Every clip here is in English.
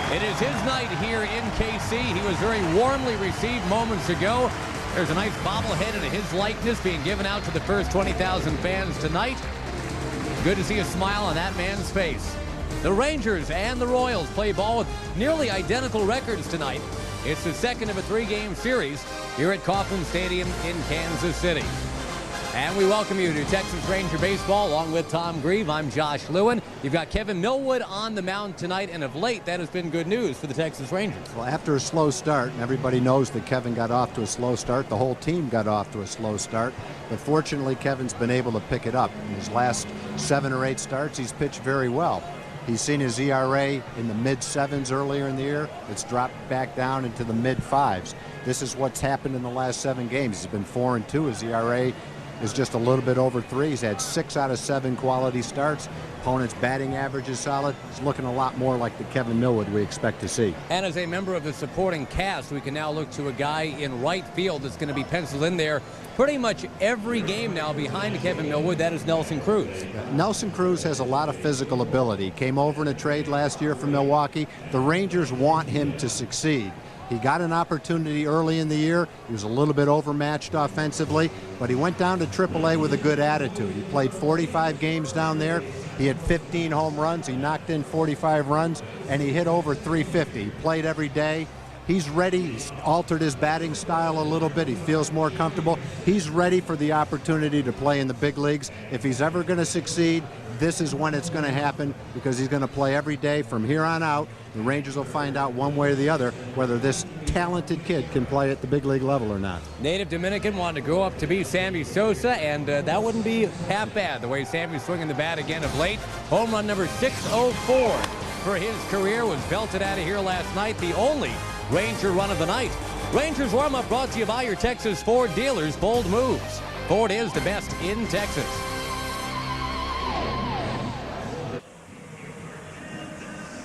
It is his night here in KC. He was very warmly received moments ago. There's a nice bobblehead in his likeness being given out to the first 20,000 fans tonight. Good to see a smile on that man's face. The Rangers and the Royals play ball with nearly identical records tonight. It's the second of a three-game series here at Kauffman Stadium in Kansas City. And we welcome you to Texas Ranger Baseball along with Tom Grieve. I'm Josh Lewin. You've got Kevin Millwood on the mound tonight, and of late that has been good news for the Texas Rangers. Well, after a slow start, and everybody knows that Kevin got off to a slow start, the whole team got off to a slow start, but fortunately Kevin's been able to pick it up. In his last 7 or 8 starts, he's pitched very well. He's seen his ERA in the mid-7s earlier in the year. It's dropped back down into the mid-5s. This is what's happened in the last 7 games. He's been 4-2. His ERA is just a little bit over 3. He's had 6 out of 7 quality starts. Opponent's batting average is solid. It's looking a lot more like the Kevin Millwood we expect to see. And as a member of the supporting cast, we can now look to a guy in right field that's going to be penciled in there pretty much every game now behind Kevin Millwood. That is Nelson Cruz. Nelson Cruz has a lot of physical ability. Came over in a trade last year from Milwaukee. The Rangers want him to succeed. He got an opportunity early in the year. He was a little bit overmatched offensively, but he went down to AAA with a good attitude. He played 45 games down there. He had 15 home runs. He knocked in 45 runs, and he hit over 350. He played every day. He's ready. He's altered his batting style a little bit. He feels more comfortable. He's ready for the opportunity to play in the big leagues. If he's ever going to succeed, this is when it's going to happen, because he's going to play every day from here on out. The Rangers will find out one way or the other whether this talented kid can play at the big league level or not. Native Dominican wanted to grow up to be Sammy Sosa, and that wouldn't be half bad the way Sammy's swinging the bat again of late. Home run number 604 for his career was belted out of here last night. The only Ranger run of the night. Rangers warm-up brought to you by your Texas Ford dealers. Bold moves. Ford is the best in Texas.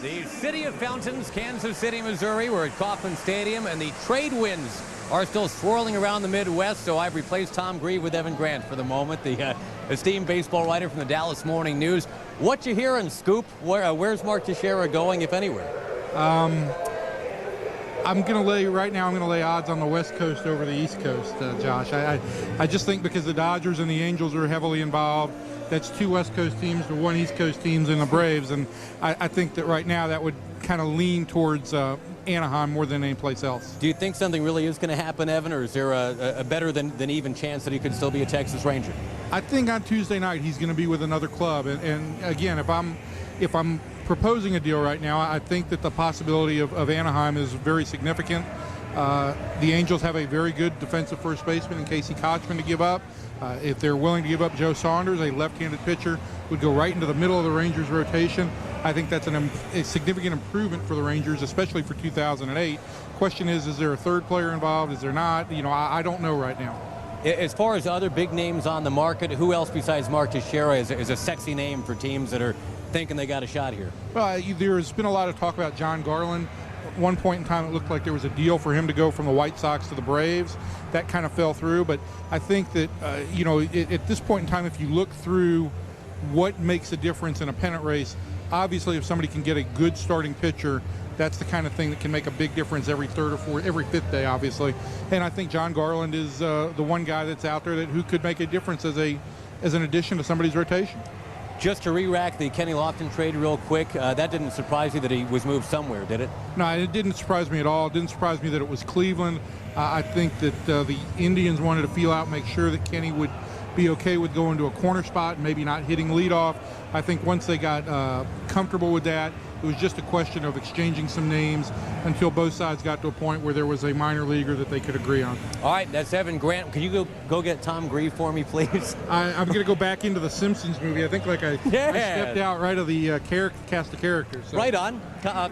The City of Fountains, Kansas City, Missouri. We're at Kauffman Stadium, and the trade winds are still swirling around the Midwest, so I've replaced Tom Grieve with Evan Grant for the moment, the esteemed baseball writer from the Dallas Morning News. What you hearing, Scoop? Where's Mark Teixeira going, if anywhere? I'm going to lay odds on the West Coast over the East Coast, Josh. I just think because the Dodgers and the Angels are heavily involved, that's 2 West Coast teams to 1 East Coast teams and the Braves, and I think that right now that would kind of lean towards Anaheim more than any place else. Do you think something really is going to happen, Evan, or is there a better than even chance that he could still be a Texas Ranger? I think on Tuesday night he's going to be with another club, and again, if I'm proposing a deal right now, I think that the possibility of Anaheim is very significant. The Angels have a very good defensive first baseman in Casey Kochman to give up. If they're willing to give up Joe Saunders, a left-handed pitcher, would go right into the middle of the Rangers' rotation. I think that's a significant improvement for the Rangers, especially for 2008. Question is there a third player involved? Is there not? You know, I don't know right now. As far as other big names on the market, who else besides Mark Teixeira is a sexy name for teams that are thinking they got a shot here? Well, there's been a lot of talk about John Garland. At one point in time, it looked like there was a deal for him to go from the White Sox to the Braves. That kind of fell through, but I think that, at this point in time, if you look through what makes a difference in a pennant race, obviously if somebody can get a good starting pitcher, that's the kind of thing that can make a big difference every 3rd or 4th, every 5th day, obviously. And I think John Garland is the one guy that's out there who could make a difference as an addition to somebody's rotation. Just to re-rack the Kenny Lofton trade real quick, that didn't surprise you that he was moved somewhere, did it? No, it didn't surprise me at all. It didn't surprise me that it was Cleveland. I think that the Indians wanted to feel out, make sure that Kenny would be okay with going to a corner spot and maybe not hitting leadoff. I think once they got comfortable with that, it was just a question of exchanging some names until both sides got to a point where there was a minor leaguer that they could agree on. All right, that's Evan Grant. Can you go get Tom Grieve for me, please? I'm going to go back into the Simpsons movie. I think I stepped out right of the cast of characters. So. Right on.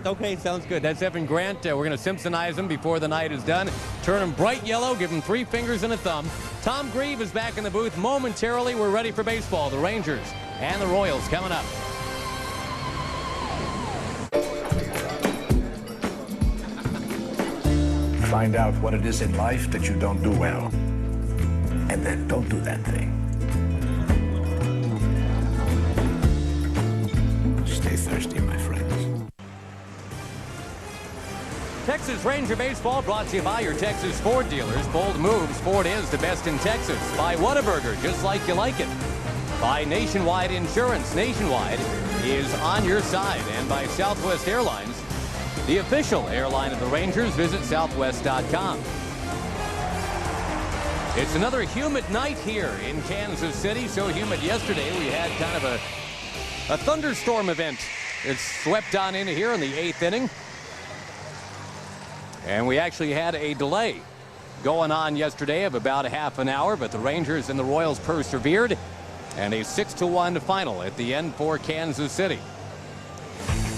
Okay, sounds good. That's Evan Grant. We're going to Simpsonize him before the night is done. Turn him bright yellow, give him 3 fingers and a thumb. Tom Grieve is back in the booth momentarily. We're ready for baseball. The Rangers and the Royals coming up. Find out what it is in life that you don't do well, and then don't do that thing. Stay thirsty, my friends. Texas Ranger Baseball brought to you by your Texas Ford dealers. Bold moves. Ford is the best in Texas. By Whataburger, just like you like it. By Nationwide Insurance. Nationwide is on your side. And by Southwest Airlines, the official airline of the Rangers. Visit southwest.com. It's another humid night here in Kansas City. So humid yesterday we had kind of a thunderstorm event. It swept on into here in the 8th inning. And we actually had a delay going on yesterday of about a half an hour, but the Rangers and the Royals persevered, and a 6-1 final at the end for Kansas City.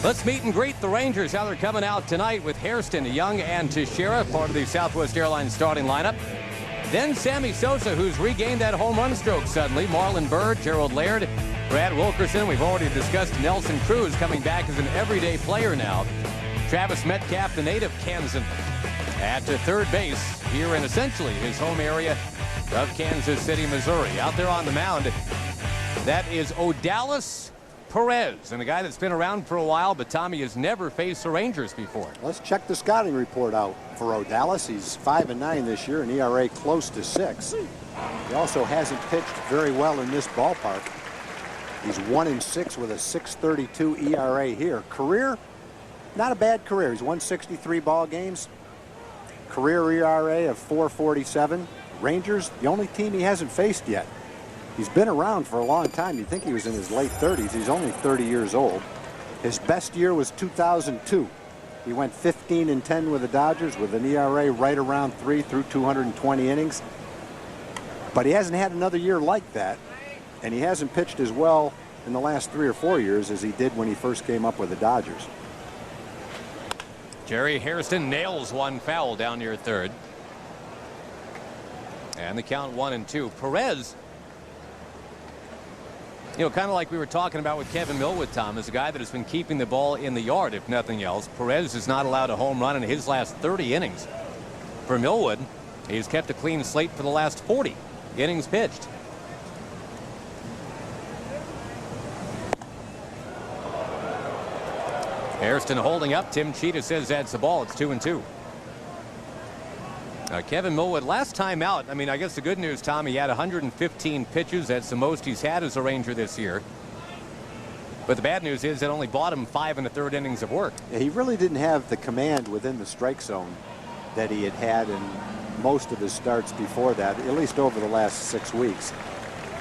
Let's meet and greet the Rangers, how they're coming out tonight with Hairston, Young, and Teixeira, part of the Southwest Airlines starting lineup. Then Sammy Sosa, who's regained that home run stroke suddenly. Marlon Byrd, Gerald Laird, Brad Wilkerson. We've already discussed Nelson Cruz coming back as an everyday player now. Travis Metcalf, the native Kansan, at third base here in essentially his home area of Kansas City, Missouri. Out there on the mound, that is Odalis Perez, and a guy that's been around for a while, but Tommy has never faced the Rangers before. Let's check the scouting report out for Odalis. He's 5-9 this year, an ERA close to 6. He also hasn't pitched very well in this ballpark. He's 1-6 with a 6.32 ERA here. Career, not a bad career. He's won 63 ball games. Career ERA of 4.47. Rangers, the only team he hasn't faced yet. He's been around for a long time. You'd think he was in his late 30s. He's only 30 years old. His best year was 2002. He went 15-10 with the Dodgers with an ERA right around 3 through 220 innings. But he hasn't had another year like that, and he hasn't pitched as well in the last 3 or 4 years as he did when he first came up with the Dodgers. Jerry Hairston nails one foul down near third. And the count 1-2. Perez, you know, kind of like we were talking about with Kevin Millwood, Tom, is a guy that has been keeping the ball in the yard, if nothing else. Perez has not allowed a home run in his last 30 innings. For Millwood, he's kept a clean slate for the last 40 innings pitched. Hairston holding up. Tim Cheetah says that's the ball. It's 2-2. Kevin Millwood, last time out, I mean, I guess the good news, Tom, he had 115 pitches. That's the most he's had as a Ranger this year. But the bad news is it only bought him 5 1/3 innings of work. Yeah, he really didn't have the command within the strike zone that he had in most of his starts before that, at least over the last 6 weeks.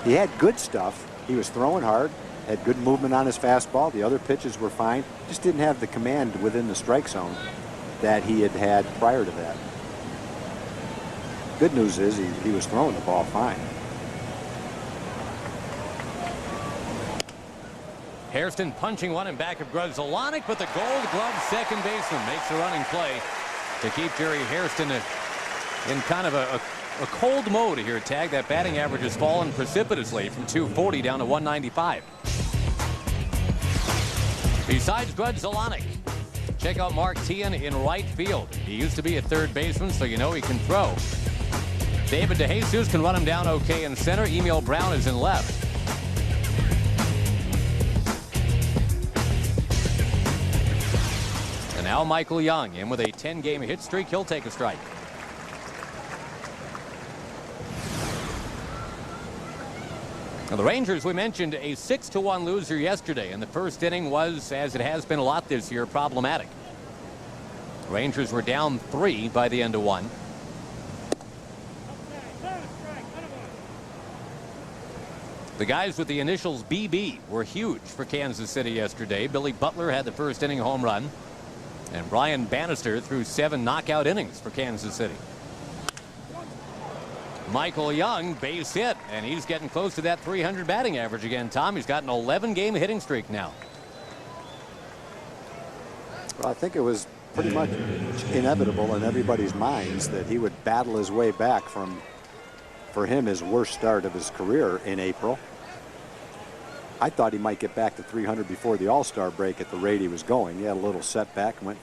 He had good stuff. He was throwing hard, had good movement on his fastball. The other pitches were fine. Just didn't have the command within the strike zone that he had prior to that. Good news is he was throwing the ball fine. Hairston punching one in back of Grzelcyk, but the Gold Glove second baseman makes a running play to keep Jerry Hairston in kind of a cold mode here. Tag, that batting average has fallen precipitously from 240 down to 195. Besides Grzelcyk, check out Mark Teahan in right field. He used to be a third baseman, so you know he can throw. David DeJesus can run him down okay in center. Emil Brown is in left. And now Michael Young in with a 10-game hit streak. He'll take a strike. Now the Rangers, we mentioned, a 6-1 loser yesterday, and the first inning was, as it has been a lot this year, problematic. Rangers were down 3 by the end of 1. The guys with the initials BB were huge for Kansas City yesterday. Billy Butler had the first inning home run, and Brian Bannister threw 7 knockout innings for Kansas City. Michael Young, base hit, and he's getting close to that 300 batting average again, Tom. He's got an 11-game hitting streak now. Well, I think it was pretty much inevitable in everybody's minds that he would battle his way back from, for him, his worst start of his career in April. I thought he might get back to 300 before the All-Star break at the rate he was going. He had a little setback, went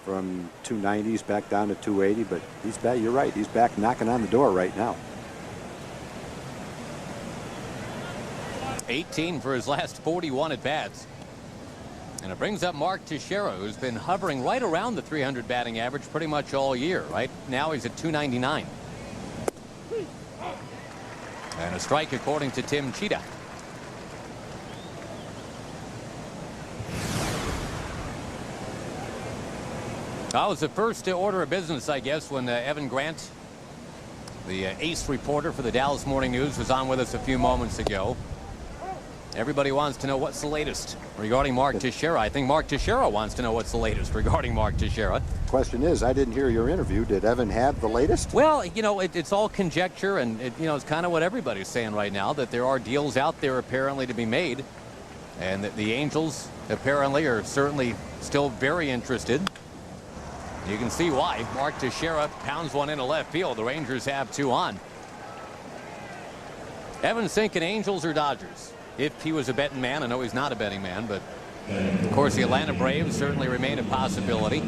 from 290s back down to 280, but he's back. You're right. He's back knocking on the door right now. 18 for his last 41 at bats. And it brings up Mark Teixeira, who's been hovering right around the 300 batting average pretty much all year. Right now he's at 299. And a strike according to Tim Cheetah. That was the first order of business, I guess, when Evan Grant, the ace reporter for the Dallas Morning News, was on with us a few moments ago. Everybody wants to know what's the latest regarding Mark Teixeira. I think Mark Teixeira wants to know what's the latest regarding Mark Teixeira. Question is, I didn't hear your interview. Did Evan have the latest? Well, you know, it's all conjecture, and it's kind of what everybody's saying right now, that there are deals out there apparently to be made, and that the Angels apparently are certainly still very interested. You can see why. Mark Teixeira pounds one into left field. The Rangers have 2 on. Evan's thinking Angels or Dodgers. If he was a betting man. I know he's not a betting man, but of course the Atlanta Braves certainly remain a possibility.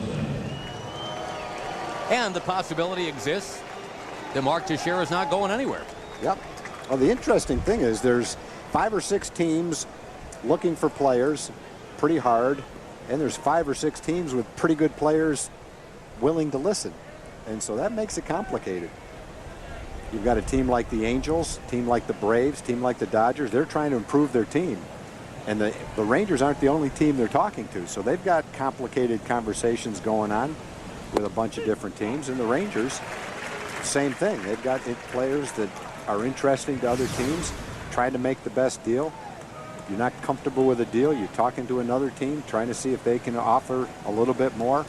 And the possibility exists that Mark Teixeira is not going anywhere. Yep. Well, the interesting thing is there's 5 or 6 teams looking for players pretty hard, and there's 5 or 6 teams with pretty good players willing to listen. And so that makes it complicated. You've got a team like the Angels, team like the Braves, team like the Dodgers. They're trying to improve their team. And the Rangers aren't the only team they're talking to. So they've got complicated conversations going on with a bunch of different teams. And the Rangers, same thing. They've got players that are interesting to other teams, trying to make the best deal. If you're not comfortable with a deal, you're talking to another team, trying to see if they can offer a little bit more.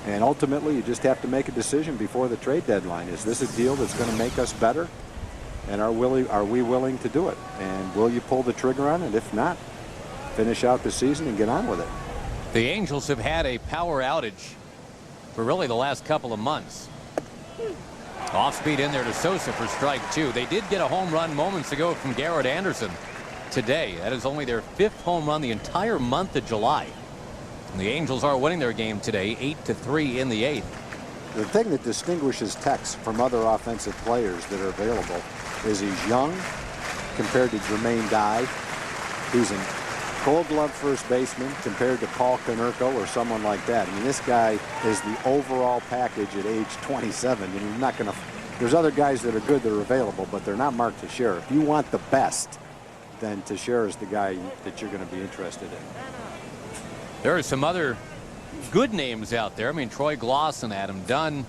And ultimately, you just have to make a decision before the trade deadline. Is this a deal that's going to make us better? And are we willing to do it? And will you pull the trigger on it? If not, finish out the season and get on with it. The Angels have had a power outage for really the last couple of months. Off speed in there to Sosa for strike 2. They did get a home run moments ago from Garrett Anderson today. That is only their 5th home run the entire month of July. And the Angels are winning their game today, 8-3 in the 8th. The thing that distinguishes Tex from other offensive players that are available is he's young compared to Jermaine Dye. He's a Gold Glove first baseman compared to Paul Konerko or someone like that. I mean, this guy is the overall package at age 27. And you're not going to. There's other guys that are good that are available, but they're not Mark Teixeira. If you want the best, then Teixeira is the guy that you're going to be interested in. There are some other good names out there. I mean, Troy Gloss and Adam Dunn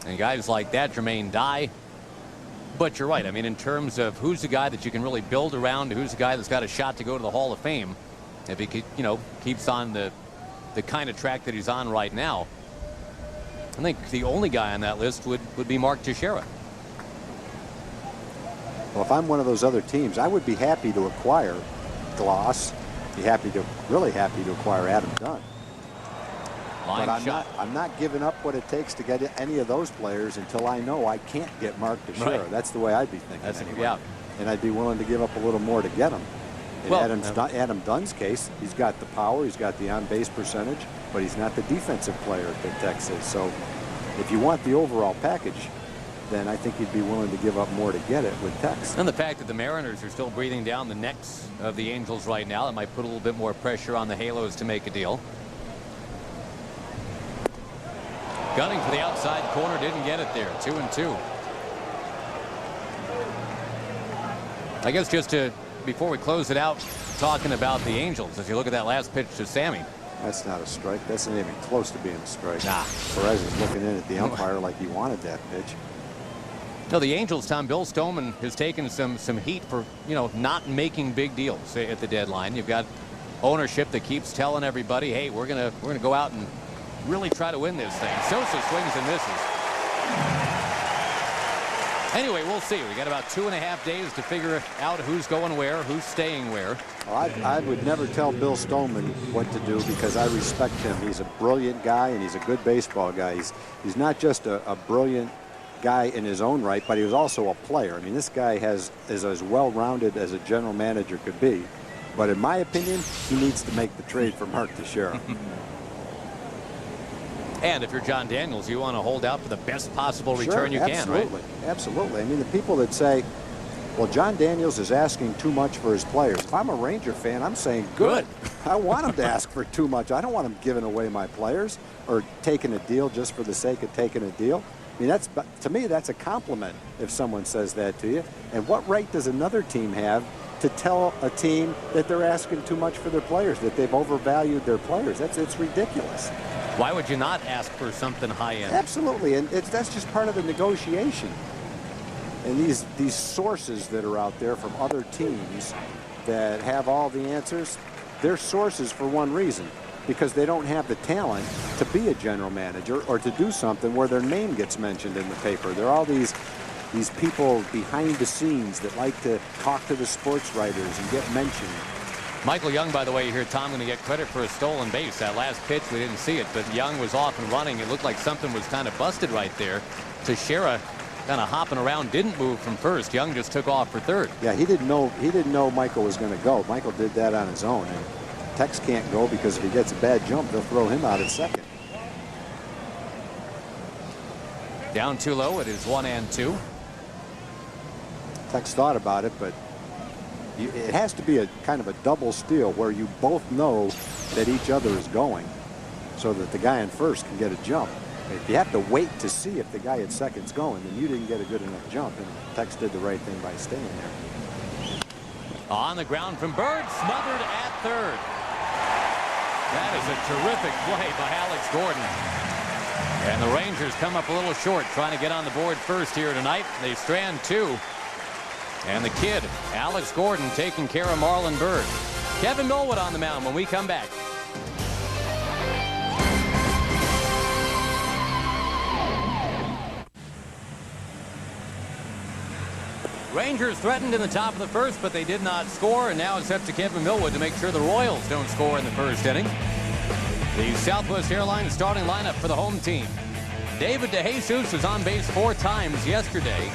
and guys like that, Jermaine Dye. But you're right. I mean, in terms of who's the guy that you can really build around, who's the guy that's got a shot to go to the Hall of Fame, if he could, keeps on the kind of track that he's on right now, I think the only guy on that list would be Mark Teixeira. Well, if I'm one of those other teams, I would be happy to acquire Gloss. Really happy to acquire Adam Dunn. But I'm not giving up what it takes to get any of those players until I know I can't get Mark Teixeira. Right. That's the way I'd be thinking. Anyway. Yeah. And I'd be willing to give up a little more to get him. In Adam Dunn's case, he's got the power, he's got the on-base percentage, but he's not the defensive player that Tex is. So if you want the overall package, then I think you'd be willing to give up more to get it with Tex. And the fact that the Mariners are still breathing down the necks of the Angels right now, that might put a little bit more pressure on the Halos to make a deal. Gunning for the outside corner, didn't get it there. 2-2. I guess before we close it out, talking about the Angels, if you look at that last pitch to Sammy. That's not a strike. That's not even close to being a strike. Nah. Perez is looking in at the umpire like he wanted that pitch. No, the Angels, Tom, Bill Stoneman has taken some heat for, not making big deals at the deadline. You've got ownership that keeps telling everybody, hey, we're gonna go out and really try to win this thing. Sosa swings and misses. Anyway, we'll see. We got about 2.5 days to figure out who's going where, who's staying where. Well, I would never tell Bill Stoneman what to do because I respect him. He's a brilliant guy and he's a good baseball guy. He's not just a brilliant guy in his own right, but he was also a player. I mean, this guy is as well-rounded as a general manager could be. But in my opinion, he needs to make the trade for Mark Teixeira. And if you're John Daniels, you want to hold out for the best possible return you can, right? Absolutely. I mean, the people that say, Well, John Daniels is asking too much for his players. If I'm a Ranger fan, I'm saying good. I want him to ask for too much. I don't want him giving away my players or taking a deal just for the sake of taking a deal. I mean, to me, that's a compliment if someone says that to you. And what right does another team have to tell a team that they're asking too much for their players, that they've overvalued their players? It's ridiculous. Why would you not ask for something high-end? Absolutely, and that's just part of the negotiation. And these sources that are out there from other teams that have all the answers, they're sources for one reason, because they don't have the talent to be a general manager or to do something where their name gets mentioned in the paper. There are all these people behind the scenes that like to talk to the sports writers and get mentioned. Michael Young, by the way, you hear Tom going to get credit for a stolen base. That last pitch, we didn't see it, but Young was off and running. It looked like something was kind of busted right there. Teixeira kind of hopping around, didn't move from first. Young just took off for third. Yeah, he didn't know Michael was going to go. Michael did that on his own, and Tex can't go because if he gets a bad jump, they'll throw him out at second. Down too low. It is 1-2. Tex thought about it, but it has to be a kind of a double steal where you both know that each other is going so that the guy in first can get a jump. If you have to wait to see if the guy at second's going, then you didn't get a good enough jump, and Tex did the right thing by staying there. On the ground from Bird, smothered at third. That is a terrific play by Alex Gordon. And the Rangers come up a little short trying to get on the board first here tonight. They strand two. And the kid, Alex Gordon, taking care of Marlon Bird. Kevin Millwood on the mound when we come back. Rangers threatened in the top of the first, but they did not score, and now it's up to Kevin Millwood to make sure the Royals don't score in the first inning. The Southwest Airlines starting lineup for the home team. David DeJesus was on base 4 times yesterday.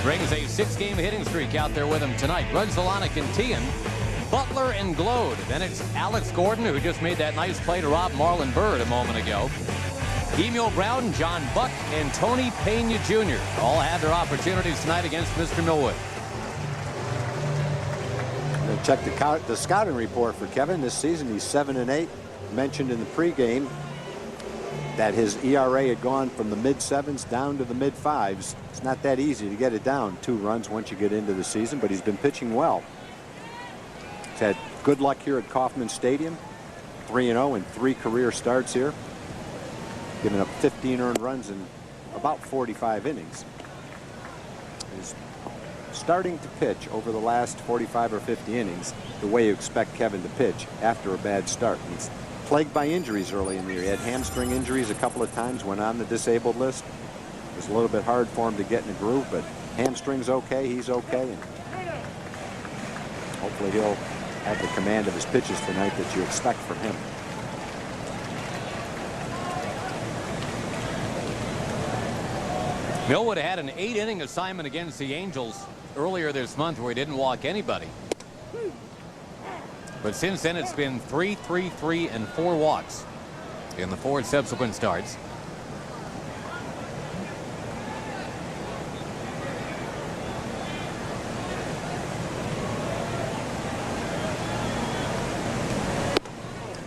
Brings a 6-game hitting streak out there with him tonight. Grudzielanek and Tian, Butler and Glode. Then it's Alex Gordon, who just made that nice play to rob Marlon Bird a moment ago. Emil Brown, John Buck, and Tony Pena Jr. all have their opportunities tonight against Mr. Millwood. We'll check the scouting report for Kevin this season. He's 7-8. Mentioned in the pregame that his ERA had gone from the mid-7s down to the mid-5s. It's not that easy to get it down 2 runs once you get into the season, but he's been pitching well. He's had good luck here at Kauffman Stadium. 3-0 in 3 career starts here. Giving up 15 earned runs in about 45 innings. He's starting to pitch over the last 45 or 50 innings the way you expect Kevin to pitch after a bad start. He's plagued by injuries early in the year. He had hamstring injuries a couple of times, went on the disabled list. It was a little bit hard for him to get in a groove, but hamstring's okay. He's okay, and hopefully he'll have the command of his pitches tonight that you expect from him. Millwood had an 8-inning assignment against the Angels earlier this month where he didn't walk anybody. But since then it's been 3, 3, 3, and 4 walks in the 4 subsequent starts.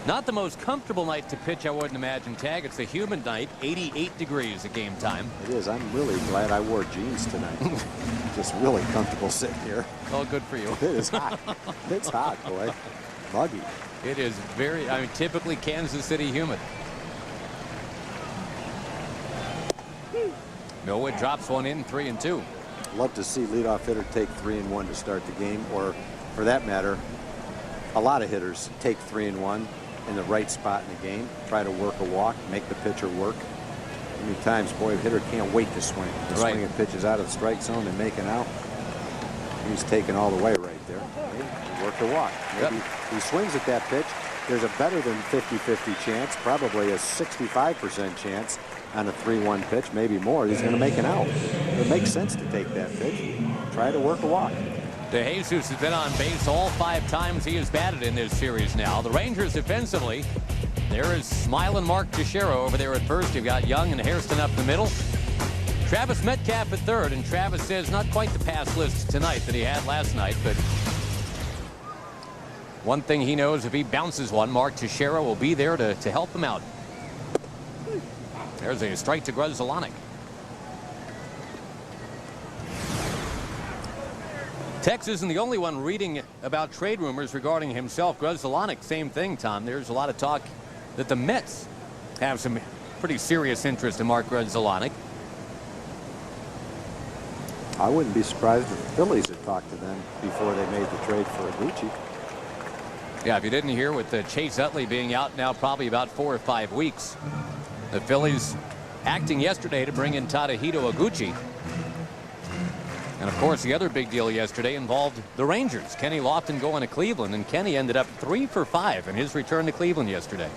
Not the most comfortable night to pitch, I wouldn't imagine, Tag. It's a humid night, 88 degrees at game time. It is. I'm really glad I wore jeans tonight. Just really comfortable sitting here. Oh, good for you. It is hot. It's hot, boy. Muggy. It is very, I mean, typically Kansas City humid. Millwood drops one in, 3-2. Love to see leadoff hitter take 3-1 to start the game, or for that matter, a lot of hitters take 3-1 in the right spot in the game, try to work a walk, make the pitcher work. Many times, boy, a hitter can't wait to swing. The swinging pitches out of the strike zone and making out. He's taking all the way right there. Maybe work a walk. Maybe he swings at that pitch. There's a better than 50-50 chance, probably a 65% chance on a 3-1 pitch, maybe more. He's going to make an out. It makes sense to take that pitch. Try to work a walk. DeJesus has been on base all 5 times he has batted in this series now. The Rangers defensively, there is smiling Mark Teixeira over there at first. You've got Young and Hairston up the middle. Travis Metcalf at third, and Travis says not quite the pass list tonight that he had last night, but one thing he knows, if he bounces one, Mark Teixeira will be there to help him out. There's a strike to Grzelcyk. Tex isn't the only one reading about trade rumors regarding himself. Grzelcyk, same thing, Tom. There's a lot of talk that the Mets have some pretty serious interest in Mark Grzelcyk. I wouldn't be surprised if the Phillies had talked to them before they made the trade for Aguchi. Yeah, if you didn't hear, with Chase Utley being out now probably about 4 or 5 weeks, the Phillies acting yesterday to bring in Tadahito Aguchi. And of course, the other big deal yesterday involved the Rangers. Kenny Lofton going to Cleveland, and Kenny ended up 3 for 5 in his return to Cleveland yesterday.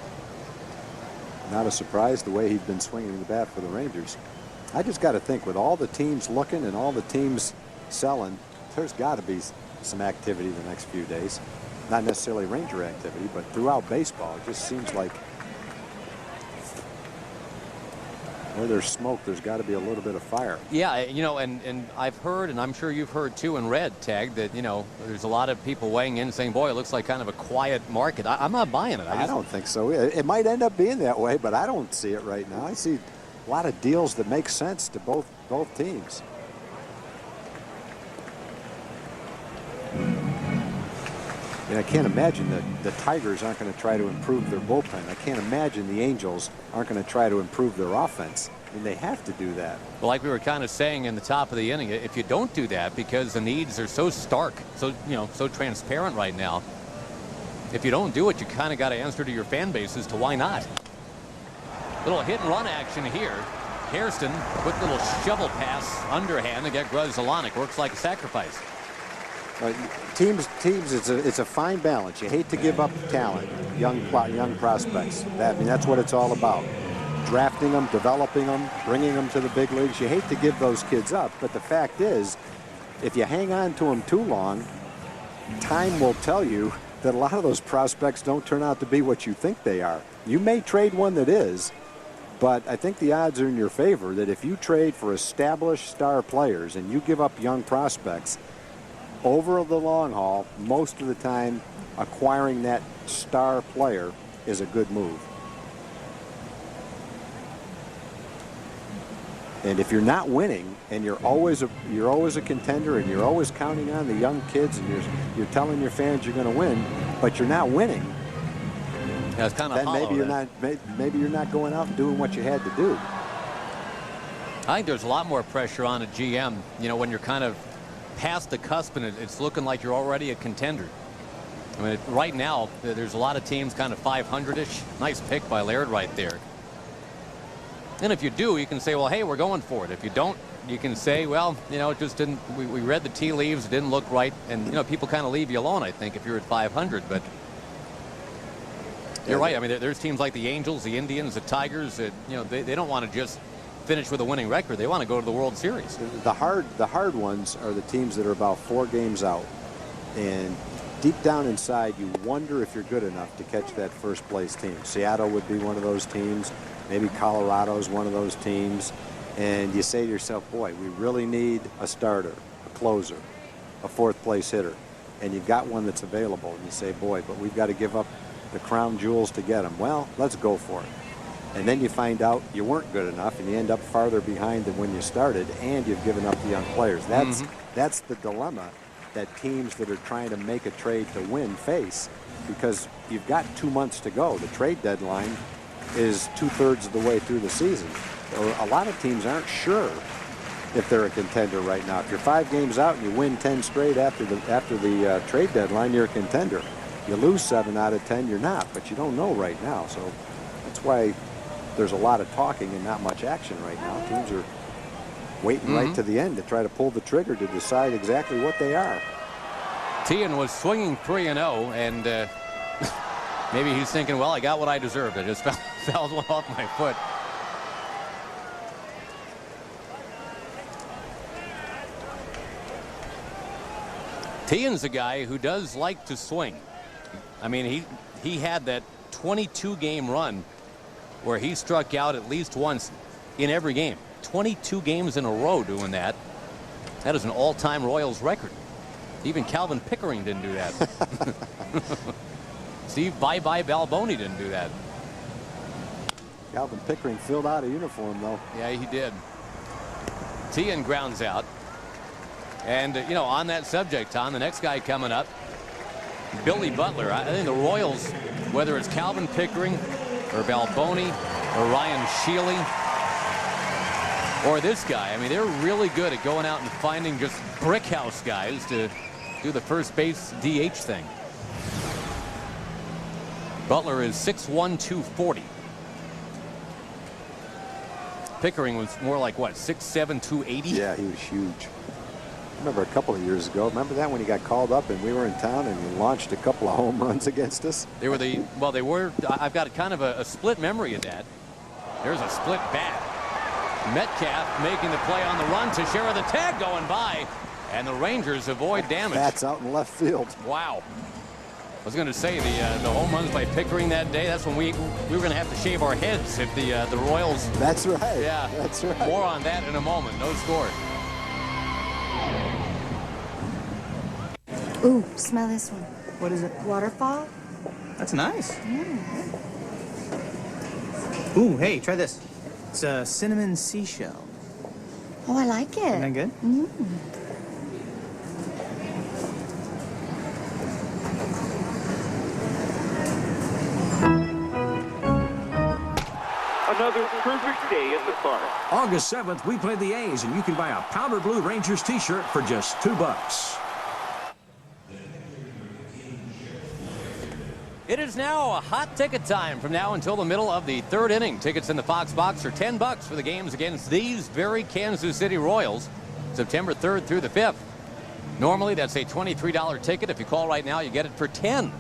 Not a surprise the way he'd been swinging the bat for the Rangers. I just got to think, with all the teams looking and all the teams selling, there's got to be some activity the next few days. Not necessarily Ranger activity, but throughout baseball, it just seems like where there's smoke, there's got to be a little bit of fire. Yeah, you know, and I've heard, and I'm sure you've heard too and read, Tag, that, you know, there's a lot of people weighing in saying, boy, it looks like kind of a quiet market. I'm not buying it. I don't think so. It might end up being that way, but I don't see it right now. I see a lot of deals that make sense to both teams. And I can't imagine that the Tigers aren't going to try to improve their bullpen. I can't imagine the Angels aren't going to try to improve their offense. I mean, they have to do that. Well, like we were kind of saying in the top of the inning, if you don't do that, because the needs are so stark, so transparent right now, if you don't do it, you kind of got to answer to your fan base as to why not. Little hit and run action here. Hairston, quick little shovel pass underhand to get Grzelcyk. Works like a sacrifice. Teams, it's a fine balance. You hate to give up talent, young prospects. That's what it's all about. Drafting them, developing them, bringing them to the big leagues. You hate to give those kids up, but the fact is, if you hang on to them too long, time will tell you that a lot of those prospects don't turn out to be what you think they are. You may trade one that is, but I think the odds are in your favor that if you trade for established star players and you give up young prospects, over the long haul, most of the time, acquiring that star player is a good move. And if you're not winning, and you're always a contender, and you're always counting on the young kids, and you're telling your fans you're going to win, but you're not winning, yeah, it's kind of then hollow, maybe you're not going out and doing what you had to do. I think there's a lot more pressure on a GM, you know, when you're kind of past the cusp and it's looking like you're already a contender. I mean, right now there's a lot of teams kind of 500-ish. Nice pick by Laird right there. And if you do, you can say, well, hey, we're going for it. If you don't, you can say, well, you know, it just didn't, we read the tea leaves, it didn't look right, and you know, people kind of leave you alone, I think, if you're at 500. But you're right. I mean, there's teams like the Angels, the Indians, the Tigers that, you know, they don't want to just finish with a winning record. They want to go to the World Series. The hard ones are the teams that are about 4 games out, and deep down inside you wonder if you're good enough to catch that first place team. Seattle would be one of those teams. Maybe Colorado's one of those teams. And you say to yourself, boy, we really need a starter, a closer, a 4th place hitter, and you've got one that's available, and you say, boy, but we've got to give up the crown jewels to get them. Well, let's go for it. And then you find out you weren't good enough, and you end up farther behind than when you started, and you've given up the young players. That's the dilemma that teams that are trying to make a trade to win face, because you've got 2 months to go. The trade deadline is 2/3 of the way through the season. A lot of teams aren't sure if they're a contender right now. If you're 5 games out and you win 10 straight after the trade deadline, you're a contender. You lose 7 out of 10, you're not, but you don't know right now. So that's why there's a lot of talking and not much action right now. Teams are waiting right to the end to try to pull the trigger to decide exactly what they are. Tian was swinging 3-0, and maybe he's thinking, well, I got what I deserved. I just fouled one off my foot. Tian's a guy who does like to swing. I mean, he had that 22-game run where he struck out at least once in every game. 22 games in a row doing that. That is an all-time Royals record. Even Calvin Pickering didn't do that. Steve Bye-Bye Balboni didn't do that. Calvin Pickering filled out a uniform, though. Yeah, he did. Tian grounds out. And, you know, on that subject, Tom, the next guy coming up, Billy Butler. I think the Royals, whether it's Calvin Pickering or Balboni or Ryan Shealy or this guy, I mean, they're really good at going out and finding just brick house guys to do the first base DH thing. Butler is 6'1", 240. Pickering was more like, what, 6'7", 280? Yeah, he was huge. I remember a couple of years ago. Remember that when he got called up and we were in town and he launched a couple of home runs against us? They were the, well, they were, I've got kind of a split memory of that. There's a split bat. Metcalf making the play on the run. Teixeira the tag going by. And the Rangers avoid damage. That's out in left field. Wow. I was going to say the home runs by Pickering that day. That's when we were going to have to shave our heads if the Royals. That's right. Yeah, that's right. More on that in a moment. No score. Ooh, smell this one. What is it? Waterfall. That's nice. Ooh, hey, try this. It's a cinnamon seashell. Oh, I like it. Isn't that good? Another perfect day at the park. August 7th, we play the A's, and you can buy a Powder Blue Rangers t-shirt for just $2. It is now a hot ticket time from now until the middle of the third inning. Tickets in the Fox box are $10 for the games against these very Kansas City Royals, September 3rd through the 5th. Normally, that's a $23 ticket. If you call right now, you get it for $10.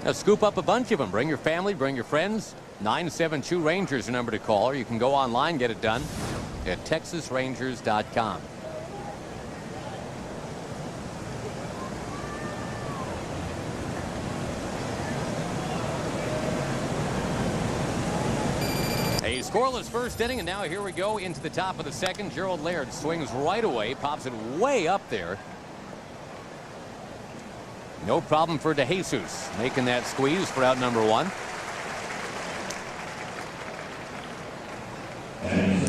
Now, scoop up a bunch of them. Bring your family, bring your friends. 972 Rangers is the number to call, or you can go online, get it done at TexasRangers.com. A scoreless first inning, and now here we go into the top of the second. Gerald Laird swings right away, pops it way up there. No problem for DeJesus making that squeeze for out number one.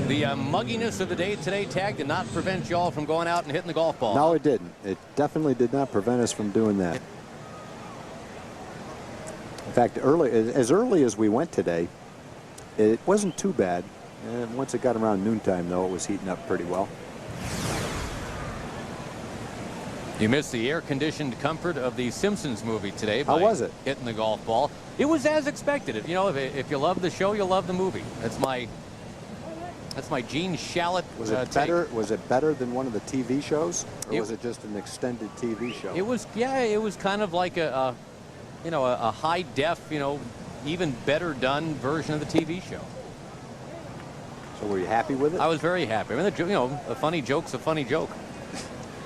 The mugginess of the day today, Tag, did not prevent y'all from going out and hitting the golf ball. No, it didn't. It definitely did not prevent us from doing that. In fact, as early as we went today, it wasn't too bad. And once it got around noontime, though, it was heating up pretty well. You missed the air-conditioned comfort of the Simpsons movie today. How was it? Hitting the golf ball. It was as expected. If you love the show, you'll love the movie. That's my Gene Shalit. Was it better? Was it better than one of the TV shows, or was it just an extended TV show? It was, yeah. It was kind of like a high def, even better done version of the TV show. So were you happy with it? I was very happy. I mean, a funny joke's a funny joke.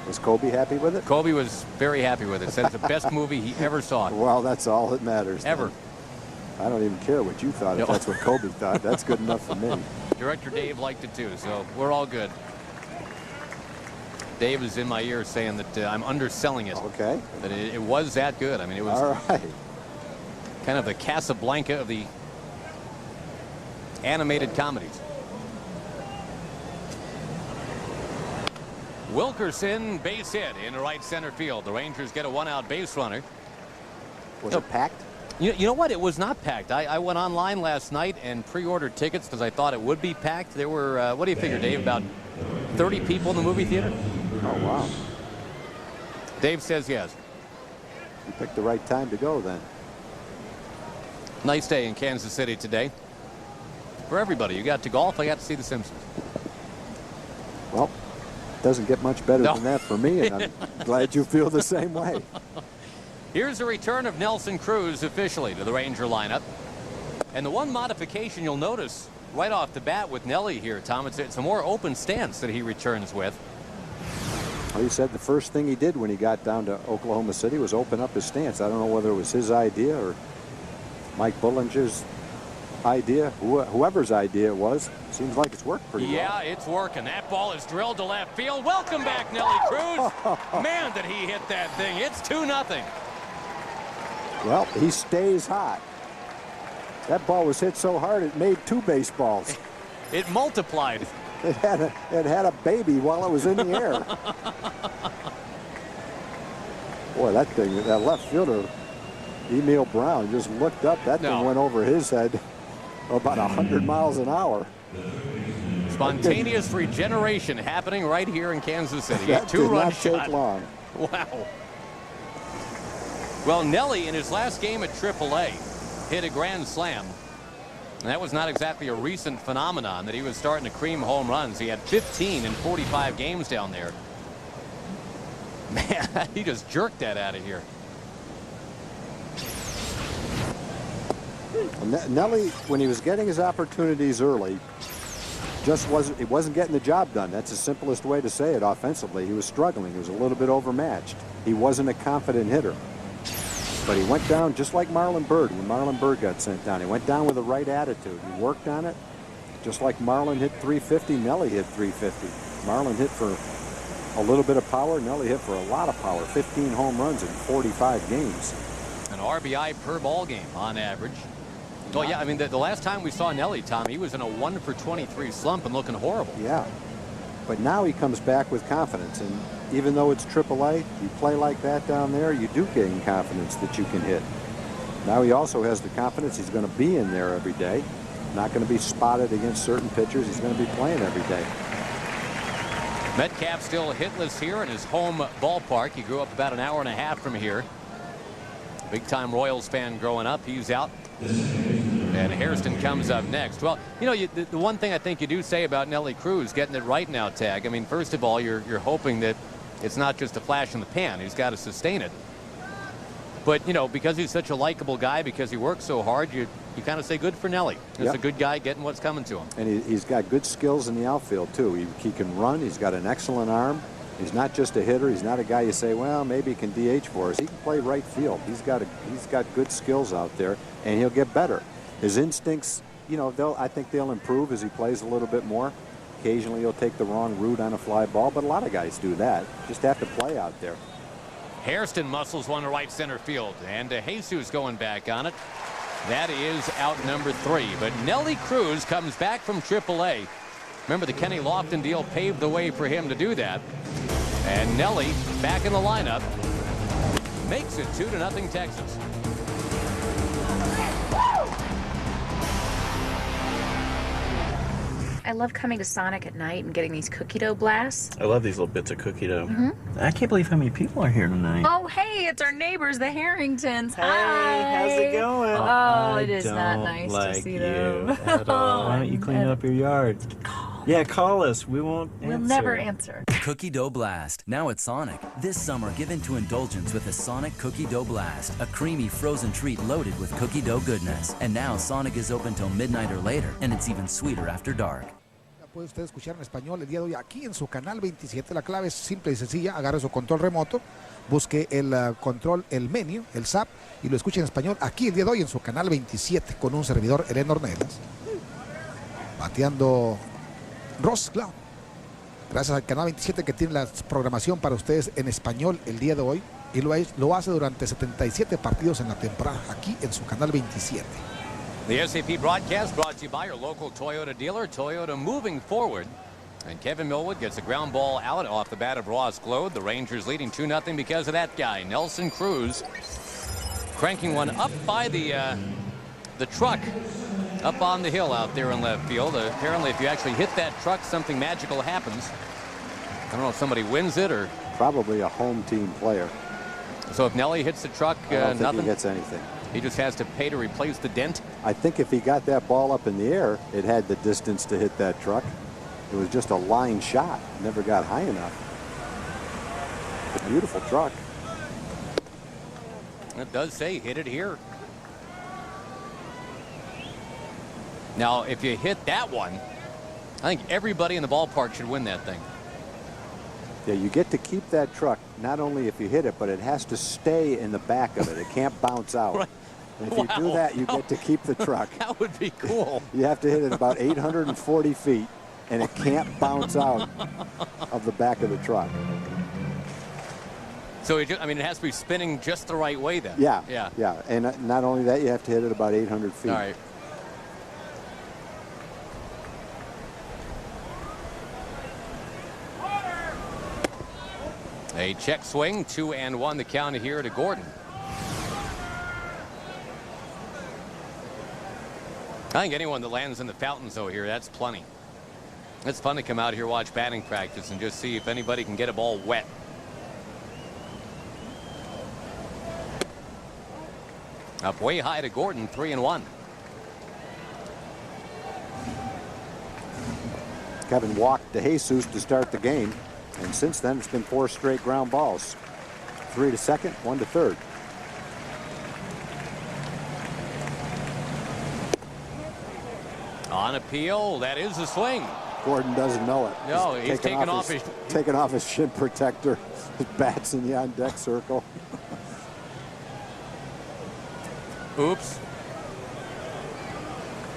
Was Kobe happy with it? Kobe was very happy with it. Said it's the best movie he ever saw. Well, that's all that matters. Ever. Then. I don't even care what you thought. If that's what Kobe thought, that's good enough for me. Director Dave liked it too, so we're all good. Dave is in my ear saying that I'm underselling it. Okay. That it was that good. I mean, it was all right. Kind of the Casablanca of the animated comedies. Wilkerson, base hit in right center field. The Rangers get a one-out base runner. Was it packed? You know what? It was not packed. I went online last night and pre-ordered tickets because I thought it would be packed. There were, what do you figure, Dave, about 30 people in the movie theater? Oh, wow. Dave says yes. You picked the right time to go then. Nice day in Kansas City today. For everybody. You got to golf. I got to see The Simpsons. Well, doesn't get much better than that for me, and I'm glad you feel the same way. Here's the return of Nelson Cruz officially to the Ranger lineup. And the one modification you'll notice right off the bat with Nelly here, Tom, it's a more open stance that he returns with. Well, he said the first thing he did when he got down to Oklahoma City was open up his stance. I don't know whether it was his idea or Mike Bullinger's idea, whoever's idea it was. Seems like it's worked pretty well. Yeah, it's working. That ball is drilled to left field. Welcome back, Nelly Cruz. Man, did he hit that thing. It's 2-0. Well, he stays hot. That ball was hit so hard it made 2 baseballs. It multiplied. It had a baby while it was in the air. Boy, that thing, that left fielder, Emil Brown, just looked up. That thing went over his head about 100 miles an hour. Spontaneous regeneration happening right here in Kansas City. That Two-run did not shot. take long. Wow. Well, Nelly in his last game at AAA hit a grand slam. And that was not exactly a recent phenomenon that he was starting to cream home runs. He had 15 in 45 games down there. Man, he just jerked that out of here. Nelly, when he was getting his opportunities early, it wasn't getting the job done. That's the simplest way to say it. Offensively, he was struggling. He was a little bit overmatched. He wasn't a confident hitter. But he went down just like Marlon Byrd when Marlon Byrd got sent down. He went down with the right attitude. He worked on it. Just like Marlon hit 350, Nelly hit 350. Marlon hit for a little bit of power. Nelly hit for a lot of power. 15 home runs in 45 games. An RBI per ball game on average. Well, yeah, I mean, the last time we saw Nelly, Tom, he was in a 1-for-23 slump and looking horrible. Yeah. But now he comes back with confidence. And even though it's AAA, you play like that down there, you do gain confidence that you can hit. Now he also has the confidence he's going to be in there every day. Not going to be spotted against certain pitchers. He's going to be playing every day. Metcalf still hitless here in his home ballpark. He grew up about an hour and a half from here. Big-time Royals fan growing up. He's out. And Hairston comes up next. Well, you know, the one thing I think you do say about Nelly Cruz getting it right now, Tag. I mean, first of all, you're hoping that it's not just a flash in the pan. He's got to sustain it. But, you know, because he's such a likable guy, because he works so hard, you kind of say good for Nelly. He's a good guy getting what's coming to him. And he's got good skills in the outfield, too. He can run. He's got an excellent arm. He's not just a hitter. He's not a guy you say, well, maybe he can DH for us. He can play right field. He's got good skills out there, and he'll get better. His instincts, you know, I think they'll improve as he plays a little bit more. Occasionally he'll take the wrong route on a fly ball, but a lot of guys do that. Just have to play out there. Hairston muscles one to right center field, and Jesus going back on it. That is out number 3. But Nelly Cruz comes back from AAA. Remember, the Kenny Lofton deal paved the way for him to do that. And Nelly back in the lineup makes it 2-0 Texas. I love coming to Sonic at night and getting these cookie dough blasts. I love these little bits of cookie dough. I can't believe how many people are here tonight. Oh, hey, it's our neighbors, the Harringtons. Hey, Hi. how's it going? Oh, it is not nice to see them. At all. Why don't you clean up your yard? Yeah, call us. We won't answer. We'll never answer. Cookie Dough Blast, now at Sonic. This summer, give in to indulgence with a Sonic Cookie Dough Blast, a creamy frozen treat loaded with cookie dough goodness. And now Sonic is open till midnight or later, and it's even sweeter after dark. Puede usted escuchar en español el día de hoy aquí en su canal 27. La clave es simple y sencilla. Agarre su control remoto, busque el control, el menú, el SAP, y lo escuche en español aquí el día de hoy en su canal 27 con un servidor, Elena Ornelas. Bateando Ross Clown. Gracias al canal 27 que tiene la programación para ustedes en español el día de hoy, y lo hace durante 77 partidos en la temporada aquí en su canal 27. The SAP broadcast brought to you by your local Toyota dealer, Toyota moving forward. And Kevin Millwood gets a ground ball out off the bat of Ross Glode. The Rangers leading 2-0 because of that guy, Nelson Cruz, cranking one up by the truck up on the hill out there in left field. Apparently, if you actually hit that truck, something magical happens. I don't know if somebody wins it or... Probably a home team player. So if Nelly hits the truck, I don't think nothing? he gets anything. He just has to pay to replace the dent? I think if he got that ball up in the air, it had the distance to hit that truck. It was just a line shot. Never got high enough. A beautiful truck. It does say hit it here. Now, if you hit that one, I think everybody in the ballpark should win that thing. Yeah, you get to keep that truck, not only if you hit it, but it has to stay in the back of it. It can't bounce out. Right. If you do that, you get to keep the truck. That would be cool. You have to hit it about 840 feet, and it can't bounce out of the back of the truck. So, it has to be spinning just the right way then. Yeah. Yeah. Yeah. And not only that, you have to hit it about 800 feet. All right. A check swing, 2-1 the count here to Gordon. I think anyone that lands in the fountains though here, that's plenty. It's fun to come out here, watch batting practice, and just see if anybody can get a ball wet. Up way high to Gordon, 3-1. Kevin walked to Jesus to start the game, and since then it's been 4 straight ground balls. 3 to second, 1 to third. On appeal, that is a swing. Gordon doesn't know it. No, he's taking off his shin protector. His bat's in the on-deck circle. Oops.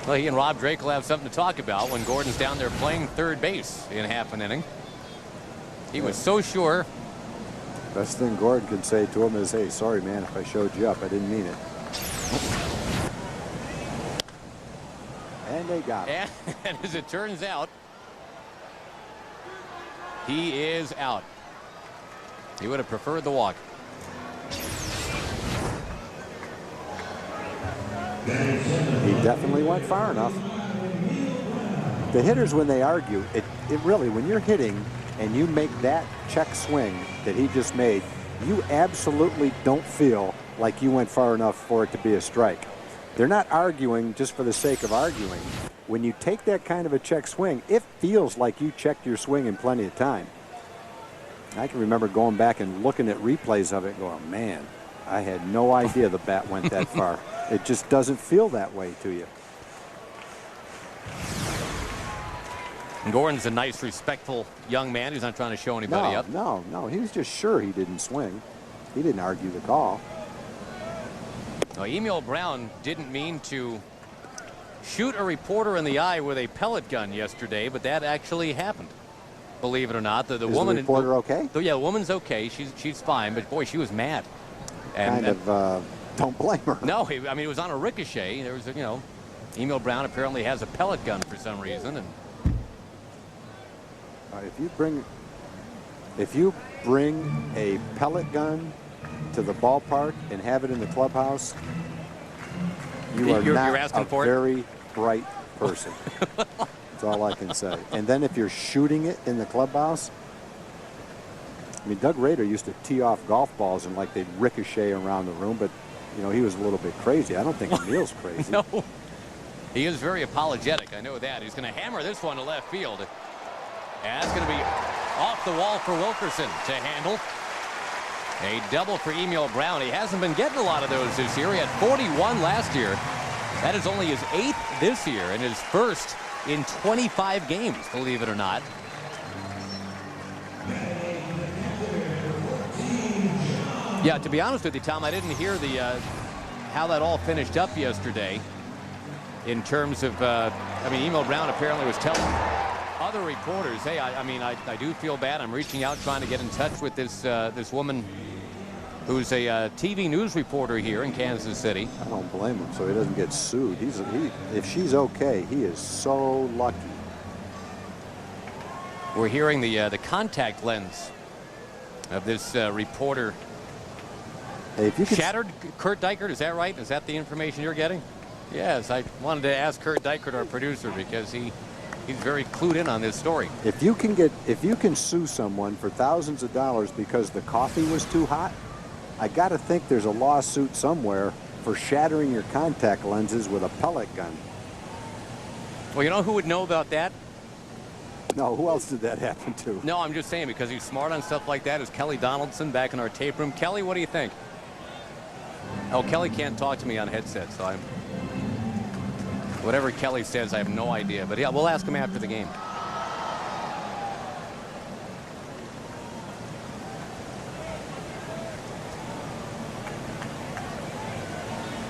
Well, he and Rob Drake will have something to talk about when Gordon's down there playing third base in half an inning. He was so sure. Best thing Gordon can say to him is, hey, sorry, man, if I showed you up, I didn't mean it. And they got it. And as it turns out, he is out. He would have preferred the walk. He definitely went far enough. The hitters, when they argue, it really, when you're hitting and you make that check swing that he just made, you absolutely don't feel like you went far enough for it to be a strike. They're not arguing just for the sake of arguing. When you take that kind of a check swing, it feels like you checked your swing in plenty of time. I can remember going back and looking at replays of it going, man, I had no idea the bat went that far. It just doesn't feel that way to you. And Gordon's a nice, respectful young man. He's not trying to show anybody up. No. He was just sure he didn't swing. He didn't argue the call. Now, Emil Brown didn't mean to shoot a reporter in the eye with a pellet gun yesterday, but that actually happened. Believe it or not, the woman. Is the reporter okay? Yeah, the woman's okay. She's fine, but boy, she was mad. Don't blame her. No, I mean, it was on a ricochet. There was Emil Brown apparently has a pellet gun for some reason, and if you bring a pellet gun to the ballpark and have it in the clubhouse, you're not a very bright person. That's all I can say. And then if you're shooting it in the clubhouse, I mean, Doug Rader used to tee off golf balls and like they'd ricochet around the room, but he was a little bit crazy. I don't think Emil's crazy. No, he is very apologetic. I know that. He's going to hammer this one to left field. And that's going to be off the wall for Wilkerson to handle. A double for Emil Brown. He hasn't been getting a lot of those this year. He had 41 last year. That is only his 8th this year and his first in 25 games, believe it or not. Yeah, to be honest with you, Tom, I didn't hear how that all finished up yesterday in terms of, Emil Brown apparently was telling other reporters, hey, I do feel bad. I'm reaching out trying to get in touch with this woman who's a TV news reporter here in Kansas City. I don't blame him, so he doesn't get sued. If she's okay, he is so lucky. We're hearing the contact lens of this reporter. Hey, if you could shattered. Kurt Dykert, is that right? Is that the information you're getting? Yes, I wanted to ask Kurt Dykert, our producer, because he's very clued in on this story. If you can sue someone for thousands of dollars because the coffee was too hot, I got to think there's a lawsuit somewhere for shattering your contact lenses with a pellet gun. Well, you know who would know about that? No, who else did that happen to? No, I'm just saying because he's smart on stuff like that is Kelly Donaldson back in our tape room. Kelly, what do you think? Oh, Kelly can't talk to me on headset, so whatever Kelly says, I have no idea. But yeah, we'll ask him after the game.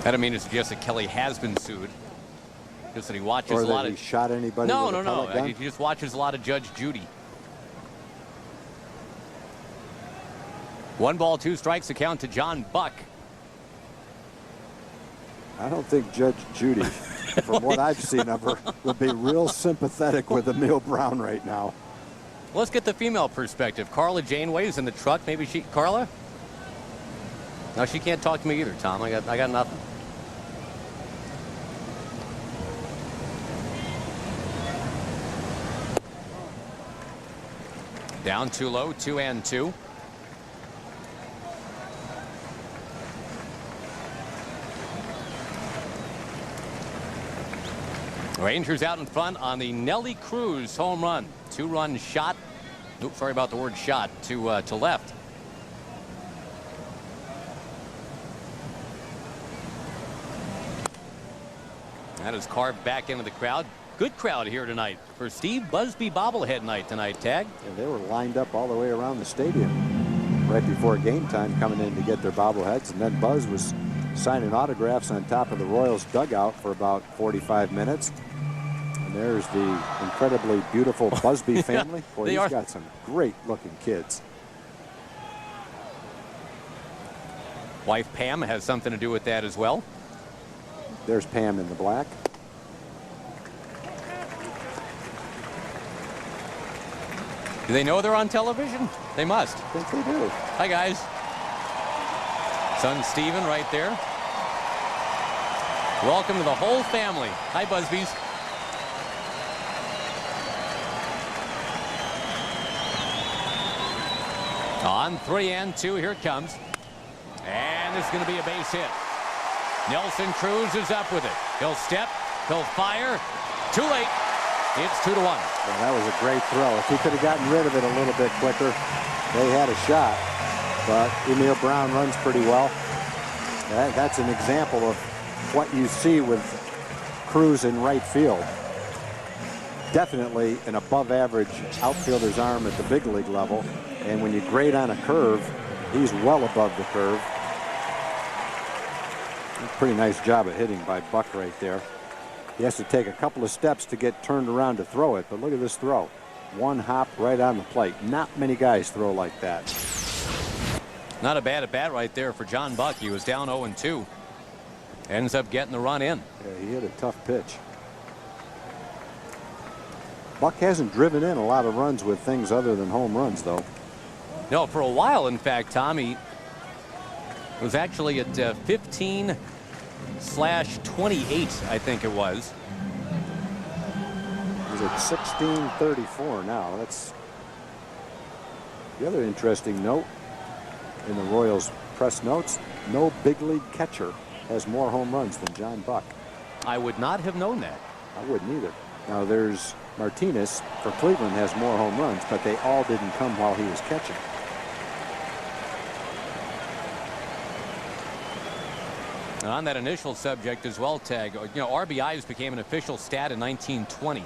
I don't mean to suggest that Kelly has been sued. Just that he watches or a that lot he of. shot anybody. No, with no, a no. pellet gun? He just watches a lot of Judge Judy. 1 ball, 2 strikes, the count to John Buck. I don't think Judge Judy, from what I've seen of her, would be real sympathetic with Emil Brown right now. Let's get the female perspective. Carla Janeway's in the truck. Maybe she, Carla? No, she can't talk to me either, Tom. I got nothing. Down too low, 2-2. Rangers out in front on the Nelly Cruz home run. 2-run shot. Oops, sorry about the word shot to left. That is carved back into the crowd. Good crowd here tonight for Steve Busby bobblehead night tonight, Tag. And they were lined up all the way around the stadium right before game time, coming in to get their bobbleheads. And then Buzz was signing autographs on top of the Royals dugout for about 45 minutes. And there's the incredibly beautiful Busby family. Boy, he's got some great looking kids. Wife Pam has something to do with that as well. There's Pam in the black. Do they know they're on television? They must. I think they do. Hi, guys. Son Steven right there. Welcome to the whole family. Hi, Busbys. On 3-2, here it comes. And this is going to be a base hit. Nelson Cruz is up with it. He'll step, he'll fire. Too late. It's 2-1. Well, that was a great throw. If he could have gotten rid of it a little bit quicker, they had a shot. But Emil Brown runs pretty well. That's an example of what you see with Cruz in right field. Definitely an above average outfielder's arm at the big league level. And when you grade on a curve, he's well above the curve. Pretty nice job of hitting by Buck right there. He has to take a couple of steps to get turned around to throw it, but look at this throw. One hop right on the plate. Not many guys throw like that. Not a bad at bat right there for John Buck. He was down 0-2. Ends up getting the run in. Yeah, he hit a tough pitch. Buck hasn't driven in a lot of runs with things other than home runs, though. No, for a while, in fact, Tommy was actually at 15/28, I think it was. He's at 16:34 now. That's the other interesting note in the Royals press notes. No big league catcher has more home runs than John Buck. I would not have known that. I wouldn't either. Now there's Martinez for Cleveland has more home runs, but they all didn't come while he was catching. On that initial subject as well, Tag, you know, RBIs became an official stat in 1920.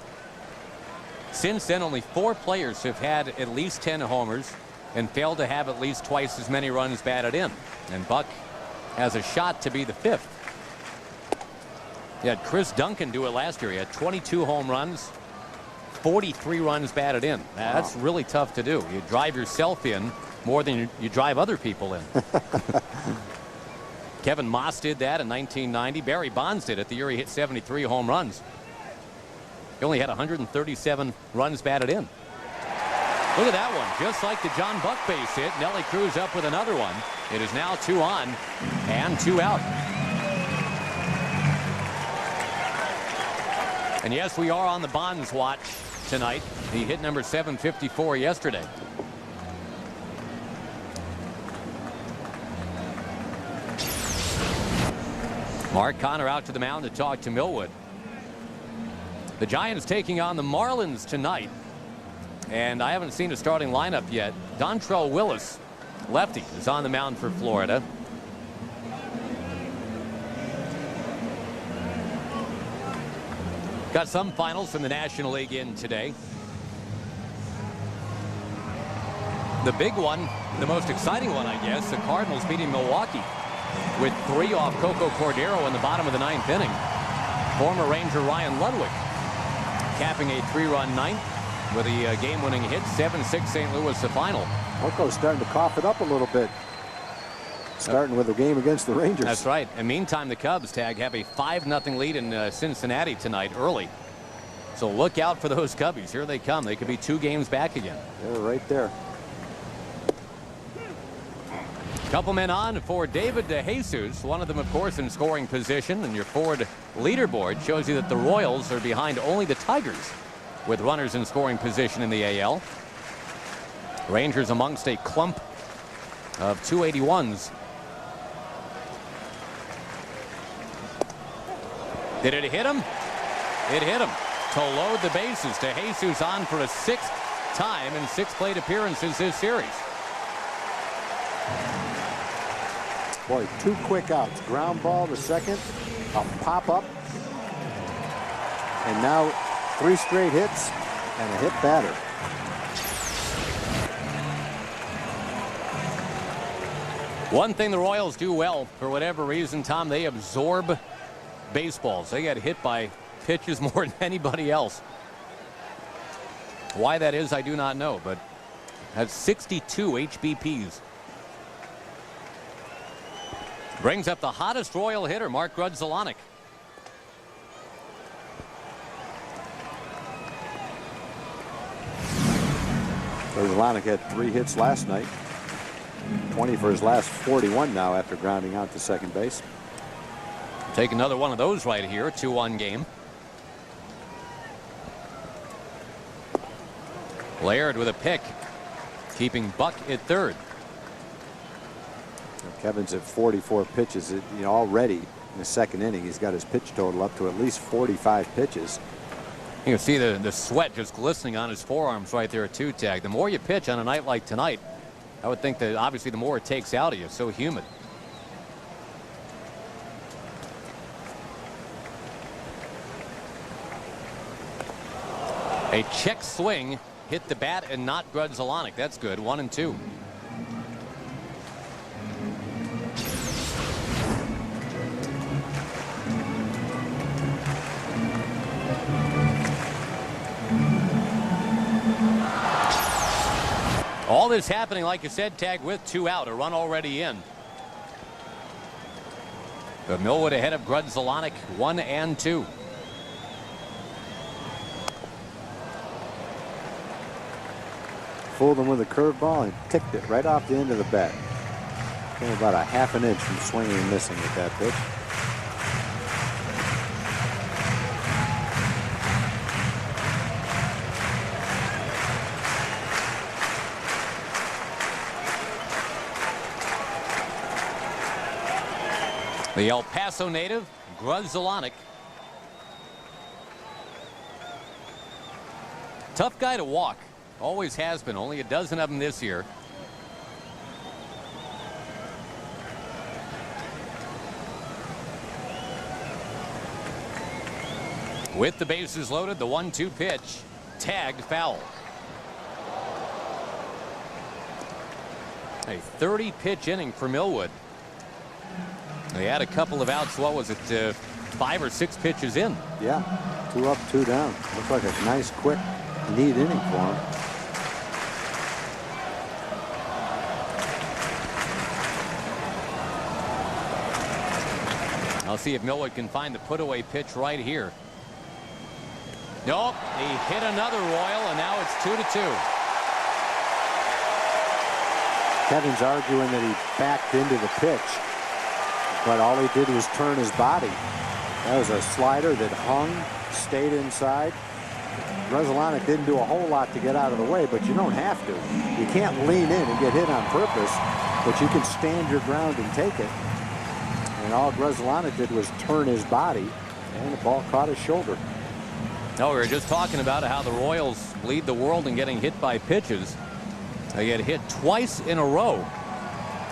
Since then, only 4 players have had at least 10 homers and failed to have at least twice as many runs batted in. And Buck has a shot to be the 5th. He had Chris Duncan do it last year. He had 22 home runs, 43 runs batted in. That's really tough to do. You drive yourself in more than you drive other people in. Kevin Moss did that in 1990. Barry Bonds did it the year he hit 73 home runs. He only had 137 runs batted in. Look at that one. Just like the John Buck base hit, Nelly Cruz up with another one. It is now 2 on and 2 out. And yes, we are on the Bonds watch tonight. He hit number 754 yesterday. Mark Connor out to the mound to talk to Millwood. The Giants taking on the Marlins tonight. And I haven't seen a starting lineup yet. Dontrell Willis, lefty, is on the mound for Florida. Got some finals from the National League in today. The big one, the most exciting one, I guess, the Cardinals beating Milwaukee with 3 off Coco Cordero in the bottom of the 9th inning. Former Ranger Ryan Ludwig capping a 3-run ninth with a game-winning hit. 7-6 St. Louis the final. Coco's starting to cough it up a little bit. Starting with the game against the Rangers. That's right. And meantime, the Cubs, Tag, have a 5-0 lead in Cincinnati tonight early. So look out for those Cubbies. Here they come. They could be 2 games back again. They're right there. Couple men on for David DeJesus. One of them, of course, in scoring position. And your forward leaderboard shows you that the Royals are behind only the Tigers with runners in scoring position in the AL. Rangers amongst a clump of 281s. Did it hit him? It hit him. To load the bases. DeJesus on for a 6th time in 6 plate appearances this series. Boy, 2 quick outs. Ground ball to second, a pop-up, and now 3 straight hits and a hit batter. One thing the Royals do well, for whatever reason, Tom, they absorb baseballs. They get hit by pitches more than anybody else. Why that is, I do not know, but has 62 HBPs. Brings up the hottest Royal hitter, Mark Grudzielanek. Grudzielanek had 3 hits last night. 20 for his last 41 now after grounding out to second base. Take another one of those right here. 2-1 game. Laird with a pick, keeping Buck at third. Kevin's at 44 pitches. Already in the 2nd inning, he's got his pitch total up to at least 45 pitches. You can see the sweat just glistening on his forearms right there, too, Tag. The more you pitch on a night like tonight, I would think that obviously the more it takes out of you. It's so humid. A check swing hit the bat and not Grudzielanek. That's good. 1-2. All this happening, like you said, Tag, with 2 out, a run already in. But Millwood ahead of Grudzielanek, 1-2. Fooled him with a curveball and ticked it right off the end of the bat. Came about a half an inch from swinging and missing with that pitch. The El Paso native, Grudzielanek. Tough guy to walk. Always has been. Only a dozen of them this year. With the bases loaded, the 1-2 pitch. Tagged foul. A 30-pitch inning for Millwood. They had a couple of outs. What was it? 5 or 6 pitches in. Yeah. 2 up, 2 down. Looks like a nice, quick, neat inning for him. I'll see if Millwood can find the put-away pitch right here. Nope. He hit another Royal, and now it's 2-2. Kevin's arguing that he backed into the pitch, but all he did was turn his body. That was a slider that hung, stayed inside. Grudzielanek didn't do a whole lot to get out of the way, but you don't have to. You can't lean in and get hit on purpose, but you can stand your ground and take it. And all Grudzielanek did was turn his body, and the ball caught his shoulder. No, we were just talking about how the Royals lead the world in getting hit by pitches. They get hit twice in a row.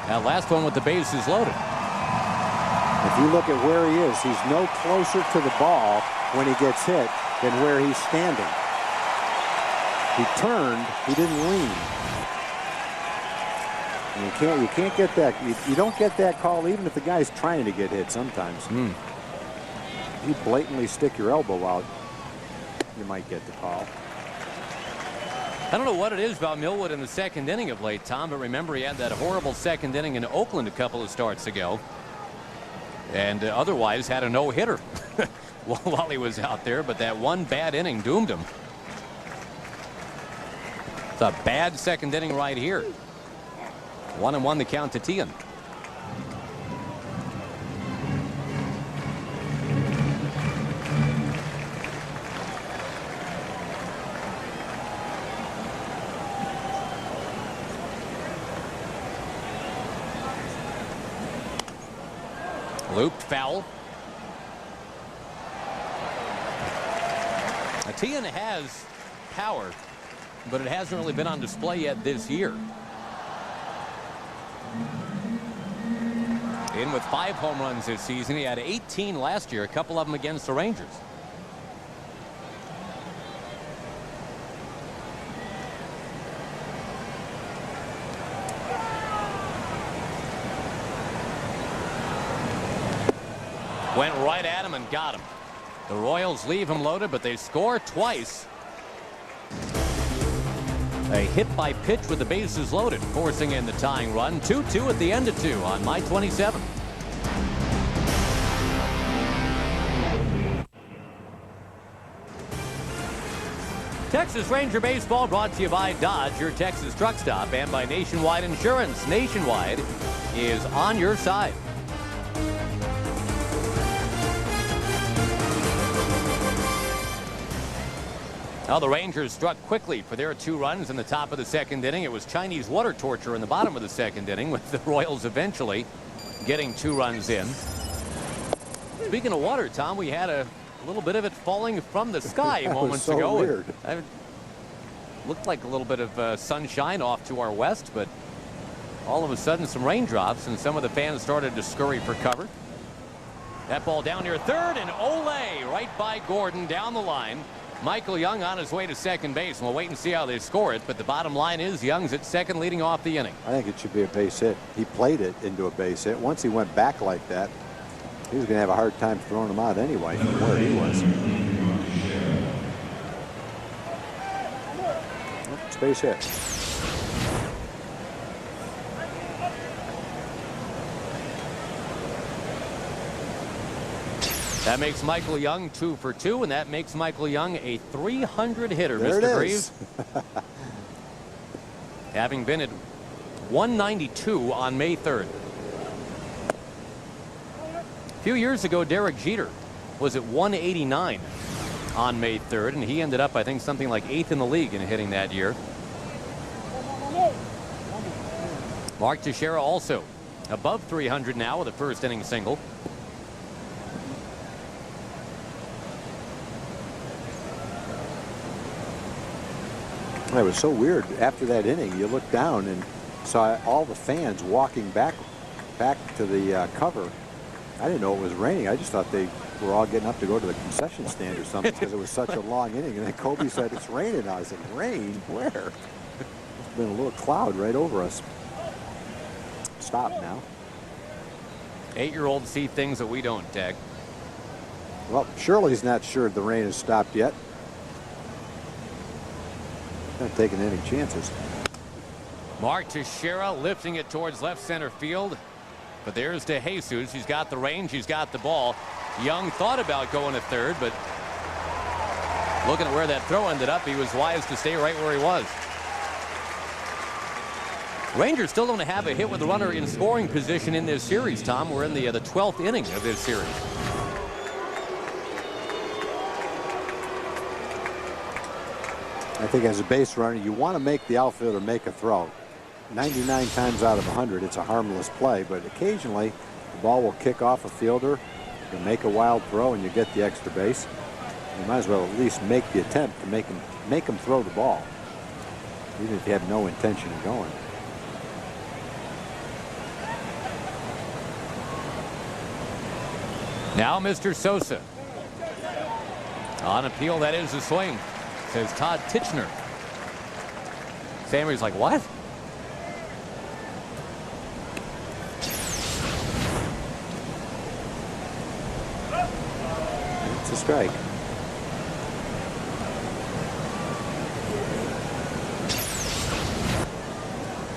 That last one with the bases loaded. If you look at where he is, he's no closer to the ball when he gets hit than where he's standing. He turned, he didn't lean. You can't get that. You don't get that call even if the guy's trying to get hit sometimes. You blatantly stick your elbow out, you might get the call. I don't know what it is about Millwood in the second inning of late, Tom, but remember he had that horrible second inning in Oakland a couple of starts ago. And otherwise had a no-hitter while he was out there, but that one bad inning doomed him. It's a bad second inning right here. 1-1 the count to Tian. Looped foul. Tian has power, but it hasn't really been on display yet this year. In with 5 home runs this season. He had 18 last year, a couple of them against the Rangers. Went right at him and got him. The Royals leave him loaded, but they score twice. A hit by pitch with the bases loaded, forcing in the tying run. 2-2 at the end of 2 on my 27. Texas Ranger Baseball brought to you by Dodge, your Texas truck stop, and by Nationwide Insurance. Nationwide is on your side. Now the Rangers struck quickly for their 2 runs in the top of the second inning. It was Chinese water torture in the bottom of the second inning, with the Royals eventually getting 2 runs in. Speaking of water, Tom, we had a little bit of it falling from the sky moments ago. Weird. It looked like a little bit of sunshine off to our west, but all of a sudden some raindrops, and some of the fans started to scurry for cover. That ball down near third, and Olay right by Gordon down the line. Michael Young on his way to second base. We'll wait and see how they score it, but the bottom line is Young's at second, leading off the inning. I think it should be a base hit. He played it into a base hit. Once he went back like that, he was going to have a hard time throwing him out anyway from where he was. It's base hit. That makes Michael Young 2 for 2, and that makes Michael Young a 300 hitter, there Mr. Greaves. Having been at 192 on May 3rd. A few years ago, Derek Jeter was at 189 on May 3rd, and he ended up, I think, something like 8th in the league in hitting that year. Mark Teixeira also above 300 now with a first inning single. It was so weird. After that inning, you looked down and saw all the fans walking back to the cover. I didn't know it was raining. I just thought they were all getting up to go to the concession stand or something because it was such a long inning. And then Kobe said, "It's raining." I said, "Rain? Where?" There's been a little cloud right over us. Stop now. 8-year-olds see things that we don't, Tag. Well, Shirley's not sure the rain has stopped yet. Not taking any chances. Mark Teixeira lifting it towards left center field. But there's De Jesus. He's got the range. He's got the ball. Young thought about going to third, but looking at where that throw ended up, he was wise to stay right where he was. Rangers still don't have a hit with the runner in scoring position in this series, Tom. We're in the 12th inning of this series. I think as a base runner, you want to make the outfielder make a throw. 99 times out of 100, it's a harmless play, but occasionally the ball will kick off a fielder, you make a wild throw, and you get the extra base. You might as well at least make the attempt to make him throw the ball, even if you have no intention of going. Now Mr. Sosa. On appeal, that is a swing, says Todd Titchener. Sammy's like, what? a strike.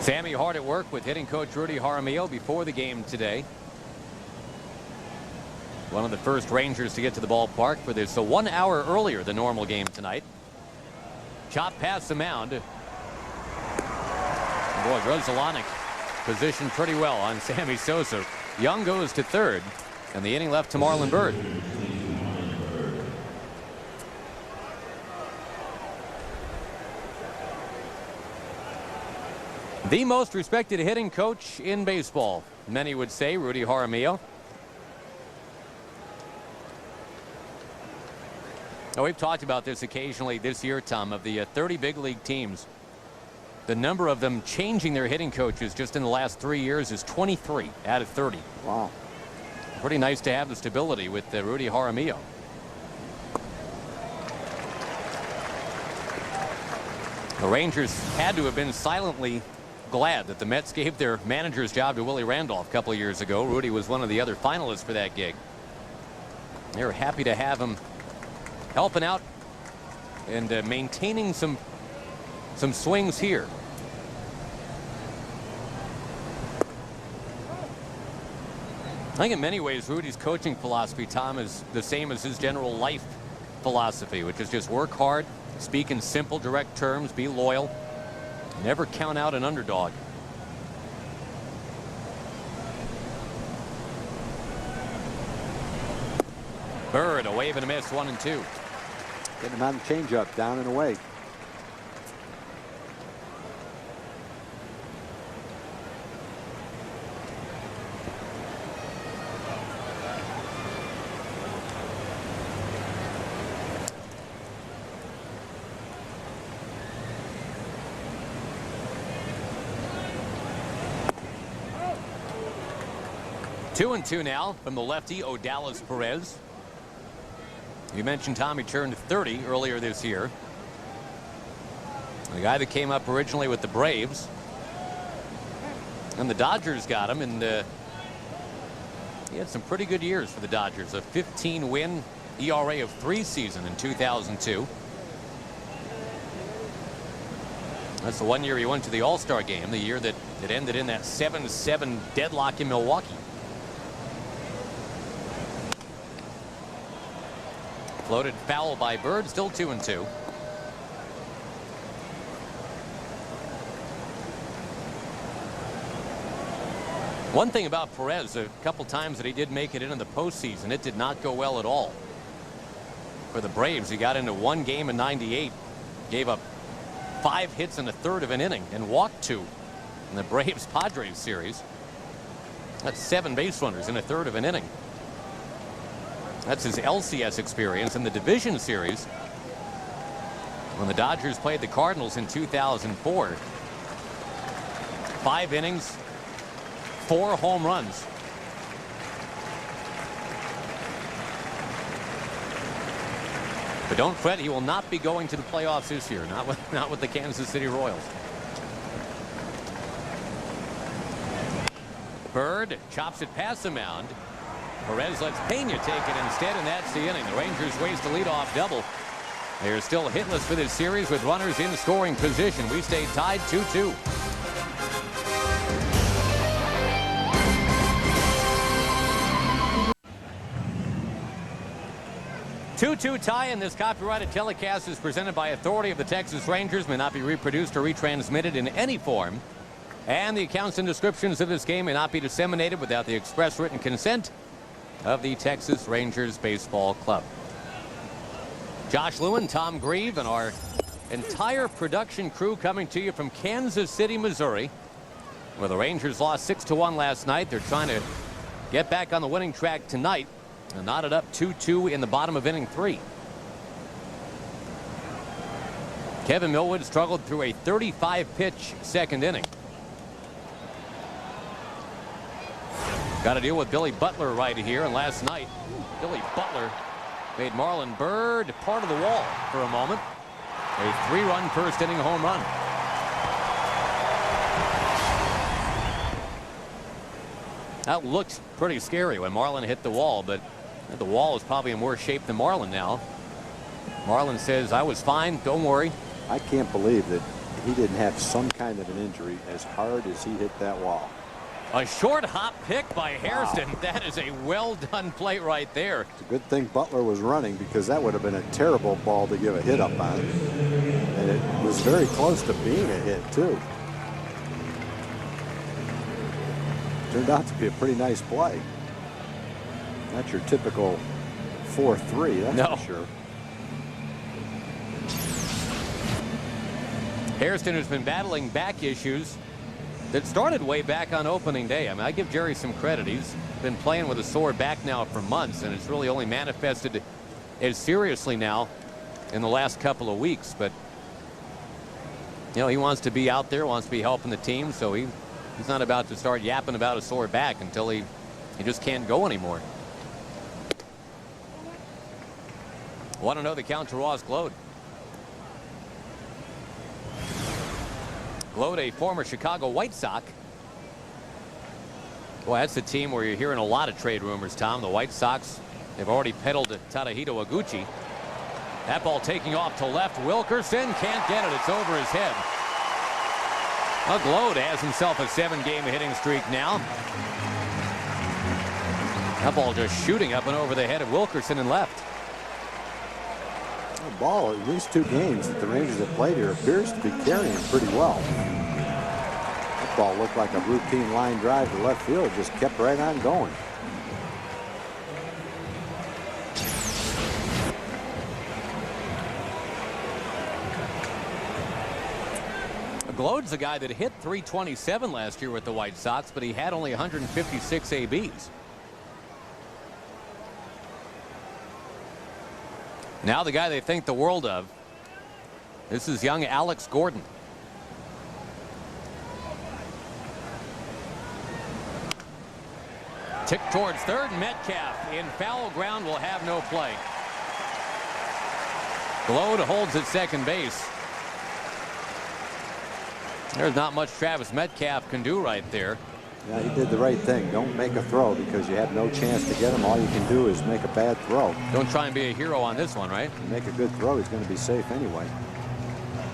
Sammy hard at work with hitting coach Rudy Jaramillo before the game today. One of the first Rangers to get to the ballpark for this, so 1 hour earlier than normal game tonight. Chop past the mound. Boy, Grzelcyk positioned pretty well on Sammy Sosa. Young goes to third, and the inning left to Marlon Byrd. The most respected hitting coach in baseball, many would say, Rudy Jaramillo. Now, we've talked about this occasionally this year, Tom, of the 30 big league teams. The number of them changing their hitting coaches just in the last 3 years is 23 out of 30. Wow. Pretty nice to have the stability with Rudy Jaramillo. The Rangers had to have been silently glad that the Mets gave their manager's job to Willie Randolph a couple of years ago. Rudy was one of the other finalists for that gig. They were happy to have him helping out and maintaining some swings here. I think in many ways Rudy's coaching philosophy, Tom, is the same as his general life philosophy, which is just work hard, speak in simple, direct terms, be loyal, never count out an underdog. Byrd, a wave and a miss, 1-2. Getting him on the changeup, down and away. Two and two now from the lefty Odalis Perez. You mentioned Tommy turned 30 earlier this year. The guy that came up originally with the Braves, and the Dodgers got him, and he had some pretty good years for the Dodgers. A 15-win ERA of 3 season in 2002. That's the one year he went to the All-Star game, the year that it ended in that 7-7 deadlock in Milwaukee. Floated foul by Byrd, still 2-2. One thing about Perez, a couple times that he did make it into the postseason, it did not go well at all. For the Braves, he got into one game in '98, gave up 5 hits in a third of an inning, and walked 2 in the Braves-Padres series. That's 7 base runners in a third of an inning. That's his LCS experience. In the division series, when the Dodgers played the Cardinals in 2004, 5 innings, 4 home runs. But don't fret, he will not be going to the playoffs this year, not with the Kansas City Royals. Byrd chops it past the mound. Perez lets Pena take it instead, and that's the inning. The Rangers waste a leadoff double. They're still hitless for this series with runners in scoring position. We stay tied 2-2. 2-2 tie, and this copyrighted telecast is presented by authority of the Texas Rangers, may not be reproduced or retransmitted in any form, and the accounts and descriptions of this game may not be disseminated without the express written consent of the Texas Rangers Baseball Club. Josh Lewin, Tom Grieve, and our entire production crew coming to you from Kansas City, Missouri, where the Rangers lost 6-1 last night. They're trying to get back on the winning track tonight and knotted up 2-2 in the bottom of inning 3. Kevin Millwood struggled through a 35-pitch second inning. Got to deal with Billy Butler right here, and last night Billy Butler made Marlon Byrd part of the wall for a moment. A 3-run first inning home run. That looked pretty scary when Marlon hit the wall, but The wall is probably in worse shape than Marlin now. Marlin says, I was fine, don't worry. I can't believe that he didn't have some kind of an injury as hard as he hit that wall. A short hop pick by Hairston. Wow. That is a well-done play right there. It's a good thing Butler was running, because that would have been a terrible ball to give a hit up on. And it was very close to being a hit, too. Turned out to be a pretty nice play. Not your typical 4-3, that's for sure. Hairston has been battling back issues that started way back on opening day. I mean, I give Jerry some credit. He's been playing with a sore back now for months, and it's really only manifested as seriously now in the last couple of weeks. But, you know, he wants to be out there, wants to be helping the team, so he's not about to start yapping about a sore back until he just can't go anymore. 1-0 the count to Ross Glode. Glode, a former Chicago White Sox. Well, that's the team where you're hearing a lot of trade rumors, Tom. The White Sox, they've already peddled to Tadahito Iguchi. That ball taking off to left. Wilkerson can't get it. It's over his head. Well, Glode has himself a 7-game hitting streak now. That ball just shooting up and over the head of Wilkerson and left. The ball in these 2 games that the Rangers have played here appears to be carrying pretty well. That ball looked like a routine line drive to left field, just kept right on going. Glode's a guy that hit .327 last year with the White Sox, but he had only 156 ABs. Now the guy they think the world of. This is young Alex Gordon. Tick towards third. Metcalf in foul ground will have no play. Glode holds at second base. There's not much Travis Metcalf can do right there. Yeah, he did the right thing. Don't make a throw because you have no chance to get him. All you can do is make a bad throw. Don't try and be a hero on this one, right? You make a good throw, he's going to be safe anyway.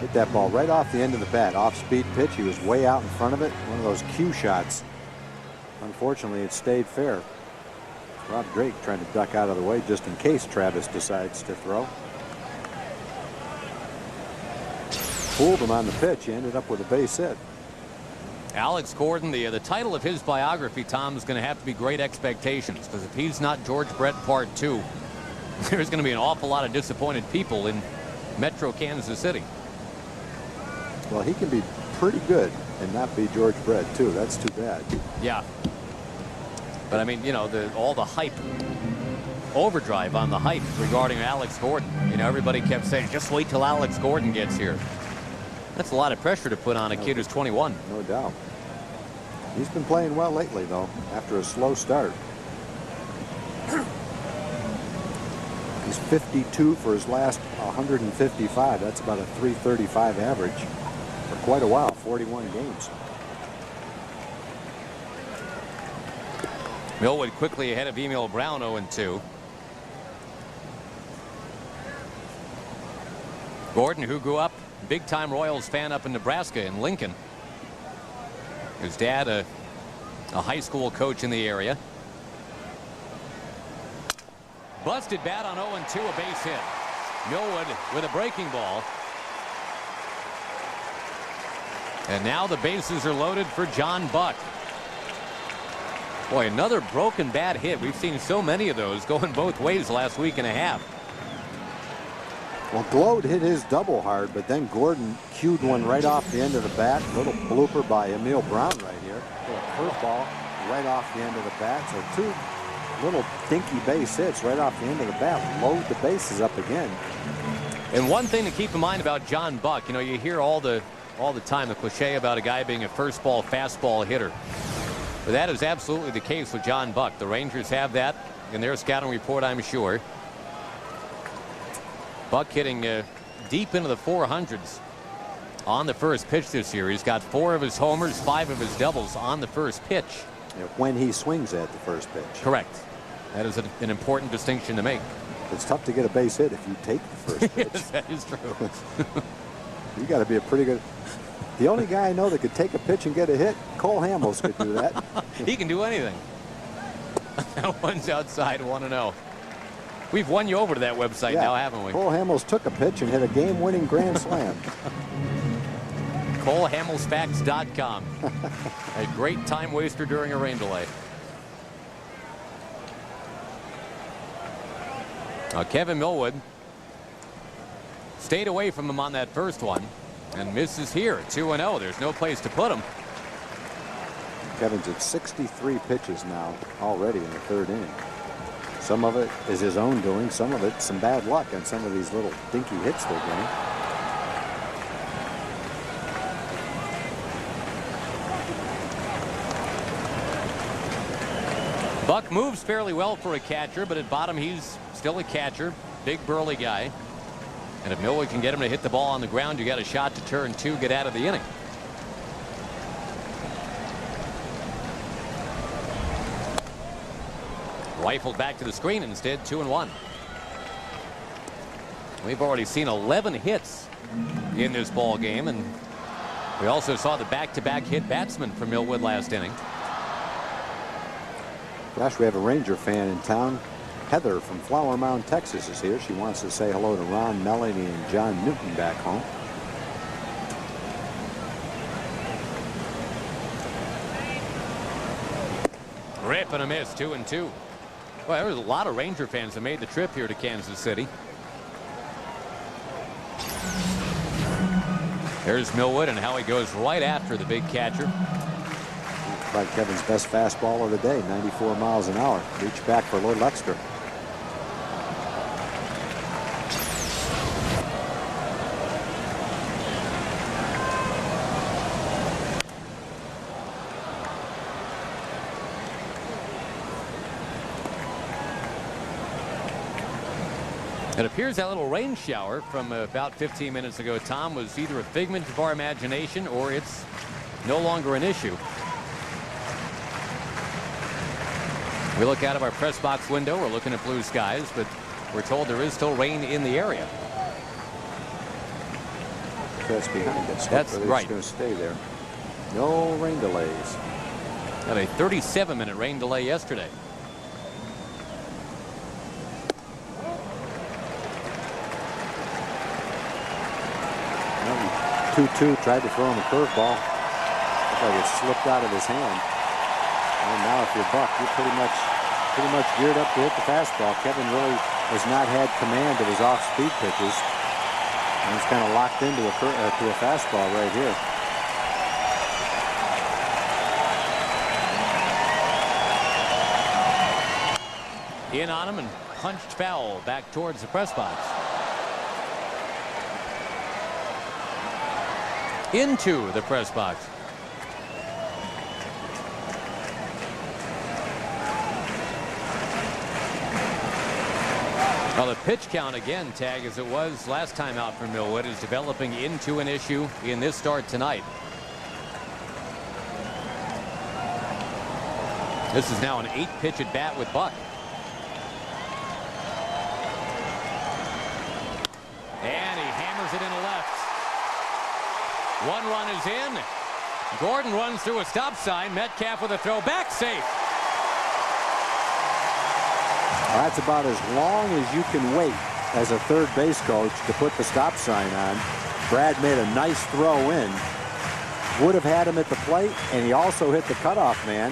Hit that ball right off the end of the bat. Off-speed pitch. He was way out in front of it. One of those cue shots. Unfortunately, it stayed fair. Rob Drake trying to duck out of the way just in case Travis decides to throw. Fooled him on the pitch. He ended up with a base hit. Alex Gordon, the title of his biography, Tom, is going to have to be Great Expectations, because if he's not George Brett Part 2, there's going to be an awful lot of disappointed people in Metro Kansas City. Well, he can be pretty good and not be George Brett, too. That's too bad. Yeah. But, I mean, you know, all the hype, overdrive on the hype regarding Alex Gordon. You know, everybody kept saying, just wait till Alex Gordon gets here. That's a lot of pressure to put on a kid who's 21. No doubt. He's been playing well lately, though, after a slow start. He's 52 for his last 155. That's about a .335 average for quite a while, 41 games. Millwood quickly ahead of Emil Brown, 0-2. Gordon, who grew up big-time Royals fan up in Nebraska in Lincoln. His dad, a high school coach in the area. Busted bat on 0-2, a base hit. Millwood with a breaking ball. And now the bases are loaded for John Buck. Boy, another broken bat hit. We've seen so many of those going both ways last week and a half. Well, Glode hit his double hard, but then Gordon cued one right off the end of the bat. Little blooper by Emil Brown right here. A curveball right off the end of the bat. So 2 little dinky base hits right off the end of the bat. Load the bases up again. And one thing to keep in mind about John Buck, you know, you hear all the time the cliche about a guy being a first ball fastball hitter. But that is absolutely the case with John Buck. The Rangers have that in their scouting report, I'm sure. Buck hitting deep into the 400s on the first pitch this year. He's got 4 of his homers, 5 of his doubles on the first pitch. Yeah, when he swings at the first pitch. Correct. That is an important distinction to make. It's tough to get a base hit if you take the first pitch. Yes, that is true. You got to be a pretty good. The only guy I know that could take a pitch and get a hit, Cole Hamels could do that. He can do anything. That one's outside, 1-0. We've won you over to that website now, haven't we? Cole Hamels took a pitch and hit a game-winning grand slam. ColeHamelsFacts.com. A great time waster during a rain delay. Now Kevin Millwood stayed away from him on that first one and misses here. 2-0. There's no place to put him. Kevin's at 63 pitches now already in the third inning. Some of it is his own doing. Some of it some bad luck on some of these little dinky hits they're getting. Buck moves fairly well for a catcher, but at bottom he's still a catcher. Big burly guy. And if Millwood can get him to hit the ball on the ground, you got a shot to turn 2, get out of the inning. Rifled back to the screen instead, 2-1. We've already seen 11 hits in this ball game, and we also saw the back-to-back hit batsman from Millwood last inning. Gosh, we have a Ranger fan in town. Heather from Flower Mound, Texas is here. She wants to say hello to Ron, Melanie, and John Newton back home. Rip and a miss, 2-2. Well, there was a lot of Ranger fans that made the trip here to Kansas City. There's Millwood and how he goes right after the big catcher. Like Kevin's best fastball of the day, 94 miles an hour. Reach back for a little extra. It appears that little rain shower from about 15 minutes ago, Tom, was either a figment of our imagination or it's no longer an issue. We look out of our press box window. We're looking at blue skies, but we're told there is still rain in the area. That's behind us. That's right. It's going to stay there. No rain delays. Had a 37-minute rain delay yesterday. Well, 2-2 tried to throw him a curveball. Looked like it slipped out of his hand. And now if you're Buck, you're pretty much geared up to hit the fastball. Kevin really has not had command of his off-speed pitches. And he's kind of locked into a fastball right here. In on him and punched foul back towards the press box. Into the press box. Well, the pitch count again, Tag, as it was last time out for Millwood, is developing into an issue in this start tonight. This is now an 8-pitch at bat with Buck. And he hammers it into left. 1 run is in. Gordon runs through a stop sign. Metcalf with a throw back, safe. Well, that's about as long as you can wait as a third base coach to put the stop sign on. Brad made a nice throw in. Would have had him at the plate, and he also hit the cutoff man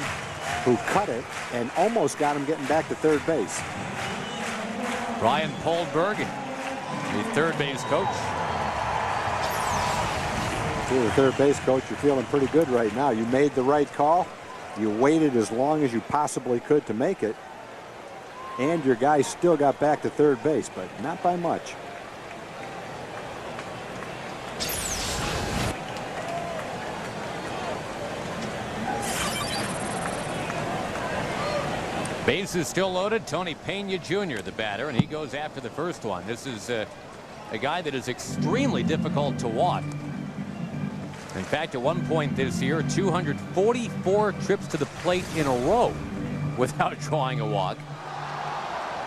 who cut it and almost got him getting back to third base. Brian Poldberg, the third base coach. If you're the third base coach, you're feeling pretty good right now. You made the right call. You waited as long as you possibly could to make it. And your guy still got back to third base, but not by much. Bases still loaded. Tony Pena Jr., the batter, and he goes after the first one. This is a guy that is extremely difficult to walk. In fact, at one point this year, 244 trips to the plate in a row without drawing a walk.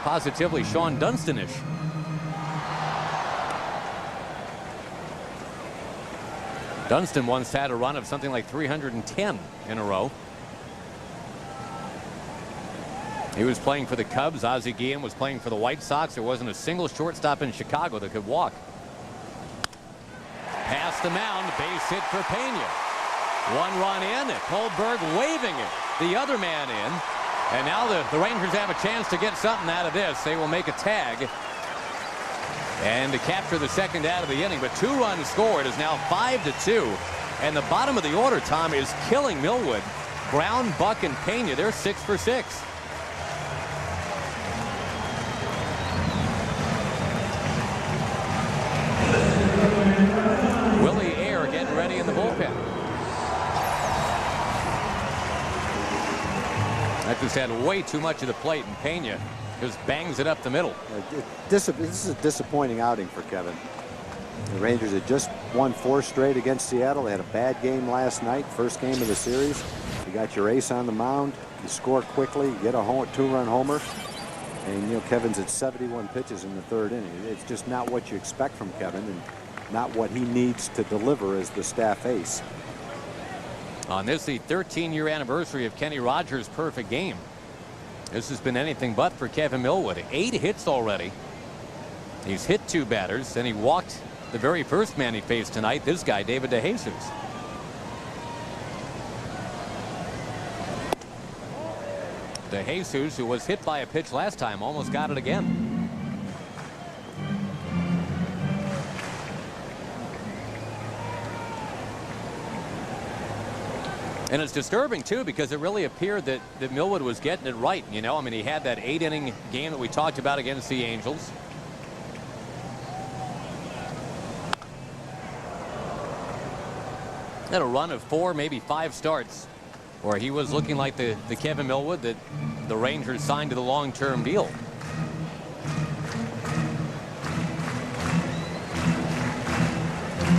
positively Sean Dunston-ish. Dunston once had a run of something like 310 in a row. He was playing for the Cubs. Ozzie Guillen was playing for the White Sox. There wasn't a single shortstop in Chicago that could walk. Past the mound, base hit for Pena. One run in, Kohlberg waving it. The other man in. And now the Rangers have a chance to get something out of this. They will make a tag and to capture the second out of the inning. But 2 runs scored is now 5-2. And the bottom of the order, Tom, is killing Millwood. Brown, Buck, and Pena, they're 6 for 6. Willie Ayer getting ready in the bullpen. That just had way too much of the plate, and Pena just bangs it up the middle. This is a disappointing outing for Kevin. The Rangers had just won 4 straight against Seattle. They had a bad game last night, first game of the series. You got your ace on the mound. You score quickly, you get a 2-run homer. And, you know, Kevin's at 71 pitches in the 3rd inning. It's just not what you expect from Kevin and not what he needs to deliver as the staff ace. On this, the 13-year anniversary of Kenny Rogers' perfect game. This has been anything but for Kevin Millwood. 8 hits already. He's hit 2 batters, and he walked the very first man he faced tonight, this guy, David DeJesus. DeJesus, who was hit by a pitch last time, almost got it again. And it's disturbing, too, because it really appeared that Millwood was getting it right. You know, I mean, he had that 8-inning game that we talked about against the Angels. Had a run of 4, maybe 5 starts where he was looking like the Kevin Millwood that the Rangers signed to the long-term deal.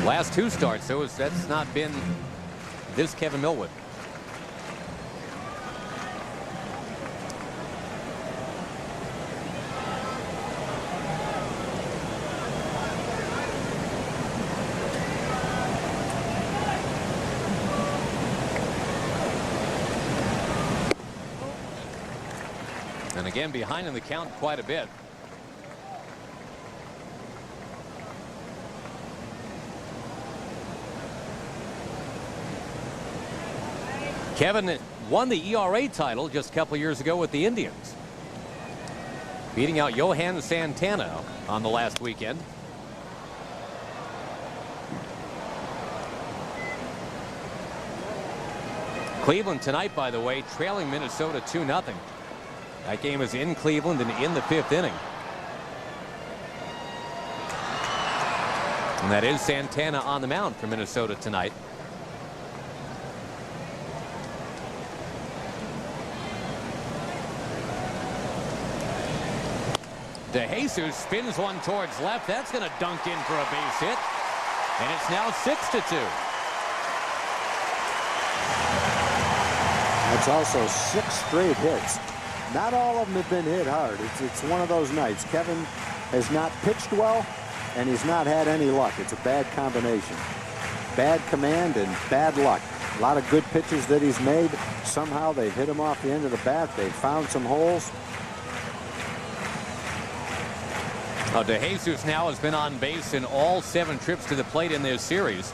Last 2 starts, so that's not been this Kevin Millwood. And again, behind in the count quite a bit. Kevin won the ERA title just a couple of years ago with the Indians, beating out Johan Santana on the last weekend. Cleveland tonight, by the way, trailing Minnesota 2-0. That game is in Cleveland and in the 5th inning. And that is Santana on the mound for Minnesota tonight. DeJesus spins one towards left. That's going to dunk in for a base hit. And it's now 6-2. That's also 6 straight hits. Not all of them have been hit hard. It's one of those nights. Kevin has not pitched well, and he's not had any luck. It's a bad combination. Bad command and bad luck. A lot of good pitches that he's made. Somehow they hit him off the end of the bat. They found some holes. DeJesus now has been on base in all 7 trips to the plate in this series.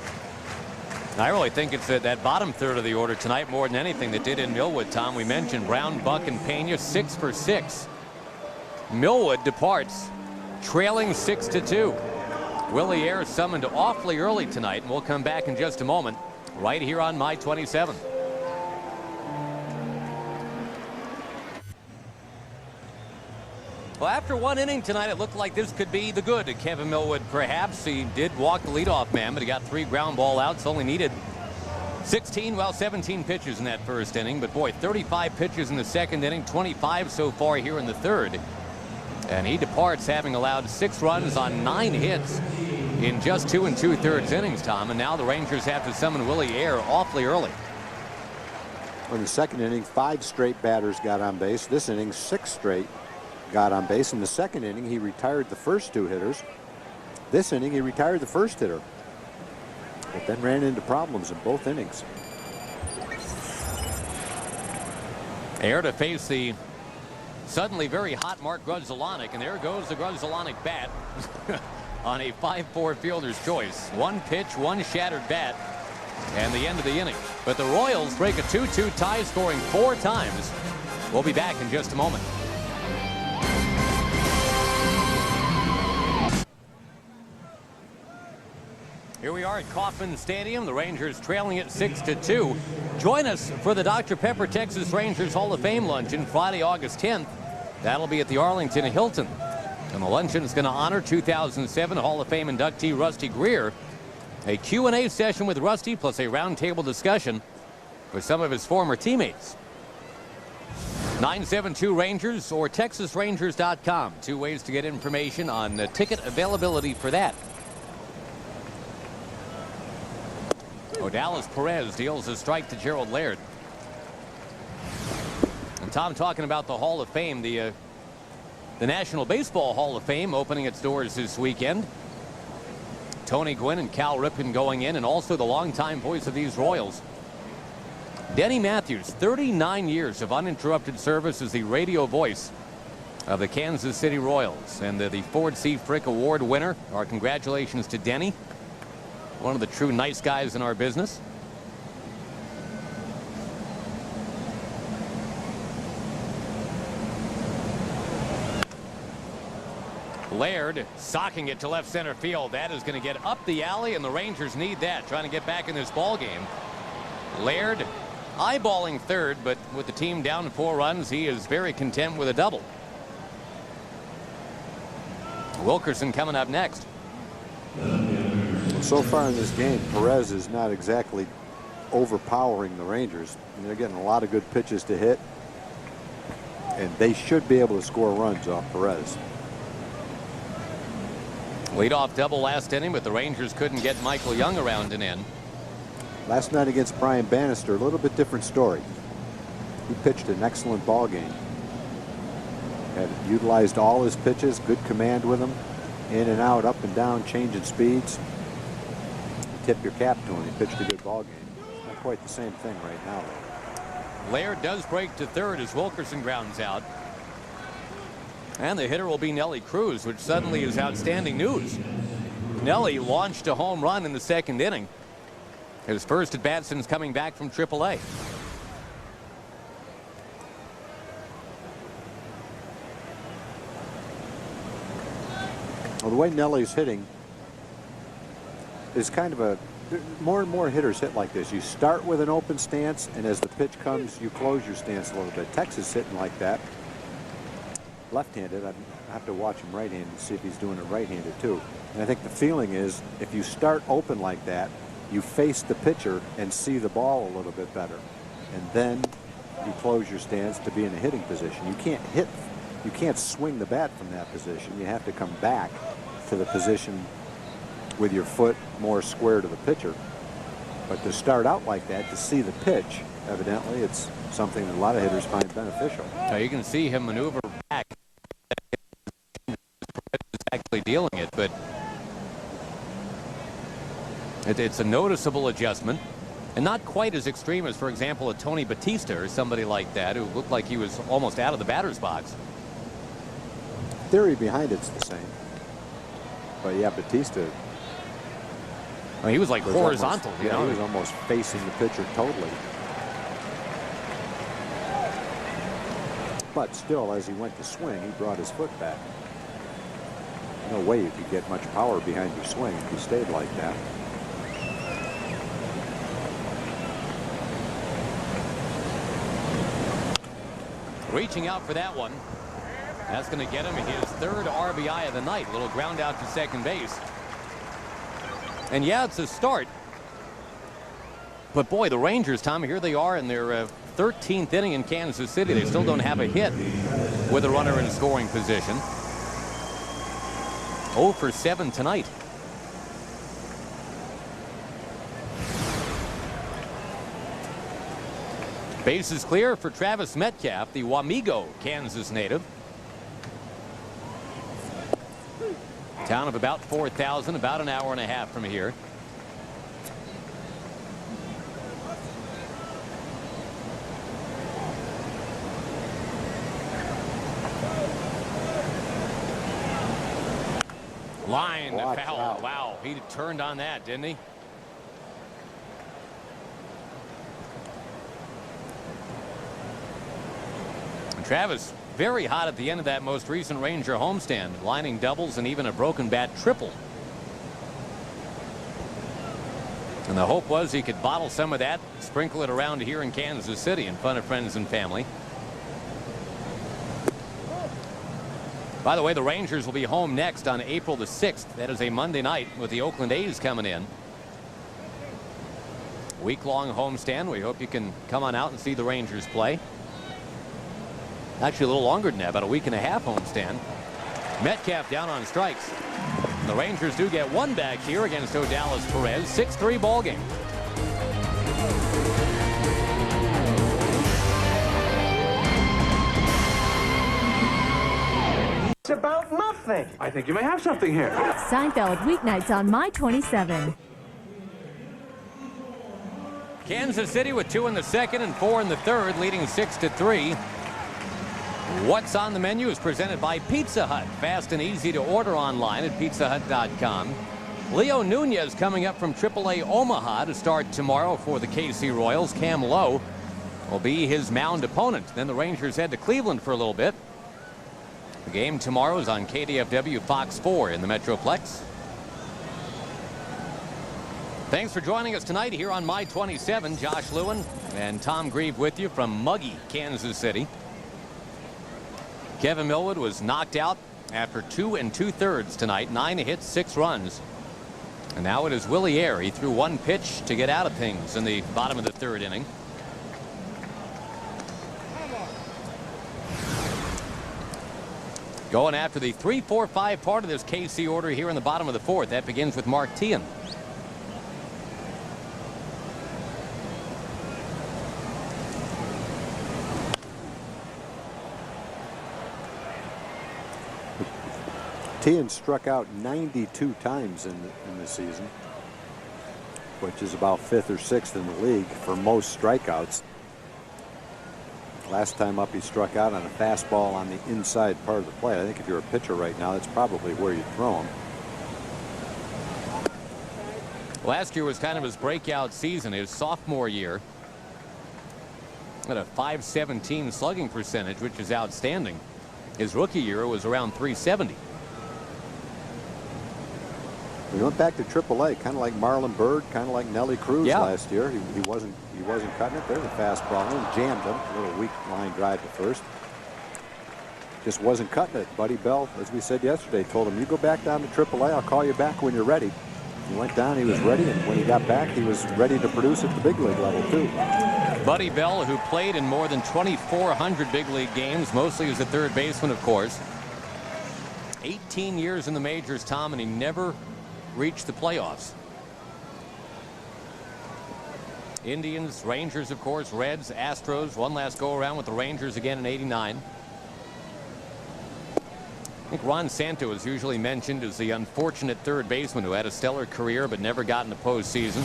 I really think it's that bottom third of the order tonight more than anything that did in Millwood, Tom. We mentioned Brown, Buck, and Pena 6 for 6. Millwood departs trailing 6-2. Willie Ayer summoned awfully early tonight, and we'll come back in just a moment right here on My 27. Well, after 1 inning tonight, it looked like this could be the good to Kevin Millwood, perhaps. He did walk the leadoff man, but he got 3 ground ball outs. Only needed 17 pitches in that first inning. But, boy, 35 pitches in the second inning, 25 so far here in the third. And he departs having allowed 6 runs on 9 hits in just 2 2/3 innings, Tom. And now the Rangers have to summon Willie Ayer awfully early. In the second inning, 5 straight batters got on base. This inning, 6 straight. got on base. In the second inning, he retired the first 2 hitters. This inning, he retired the first hitter, but then ran into problems in both innings. Air to face the suddenly very hot Mark Grudzielanek, and there goes the Grudzielanek bat on a 5-4 fielder's choice. 1 pitch, 1 shattered bat, and the end of the inning. But the Royals break a 2-2 tie, scoring 4 times. We'll be back in just a moment. Here we are at Kauffman Stadium. The Rangers trailing it 6-2. Join us for the Dr. Pepper Texas Rangers Hall of Fame luncheon Friday, August 10th. That'll be at the Arlington Hilton. And the luncheon is going to honor 2007 Hall of Fame inductee Rusty Greer. A Q&A session with Rusty plus a roundtable discussion with some of his former teammates. 972 Rangers or TexasRangers.com. 2 ways to get information on the ticket availability for that. Odalis Perez deals a strike to Gerald Laird. And Tom, talking about the Hall of Fame, the National Baseball Hall of Fame opening its doors this weekend. Tony Gwynn and Cal Ripken going in, and also the longtime voice of these Royals, Denny Matthews. 39 years of uninterrupted service as the radio voice of the Kansas City Royals, and the Ford C. Frick Award winner. Our congratulations to Denny. One of the true nice guys in our business. Laird socking it to left center field. That is going to get up the alley, and the Rangers need that, trying to get back in this ball game. Laird eyeballing third, but with the team down 4 runs, he is very content with a double. Wilkerson coming up next. So far in this game, Perez is not exactly overpowering the Rangers. And they're getting a lot of good pitches to hit, and they should be able to score runs off Perez. Leadoff double last inning, but the Rangers couldn't get Michael Young around and in. Last night against Brian Bannister, a little bit different story. He pitched an excellent ball game. Had utilized all his pitches, good command with them, in and out, up and down, changing speeds. You tip your cap to him. He pitched a good ball game. Not quite the same thing right now, though. Laird does break to third as Wilkerson grounds out. And the hitter will be Nelly Cruz, which suddenly is outstanding news. Nelly launched a home run in the second inning. His first at bat since coming back from AAA. Well, the way Nelly's hitting is kind of a, more and more hitters hit like this. You start with an open stance, and as the pitch comes, you close your stance a little bit. Texas hitting like that. Left-handed. I have to watch him right-handed to see if he's doing it right-handed too. And I think the feeling is, if you start open like that, you face the pitcher and see the ball a little bit better, and then you close your stance to be in a hitting position. You can't hit, you can't swing the bat from that position. You have to come back to the position with your foot more square to the pitcher. But to start out like that, to see the pitch, evidently it's something that a lot of hitters find beneficial. Now you can see him maneuver back. Actually dealing it, but it's a noticeable adjustment, and not quite as extreme as, for example, a Tony Batista or somebody like that, who looked like he was almost out of the batter's box. Theory behind it's the same, but yeah, Batista, I mean, he was like horizontal. Almost, he was almost facing the pitcher totally. But still, as he went to swing, he brought his foot back. No way you could get much power behind your swing if you stayed like that. Reaching out for that one. That's going to get him his third RBI of the night. Little ground out to second base. And yeah, it's a start. But boy, the Rangers, Tom, here they are in their 13th inning in Kansas City. They still don't have a hit with a runner in scoring position. 0 for 7 tonight. Base is clear for Travis Metcalf, the Wamego, Kansas native. Town of about 4,000, about an hour and a half from here. Line to foul. Wow, he turned on that, didn't he? And Travis, very hot at the end of that most recent Ranger homestand, lining doubles and even a broken bat triple. And the hope was he could bottle some of that, sprinkle it around here in Kansas City in front of friends and family. By the way, the Rangers will be home next on April the 6th. That is a Monday night with the Oakland A's coming in. Week-long homestand. We hope you can come on out and see the Rangers play. Actually, a little longer than that, about a week and a half homestand. Metcalf down on strikes. The Rangers do get one back here against Odalis Perez. 6-3 ball game. It's about nothing. I think you may have something here. Seinfeld weeknights on My 27. Kansas City with 2 in the second and 4 in the third, leading 6-3. What's on the menu is presented by Pizza Hut. Fast and easy to order online at pizzahut.com. Leo Nunez coming up from AAA Omaha to start tomorrow for the KC Royals. Cam Lowe will be his mound opponent. Then the Rangers head to Cleveland for a little bit. The game tomorrow is on KDFW Fox 4 in the Metroplex. Thanks for joining us tonight here on My 27. Josh Lewin and Tom Grieve with you from muggy Kansas City. Kevin Millwood was knocked out after 2 2/3 tonight. 9 hits, 6 runs. And now it is Willie Air. He threw one pitch to get out of things in the bottom of the third inning. Going after the 3-4-5 part of this KC order here in the bottom of the fourth. That begins with Mark Teahan. Teahan struck out 92 times in the season, which is about 5th or 6th in the league for most strikeouts. Last time up he struck out on a fastball on the inside part of the plate. I think if you're a pitcher right now, that's probably where you throw him. Last year was kind of his breakout season, his sophomore year. At a .517 slugging percentage, which is outstanding. His rookie year was around .370. We went back to AAA, kind of like Marlon Byrd, kind of like Nelly Cruz last year. He wasn't cutting it. There's a fastball in, jammed him. A little weak line drive to first. Just wasn't cutting it. Buddy Bell, as we said yesterday, told him, "You go back down to AAA. I'll call you back when you're ready." He went down. He was ready, and when he got back, he was ready to produce at the big league level too. Buddy Bell, who played in more than 2,400 big league games, mostly as a third baseman, of course. 18 years in the majors, Tom, and he never reached the playoffs. Indians, Rangers, of course, Reds, Astros. One last go around with the Rangers again in '89. I think Ron Santo is usually mentioned as the unfortunate third baseman who had a stellar career but never got in the postseason.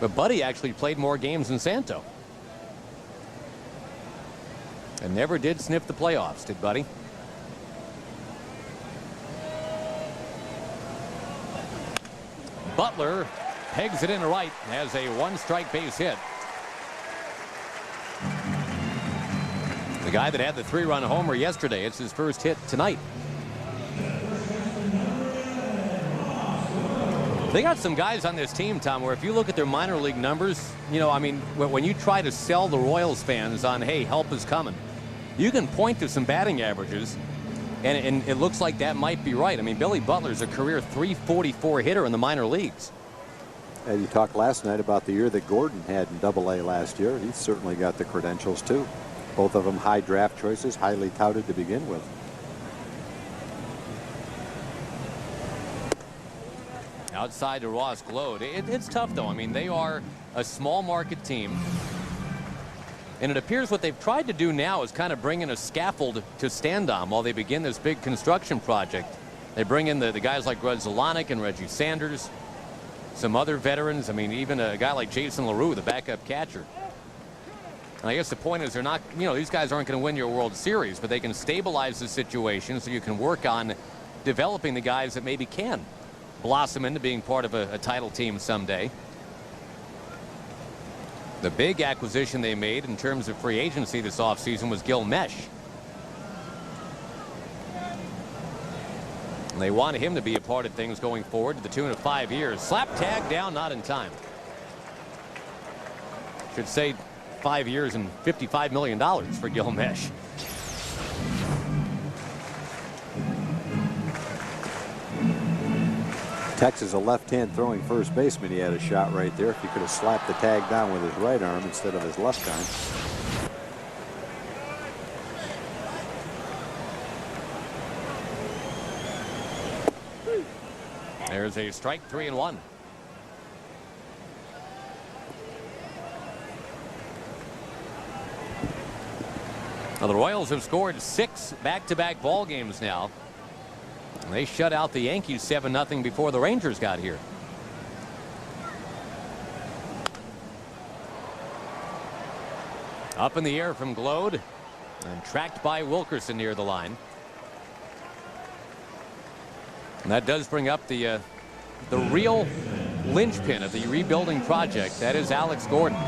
But Buddy actually played more games than Santo. And never did sniff the playoffs, did Buddy? Butler pegs it into right, has a one-strike base hit. The guy that had the 3-run homer yesterday, it's his first hit tonight. They got some guys on this team, Tom, where if you look at their minor league numbers, you know, I mean, when you try to sell the Royals fans on, hey, help is coming, you can point to some batting averages, and it looks like that might be right. I mean, Billy Butler's a career .344 hitter in the minor leagues. And you talked last night about the year that Gordon had in AA last year. He's certainly got the credentials too. Both of them high draft choices, highly touted to begin with. Outside to Ross Glode. It's tough, though. I mean, they are a small market team. And it appears what they've tried to do now is kind of bring in a scaffold to stand on while they begin this big construction project. They bring in the guys like Grudzelanic and Reggie Sanders, some other veterans. I mean, even a guy like Jason LaRue, the backup catcher. And I guess the point is they're not, these guys aren't going to win your World Series, but they can stabilize the situation so you can work on developing the guys that maybe can blossom into being part of a title team someday. The big acquisition they made in terms of free agency this offseason was Gil Mesh. And they wanted him to be a part of things going forward to the tune of 5 years. Slap tag down, not in time. Should say 5 years and $55 million for Gil Mesh. Texas, a left-hand throwing first baseman. He had a shot right there. If he could have slapped the tag down with his right arm instead of his left arm. There's a strike, 3-1. Now the Royals have scored 6 back-to-back ball games now. They shut out the Yankees 7-0 before the Rangers got here. Up in the air from Glode and tracked by Wilkerson near the line. And that does bring up the real linchpin of the rebuilding project. That is Alex Gordon.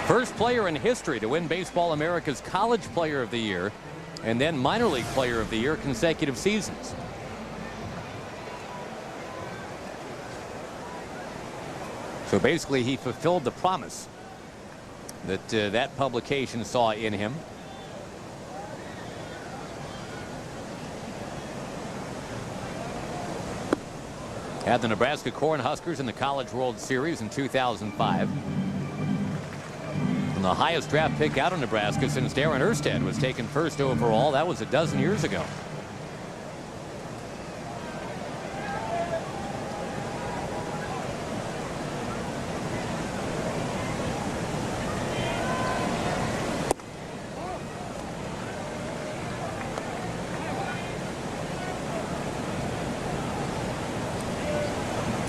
First player in history to win Baseball America's College Player of the Year and then Minor League Player of the Year consecutive seasons. So basically he fulfilled the promise that that publication saw in him. Had the Nebraska Cornhuskers in the College World Series in 2005. And the highest draft pick out of Nebraska since Darren Erstad was taken first overall. That was a dozen years ago.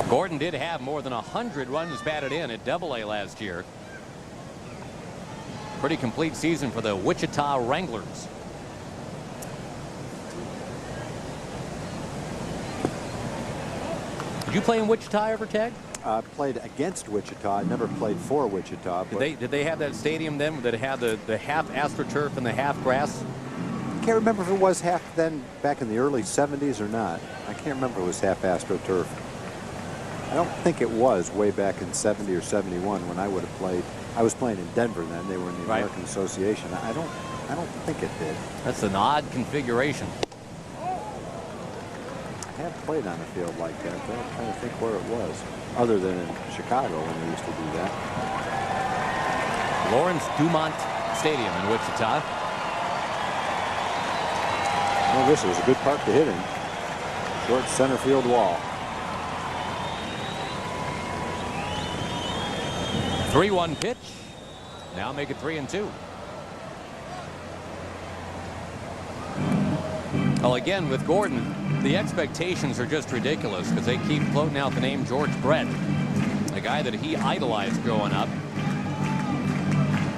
Gordon did have more than 100 runs batted in at Double-A last year. Pretty complete season for the Wichita Wranglers. Did you play in Wichita ever, Tag? I played against Wichita. I never played for Wichita. Did they have that stadium then that had the half AstroTurf and the half grass? I can't remember if it was half then back in the early 70s or not. I can't remember if it was half AstroTurf. I don't think it was way back in 70 or 71 when I would have played. I was playing in Denver then. They were in the American Association. I don't think it did. That's an odd configuration. I have played on a field like that, but I'm trying to think where it was, other than in Chicago when they used to do that. Lawrence Dumont Stadium in Wichita. Well, this was a good park to hit in. Short center field wall. 3-1 pitch. Now make it 3-2. Well, again, with Gordon, the expectations are just ridiculous because they keep floating out the name George Brett, a guy that he idolized growing up.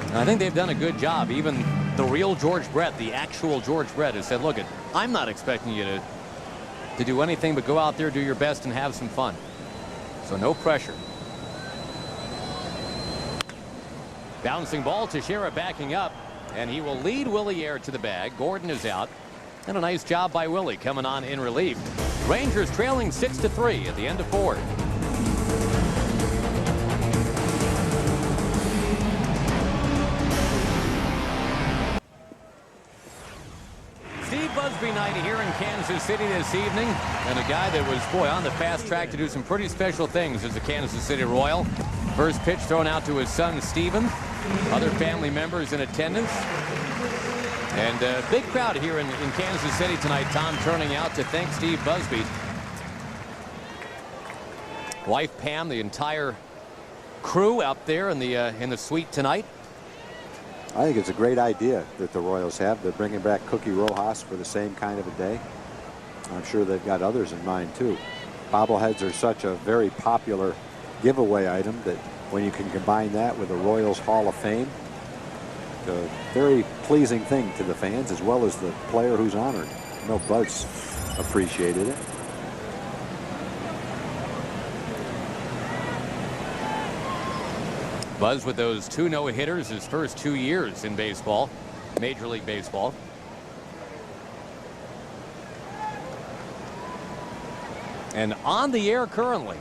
And I think they've done a good job. Even the real George Brett, the actual George Brett, has said, look, I'm not expecting you to do anything but go out there, do your best, and have some fun. So no pressure. Bouncing ball, Teixeira backing up, and he will lead Willie Air to the bag. Gordon is out, and a nice job by Willie coming on in relief. Rangers trailing 6-3 at the end of 4. Steve Busby night here in Kansas City this evening, and a guy that was, boy, on the fast track to do some pretty special things as a Kansas City Royal. First pitch thrown out to his son Steven. Other family members in attendance. And a big crowd here in Kansas City tonight, Tom, turning out to thank Steve Busby. Wife Pam, the entire crew out there in the suite tonight. I think it's a great idea that the Royals have. They're bringing back Cookie Rojas for the same kind of a day. I'm sure they've got others in mind too. Bobbleheads are such a very popular giveaway item that when you can combine that with the Royals Hall of Fame, it's a very pleasing thing to the fans as well as the player who's honored. I know Buzz appreciated it. Buzz with those 2 no-hitters his first 2 years in baseball, Major League Baseball. And on the air currently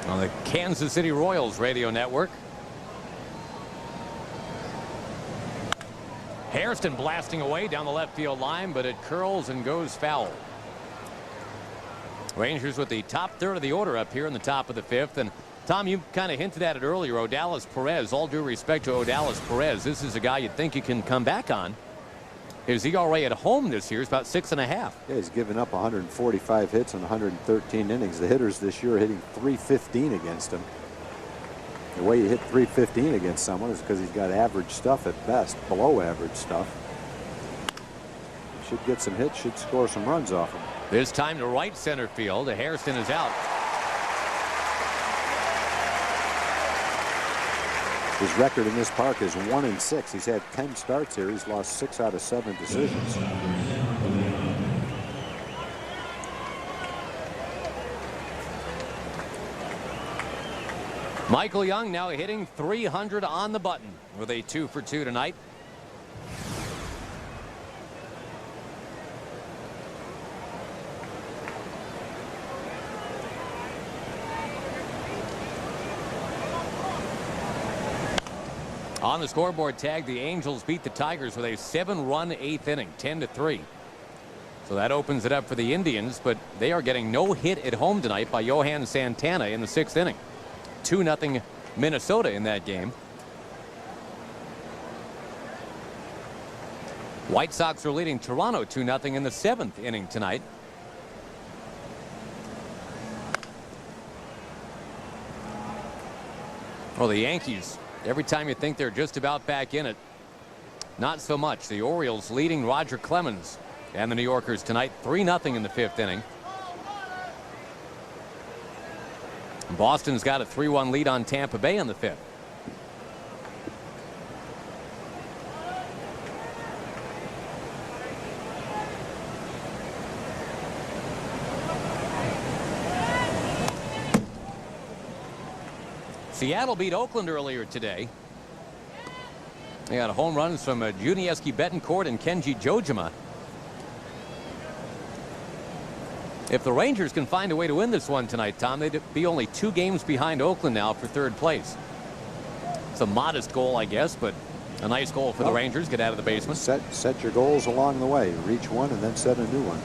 on the Kansas City Royals radio network. Hairston blasting away down the left field line, but it curls and goes foul. Rangers with the top third of the order up here in the top of the 5th. And Tom, you kind of hinted at it earlier. Odalis Perez, all due respect to Odalis Perez, this is a guy you'd think you can come back on. His ERA at home this year is about 6.5. Yeah, he's given up 145 hits in 113 innings. The hitters this year are hitting .315 against him. The way you hit .315 against someone is because he's got average stuff at best, below average stuff. Should get some hits, should score some runs off him. This time to right center field. Hairston is out. His record in this park is 1-6. He's had 10 starts here. He's lost 6 out of 7 decisions. Michael Young now hitting .300 on the button with a 2 for 2 tonight. On the scoreboard tag, the Angels beat the Tigers with a 7-run 8th inning, 10-3. So that opens it up for the Indians, but they are getting no hit at home tonight by Johan Santana in the 6th inning. 2-0 Minnesota in that game. White Sox are leading Toronto 2-0 in the 7th inning tonight. Well, the Yankees, every time you think they're just about back in it, not so much. The Orioles leading Roger Clemens and the New Yorkers tonight 3-0 in the 5th inning. Boston's got a 3-1 lead on Tampa Bay in the 5th. Seattle beat Oakland earlier today. They got home runs from Junieski Betancourt and Kenji Jojima. If the Rangers can find a way to win this one tonight, Tom, they'd be only 2 games behind Oakland now for 3rd place. It's a modest goal, I guess, but a nice goal for the Rangers. Get out of the basement. Set your goals along the way. Reach one and then set a new one.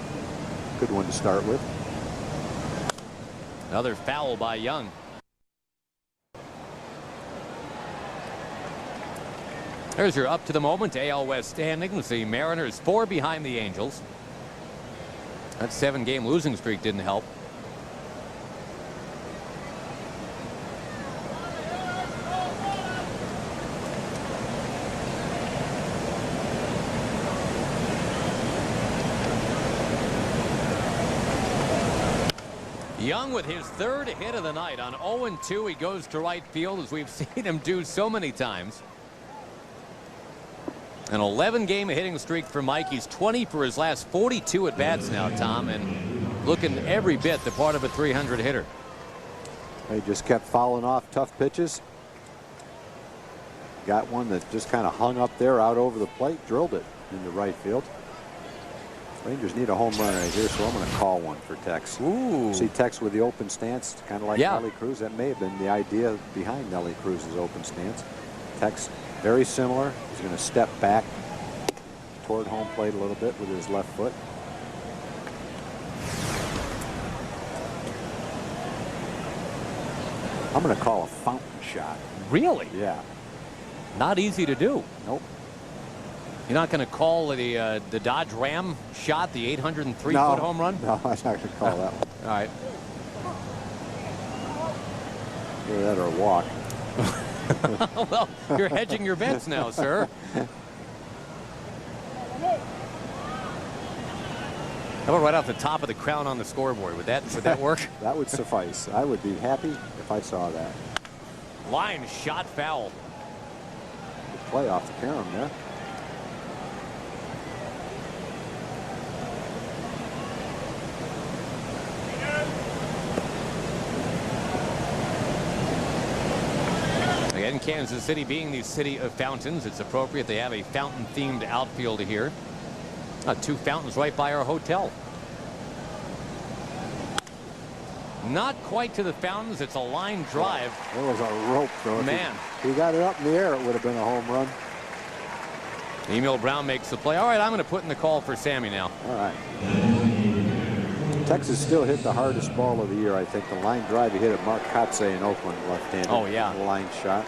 Good one to start with. Another foul by Young. There's your up to the moment AL West standings. The Mariners 4 behind the Angels. That 7-game losing streak didn't help. Young with his 3rd hit of the night. On 0-2, he goes to right field, as we've seen him do so many times. An 11-game hitting streak for Mike. He's 20 for his last 42 at bats now, Tom, and looking every bit the part of a .300 hitter. He just kept fouling off tough pitches. Got one that just kind of hung up there out over the plate, drilled it into right field. Rangers need a home run right here, so I'm going to call one for Tex. Ooh. See Tex with the open stance, kind of like Nelly Cruz. That may have been the idea behind Nelly Cruz's open stance. Tex very similar. He's going to step back toward home plate a little bit with his left foot. I'm going to call a fountain shot. Really? Yeah. Not easy to do. Nope. You're not going to call the Dodge Ram shot, the 803-foot home run? No, I'm not going to call that one. All right. Either that or a walk. Well, you're hedging your bets now, sir. How about right off the top of the crown on the scoreboard? Would that work? That would suffice. I would be happy if I saw that. Line shot foul. Good play off the carom there. Again, Kansas City being the city of fountains, it's appropriate they have a fountain-themed outfield here. 2 fountains right by our hotel. Not quite to the fountains. It's a line drive. There was a rope throw. Man. If he got it up in the air, it would have been a home run. Emil Brown makes the play. All right, I'm going to put in the call for Sammy now. All right. Texas still hit the hardest ball of the year, I think. The line drive he hit at Mark Kotze in Oakland, left-handed. Oh, yeah. Line shot.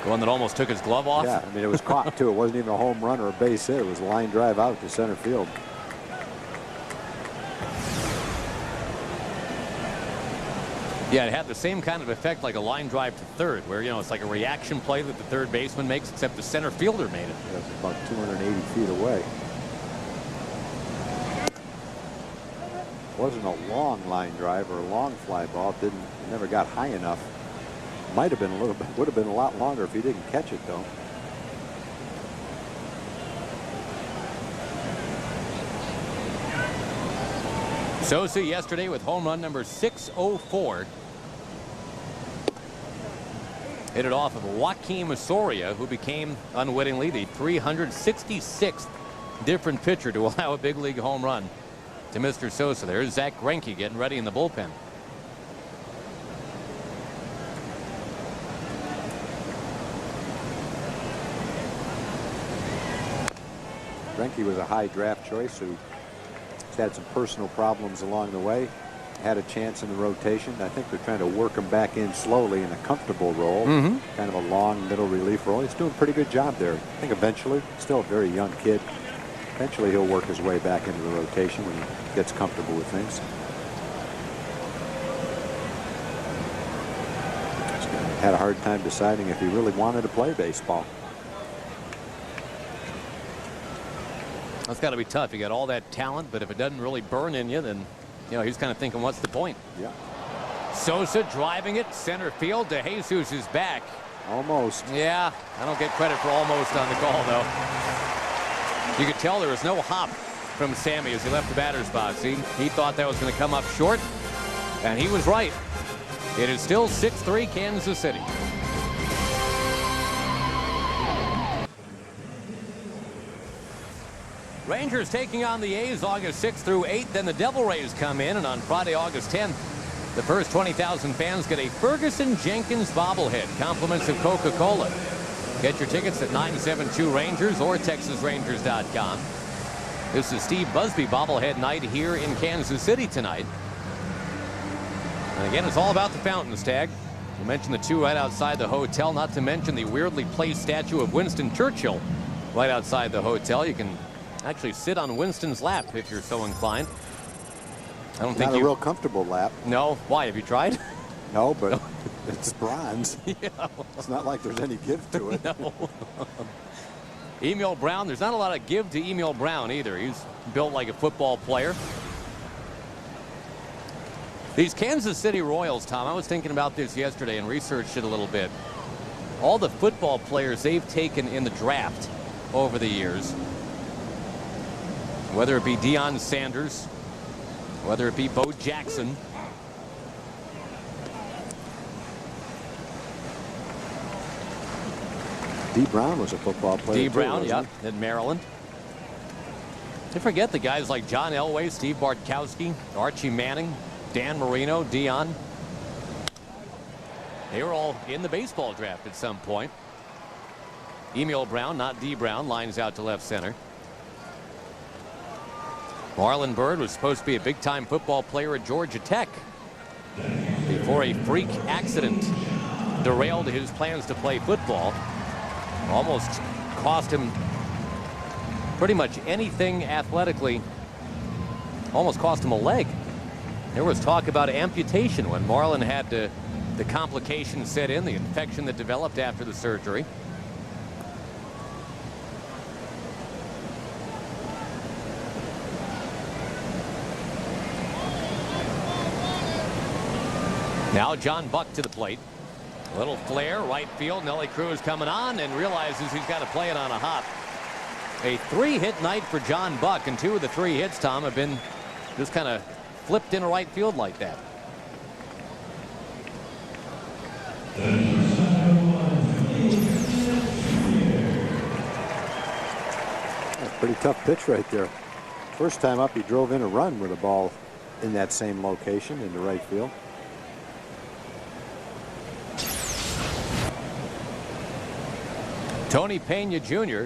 The one that almost took his glove off? Yeah, I mean, it was caught, too. It wasn't even a home run or a base hit. It was a line drive out to center field. Yeah, it had the same kind of effect like a line drive to third, where, it's like a reaction play that the third baseman makes, except the center fielder made it. That's about 280 feet away. Wasn't a long line drive or a long fly ball. It never got high enough. Might have been a little bit, would have been a lot longer if he didn't catch it, though. Sosa yesterday with home run number 604. Hit it off of Joaquim Soria, who became unwittingly the 366th different pitcher to allow a big league home run to Mr. Sosa. There's Zach Greinke getting ready in the bullpen. Greinke was a high draft choice who had some personal problems along the way. Had a chance in the rotation. I think they're trying to work him back in slowly in a comfortable role. Kind of a long middle relief role. He's doing a pretty good job there. I think eventually, still a very young kid, eventually he'll work his way back into the rotation when he gets comfortable with things. Had a hard time deciding if he really wanted to play baseball. That's got to be tough. You got all that talent, but if it doesn't really burn in you, then he's kind of thinking, what's the point? Yeah. Sosa driving it center field. De Jesus is back. Almost. Yeah, I don't get credit for almost on the call, though. You could tell there was no hop from Sammy as he left the batter's box. He thought that was going to come up short, and he was right. It is still 6-3 Kansas City. Rangers taking on the A's August 6th through 8th. Then the Devil Rays come in, and on Friday, August 10th, the first 20,000 fans get a Ferguson Jenkins bobblehead, compliments of Coca-Cola. Get your tickets at 972 Rangers or TexasRangers.com. This is Steve Busby bobblehead night here in Kansas City tonight. And again, it's all about the fountains tag. We mentioned the 2 right outside the hotel, not to mention the weirdly placed statue of Winston Churchill right outside the hotel. You can actually sit on Winston's lap if you're so inclined. I don't think not a real comfortable lap. No. Why? Have you tried? No, but it's bronze. Yeah. It's not like there's any give to it. No. Emil Brown, there's not a lot of give to Emil Brown either. He's built like a football player. These Kansas City Royals, Tom, I was thinking about this yesterday and researched it a little bit. All the football players they've taken in the draft over the years, whether it be Deion Sanders, whether it be Bo Jackson, D. Brown was a football player. D. Brown, yeah, in Maryland. I forget the guys like John Elway, Steve Bartkowski, Archie Manning, Dan Marino, Deion. They were all in the baseball draft at some point. Emil Brown, not D. Brown, lines out to left center. Marlon Byrd was supposed to be a big-time football player at Georgia Tech before a freak accident derailed his plans to play football. Almost cost him pretty much anything athletically. Almost cost him a leg. There was talk about amputation when Marlon had to the complications set in, the infection that developed after the surgery. Now John Buck to the plate. A little flare, right field. Nelly Cruz coming on and realizes he's got to play it on a hop. A 3-hit night for John Buck, and 2 of the 3 hits, Tom, have been just kind of flipped into right field like that. That's a pretty tough pitch right there. First time up, he drove in a run with a ball in that same location into right field. Tony Pena Jr.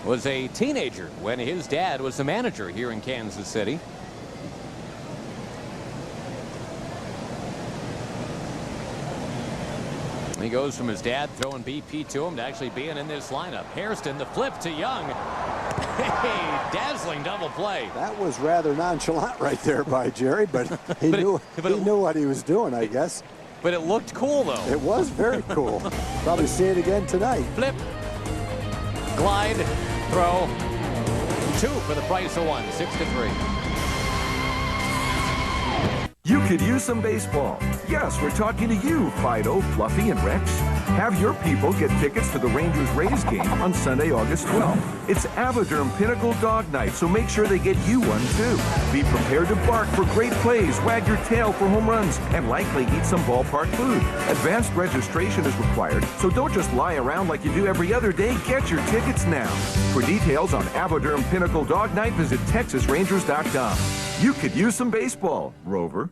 was a teenager when his dad was the manager here in Kansas City. He goes from his dad throwing BP to him to actually being in this lineup. Hairston, the flip to Young. Hey, dazzling double play. That was rather nonchalant right there by Jerry, but he knew what he was doing, I guess. But it looked cool, though. It was very cool. Probably see it again tonight. Flip, glide, throw. 2 for the price of 1. 6-3. You could use some baseball. Yes, we're talking to you, Fido, Fluffy, and Rex. Have your people get tickets to the Rangers-Rays game on Sunday, August 12th. It's Avoderm Pinnacle Dog Night, so make sure they get you one, too. Be prepared to bark for great plays, wag your tail for home runs, and likely eat some ballpark food. Advanced registration is required, so don't just lie around like you do every other day. Get your tickets now. For details on Avoderm Pinnacle Dog Night, visit TexasRangers.com. You could use some baseball, Rover.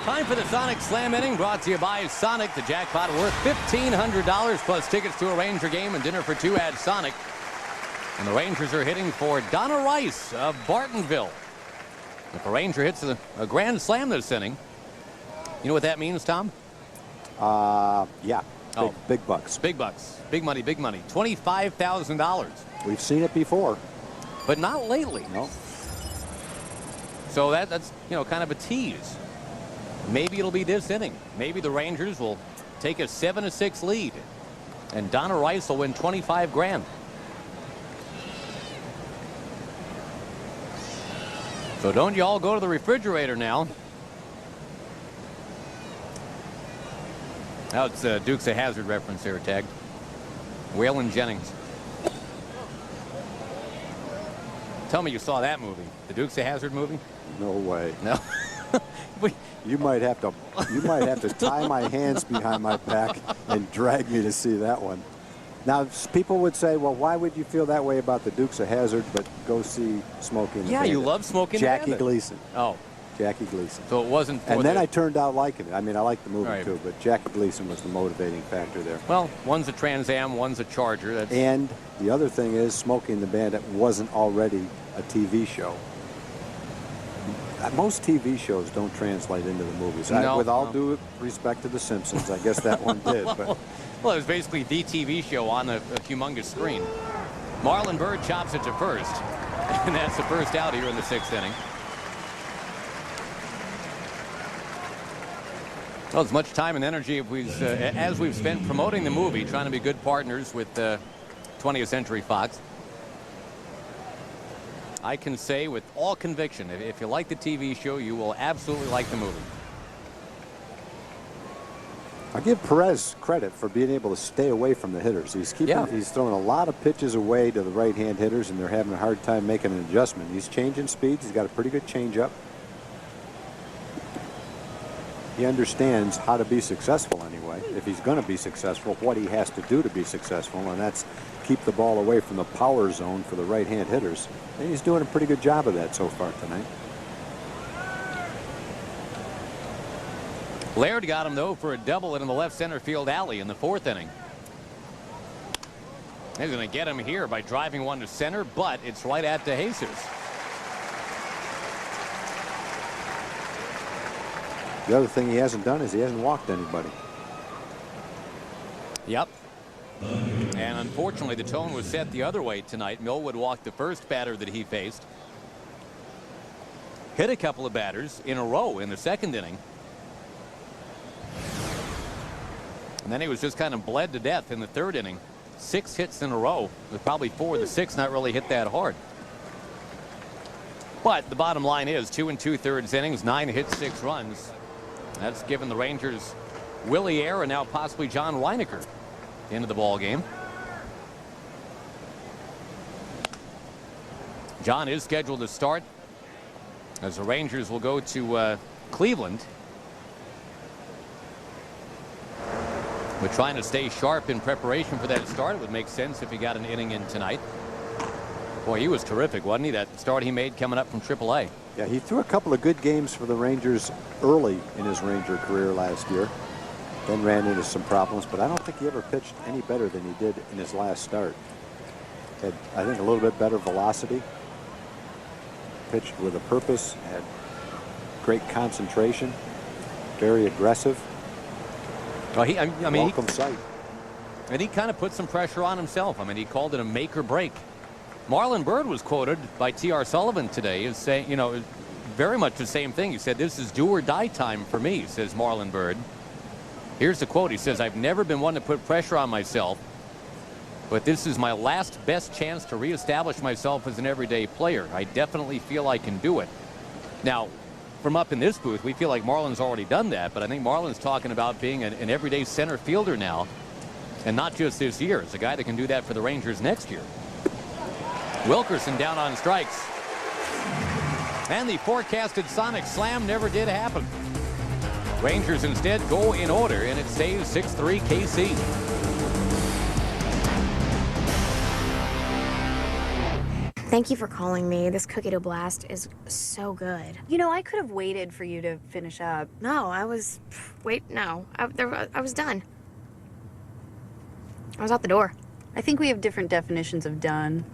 Time for the Sonic Slam inning, brought to you by Sonic. The jackpot worth $1,500 plus tickets to a Ranger game and dinner for 2 at Sonic. And the Rangers are hitting for Donna Rice of Bartonville. If a Ranger hits a grand slam this inning, you know what that means, Tom? Yeah. Big bucks. Big bucks. Big money, big money. $25,000. We've seen it before. But not lately. No. So that's, kind of a tease. Maybe it'll be this inning. Maybe the Rangers will take a 7-6 lead, and Donna Rice will win $25,000. So don't you all go to the refrigerator now. Now it's Dukes of Hazzard reference here, Tag. Waylon Jennings. Tell me you saw that movie, the Dukes of Hazzard movie? No way. No. You might have to tie my hands behind my back and drag me to see that one. Now, people would say, well, why would you feel that way about the Dukes of Hazzard, but go see Smokey and the Bandit? You love Smokey and the Jackie Bandit. Gleason. Oh. Jackie Gleason. So it wasn't for And then I turned out liking it. I mean, I liked the movie, Right. too, but Jackie Gleason was the motivating factor there. Well, one's a Trans Am, one's a Charger. And the other thing is, Smokey and the Bandit wasn't already a TV show. Most TV shows don't translate into the movies. With all due respect to The Simpsons, I guess that one did. But Well, it was basically the TV show on a humongous screen. Marlon Byrd chops it to first, and that's the first out here in the 6th inning. Well, as much time and energy as we've spent promoting the movie, trying to be good partners with 20th Century Fox, I can say with all conviction, if you like the TV show, you will absolutely like the movie. I give Perez credit for being able to stay away from the hitters. He's throwing a lot of pitches away to the right-hand hitters, and they're having a hard time making an adjustment. He's changing speeds. He's got a pretty good changeup. He understands how to be successful anyway. If he's going to be successful, what he has to do to be successful, and that's keep the ball away from the power zone for the right-hand hitters. And he's doing a pretty good job of that so far tonight. Laird got him, though, for a double in the left center field alley in the 4th inning. He's going to get him here by driving one to center, but it's right at DeJesus. The other thing he hasn't done is he hasn't walked anybody. Yep. And unfortunately, the tone was set the other way tonight. Millwood walked the first batter that he faced. hit a couple of batters in a row in the second inning. And then he was just kind of bled to death in the third inning. 6 hits in a row, with probably 4 of the 6 not really hit that hard. But the bottom line is 2 2/3 innings, 9 hits, 6 runs. That's given the Rangers Willie Air and now possibly John Reinecker into the ball game. John is scheduled to start as the Rangers will go to Cleveland. We're trying to stay sharp in preparation for that start. It would make sense if he got an inning in tonight. Boy, he was terrific, wasn't he? That start he made coming up from AAA. Yeah, he threw a couple of good games for the Rangers early in his Ranger career last year. Then ran into some problems, but I don't think he ever pitched any better than he did in his last start. Had, I think, a little bit better velocity. Pitched with a purpose, had great concentration, very aggressive. Well, I mean, welcome sight. And he kind of put some pressure on himself. I mean, he called it a make or break. Marlon Byrd was quoted by T.R. Sullivan today as saying, you know, very much the same thing. He said, "This is do or die time for me," says Marlon Byrd. Here's the quote. He says, "I've never been one to put pressure on myself, but this is my last best chance to reestablish myself as an everyday player. I definitely feel I can do it." Now, from up in this booth, we feel like Marlon's already done that, but I think Marlon's talking about being an everyday center fielder now, and not just this year. It's a guy that can do that for the Rangers next year. Wilkerson down on strikes. And the forecasted sonic slam never did happen. Rangers instead go in order, and it stays 6-3 KC. Thank you for calling me. This cookie dough blast is so good. You know, I could have waited for you to finish up. No, I was... Wait, no. I was done. I was out the door. I think we have different definitions of done.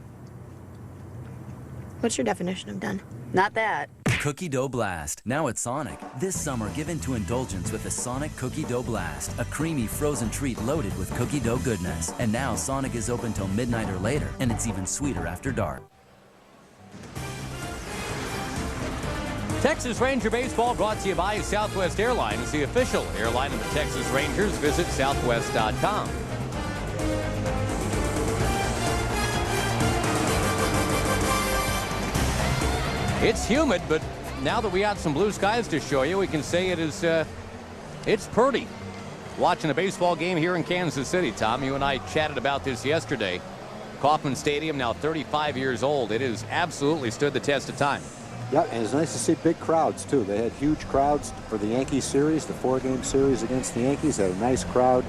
What's your definition of done? Not that. Cookie Dough Blast, now at Sonic. This summer, give in to indulgence with the Sonic Cookie Dough Blast, a creamy frozen treat loaded with cookie dough goodness. And now Sonic is open till midnight or later, and it's even sweeter after dark. Texas Ranger Baseball brought to you by Southwest Airlines, the official airline of the Texas Rangers. Visit southwest.com. It's humid, but now that we got some blue skies to show you, we can say it is, it's pretty. Watching a baseball game here in Kansas City, Tom, you and I chatted about this yesterday. Kauffman Stadium, now 35 years old. It has absolutely stood the test of time. Yeah, and it's nice to see big crowds, too. They had huge crowds for the Yankees series, the 4-game series against the Yankees. Had a nice crowd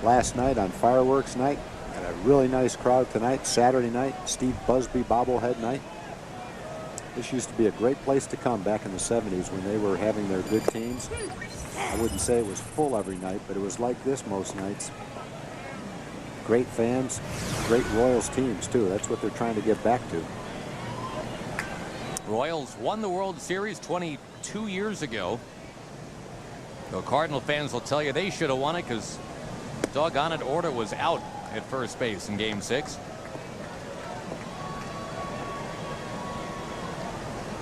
last night on fireworks night. Had a really nice crowd tonight, Saturday night, Steve Busby bobblehead night. This used to be a great place to come back in the 70s when they were having their good teams. I wouldn't say it was full every night, but it was like this most nights. Great fans, great Royals teams, too. That's what they're trying to get back to. Royals won the World Series 22 years ago. So Cardinal fans will tell you they should have won it because, doggone it, Orta was out at first base in Game 6.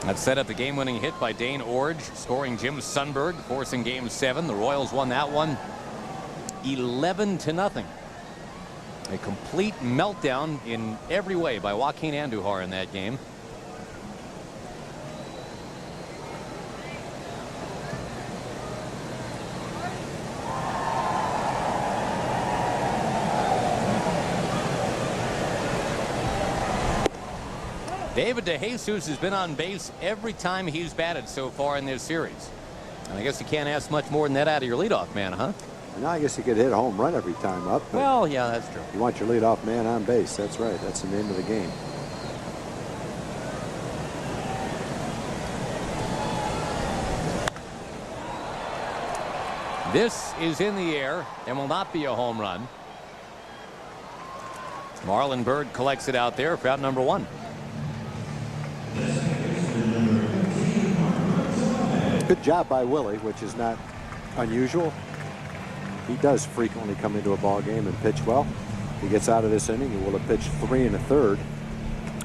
That set up the game-winning hit by Dane Orge, scoring Jim Sundberg, forcing Game 7. The Royals won that one 11-0. A complete meltdown in every way by Joaquin Andujar in that game. David DeJesus has been on base every time he's batted so far in this series. And I guess you can't ask much more than that out of your leadoff man, huh? Now I guess you could hit a home run every time up. Well, yeah, that's true. You want your leadoff man on base. That's right. That's the name of the game. This is in the air and will not be a home run. Marlon Byrd collects it out there for out number 1. Good job by Willie, which is not unusual. He does frequently come into a ball game and pitch well. He gets out of this inning. He will have pitched 3 1/3.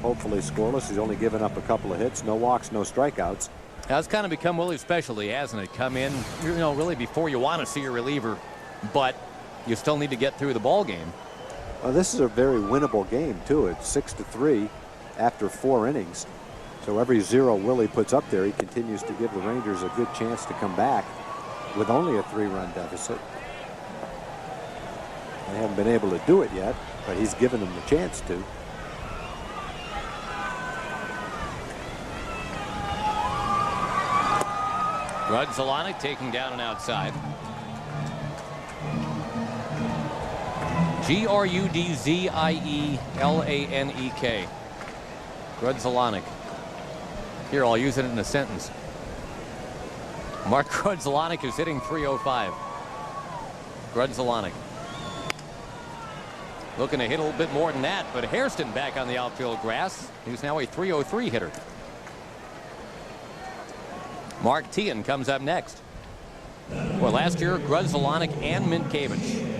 Hopefully scoreless. He's only given up a couple of hits. No walks, no strikeouts. That's kind of become Willie's specialty, hasn't it? Come in, really before you want to see your reliever, but you still need to get through the ball game. Well, this is a very winnable game, too. It's 6-3 after 4 innings. So every 0 Willie puts up there, he continues to give the Rangers a good chance to come back with only a 3-run deficit. They haven't been able to do it yet, but he's given them the chance to. Grudzielanek taking down and outside. Grudzielanek. Grudzielanek. Here, I'll use it in a sentence. Mark Grudzielanek is hitting .305. Grudzielanek. Looking to hit a little bit more than that, but Hairston back on the outfield grass. He's now a .303 hitter. Mark Teahan comes up next. Well, last year, Grudzielanek and Mintkevich.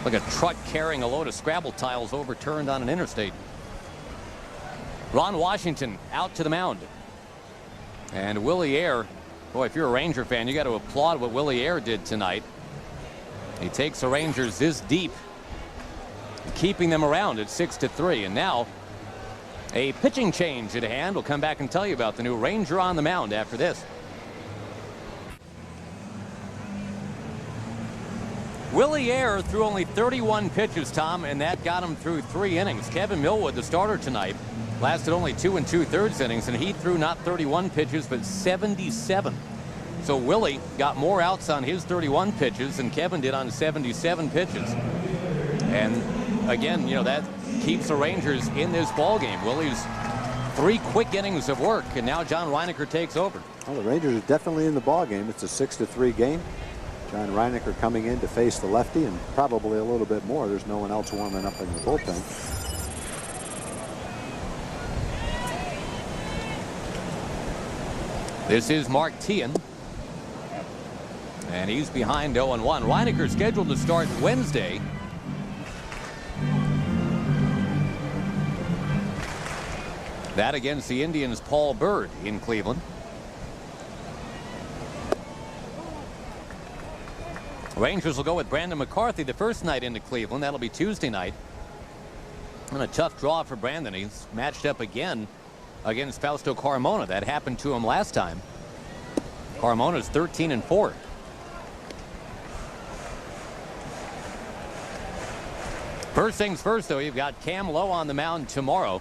Like a truck carrying a load of Scrabble tiles overturned on an interstate. Ron Washington out to the mound. And Willie Ayr, boy, if you're a Ranger fan, you got to applaud what Willie Ayr did tonight. He takes the Rangers this deep, keeping them around at 6-3. And now a pitching change at hand. We'll come back and tell you about the new Ranger on the mound after this. Willie Ayr threw only 31 pitches, Tom, and that got him through 3 innings. Kevin Millwood, the starter tonight, lasted only 2 2/3 innings, and he threw not 31 pitches, but 77. So Willie got more outs on his 31 pitches than Kevin did on 77 pitches. And again, that keeps the Rangers in this ball game. Willie's 3 quick innings of work, and now John Reinecker takes over. Well, the Rangers are definitely in the ball game. It's a 6-3 game. John Reinecker coming in to face the lefty, and probably a little bit more. There's no one else warming up in the bullpen. This is Mark Teahan. And he's behind 0-1. Reinecker scheduled to start Wednesday. That against the Indians' Paul Byrd in Cleveland. Rangers will go with Brandon McCarthy the first night into Cleveland. That'll be Tuesday night. And a tough draw for Brandon. He's matched up again against Fausto Carmona. That happened to him last time. Carmona's 13-4. First things first, though, you've got Cam Lowe on the mound tomorrow.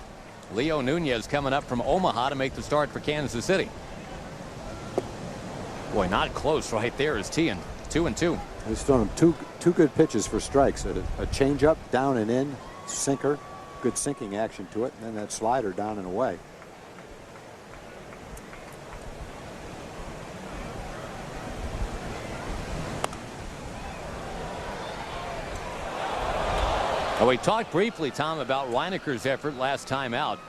Leo Nunez coming up from Omaha to make the start for Kansas City. Boy, not close right there is Teahan. 2-2. He's thrown him two good pitches for strikes. A changeup down and in, sinker, good sinking action to it, and then that slider down and away. Well, we talked briefly, Tom, about Reinecker's effort last time out.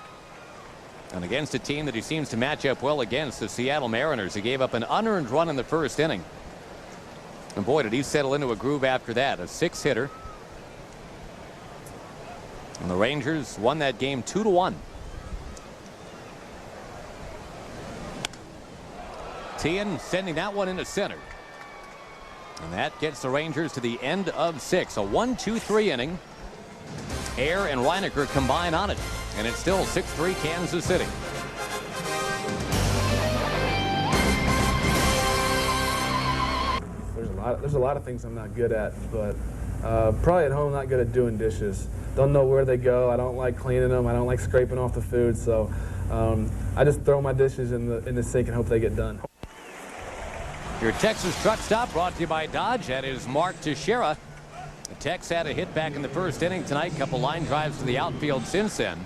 And against a team that he seems to match up well against, the Seattle Mariners. He gave up an unearned run in the first inning. And boy, did he settle into a groove after that. A 6-hitter. And the Rangers won that game 2-1. Teahan sending that one into center. And that gets the Rangers to the end of 6. A 1-2-3 inning. Ayr and Reinecker combine on it. And it's still 6-3 Kansas City. There's a lot of things I'm not good at, but probably at home not good at doing dishes. Don't know where they go. I don't like cleaning them. I don't like scraping off the food. So I just throw my dishes in the sink and hope they get done. Your Texas Truck Stop brought to you by Dodge. That is Mark Teixeira. The Tex had a hit back in the first inning tonight. Couple line drives to the outfield since then.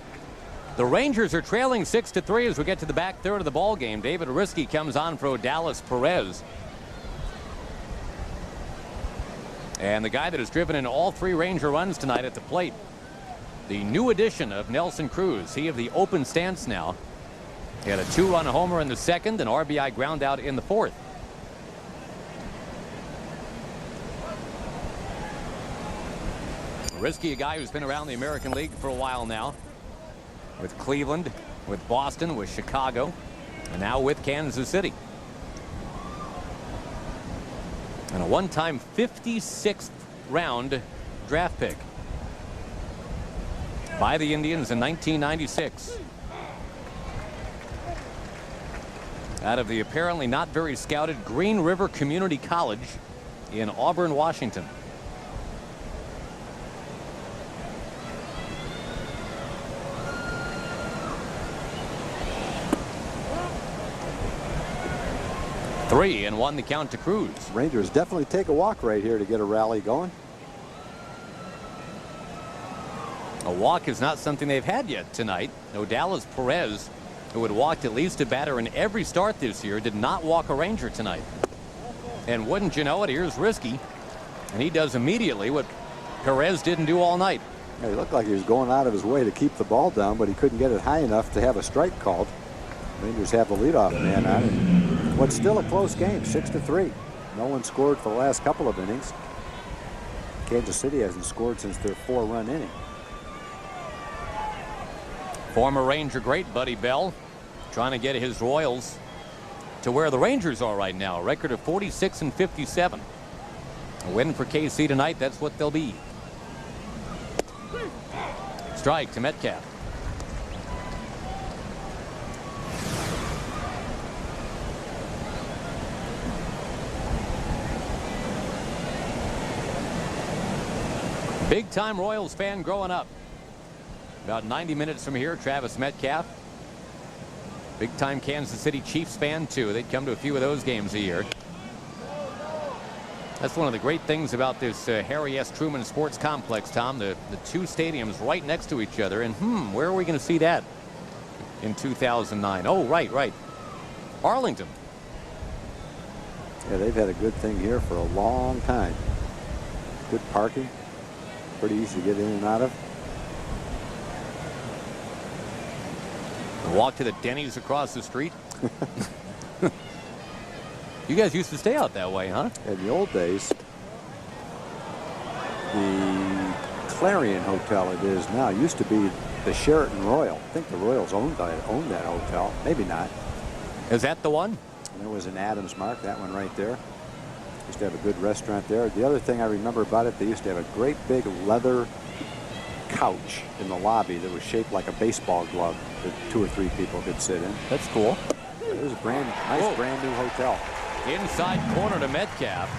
The Rangers are trailing 6-3 as we get to the back third of the ball game. David Ariski comes on for Dallas Perez. And the guy that has driven in all 3 Ranger runs tonight at the plate, the new addition of Nelson Cruz. He of the open stance now. He had a 2-run homer in the second, an RBI ground out in the fourth. Risky, a guy who's been around the American League for a while now with Cleveland, with Boston, with Chicago, and now with Kansas City. And a one-time 56th round draft pick by the Indians in 1996. Out of the apparently not very scouted Green River Community College in Auburn, Washington. Three and one the count to Cruz. Rangers definitely take a walk right here to get a rally going. A walk is not something they've had yet tonight. Odalis Perez, who had walked at least a batter in every start this year, did not walk a Ranger tonight. And wouldn't you know it, here's Risky, and he does immediately what Perez didn't do all night. Yeah, he looked like he was going out of his way to keep the ball down, but he couldn't get it high enough to have a strike called. Rangers have the leadoff man on it. What's still a close game, 6-3. No one scored for the last couple of innings. Kansas City hasn't scored since their 4-run inning. Former Ranger great Buddy Bell trying to get his Royals to where the Rangers are right now, a record of 46-57. A win for KC tonight, that's what they'll be. Strike to Metcalf. Big time Royals fan growing up. About 90 minutes from here, Travis Metcalf. Big time Kansas City Chiefs fan too. They'd come to a few of those games a year. That's one of the great things about this Harry S. Truman Sports Complex, Tom. The two stadiums right next to each other. And where are we going to see that in 2009? Oh, right. Arlington. Yeah, they've had a good thing here for a long time. Good parking. Pretty easy to get in and out of. Walk to the Denny's across the street. You guys used to stay out that way, huh? In the old days, the Clarion Hotel it is now used to be the Sheraton Royal. I think the Royals owned that hotel. Maybe not. Is that the one? And there was an Adams Mark, that one right there. Used to have a good restaurant there. The other thing I remember about it, they used to have a great big leather couch in the lobby that was shaped like a baseball glove that 2 or 3 people could sit in. That's cool. It was a nice brand new hotel. Inside corner to Metcalf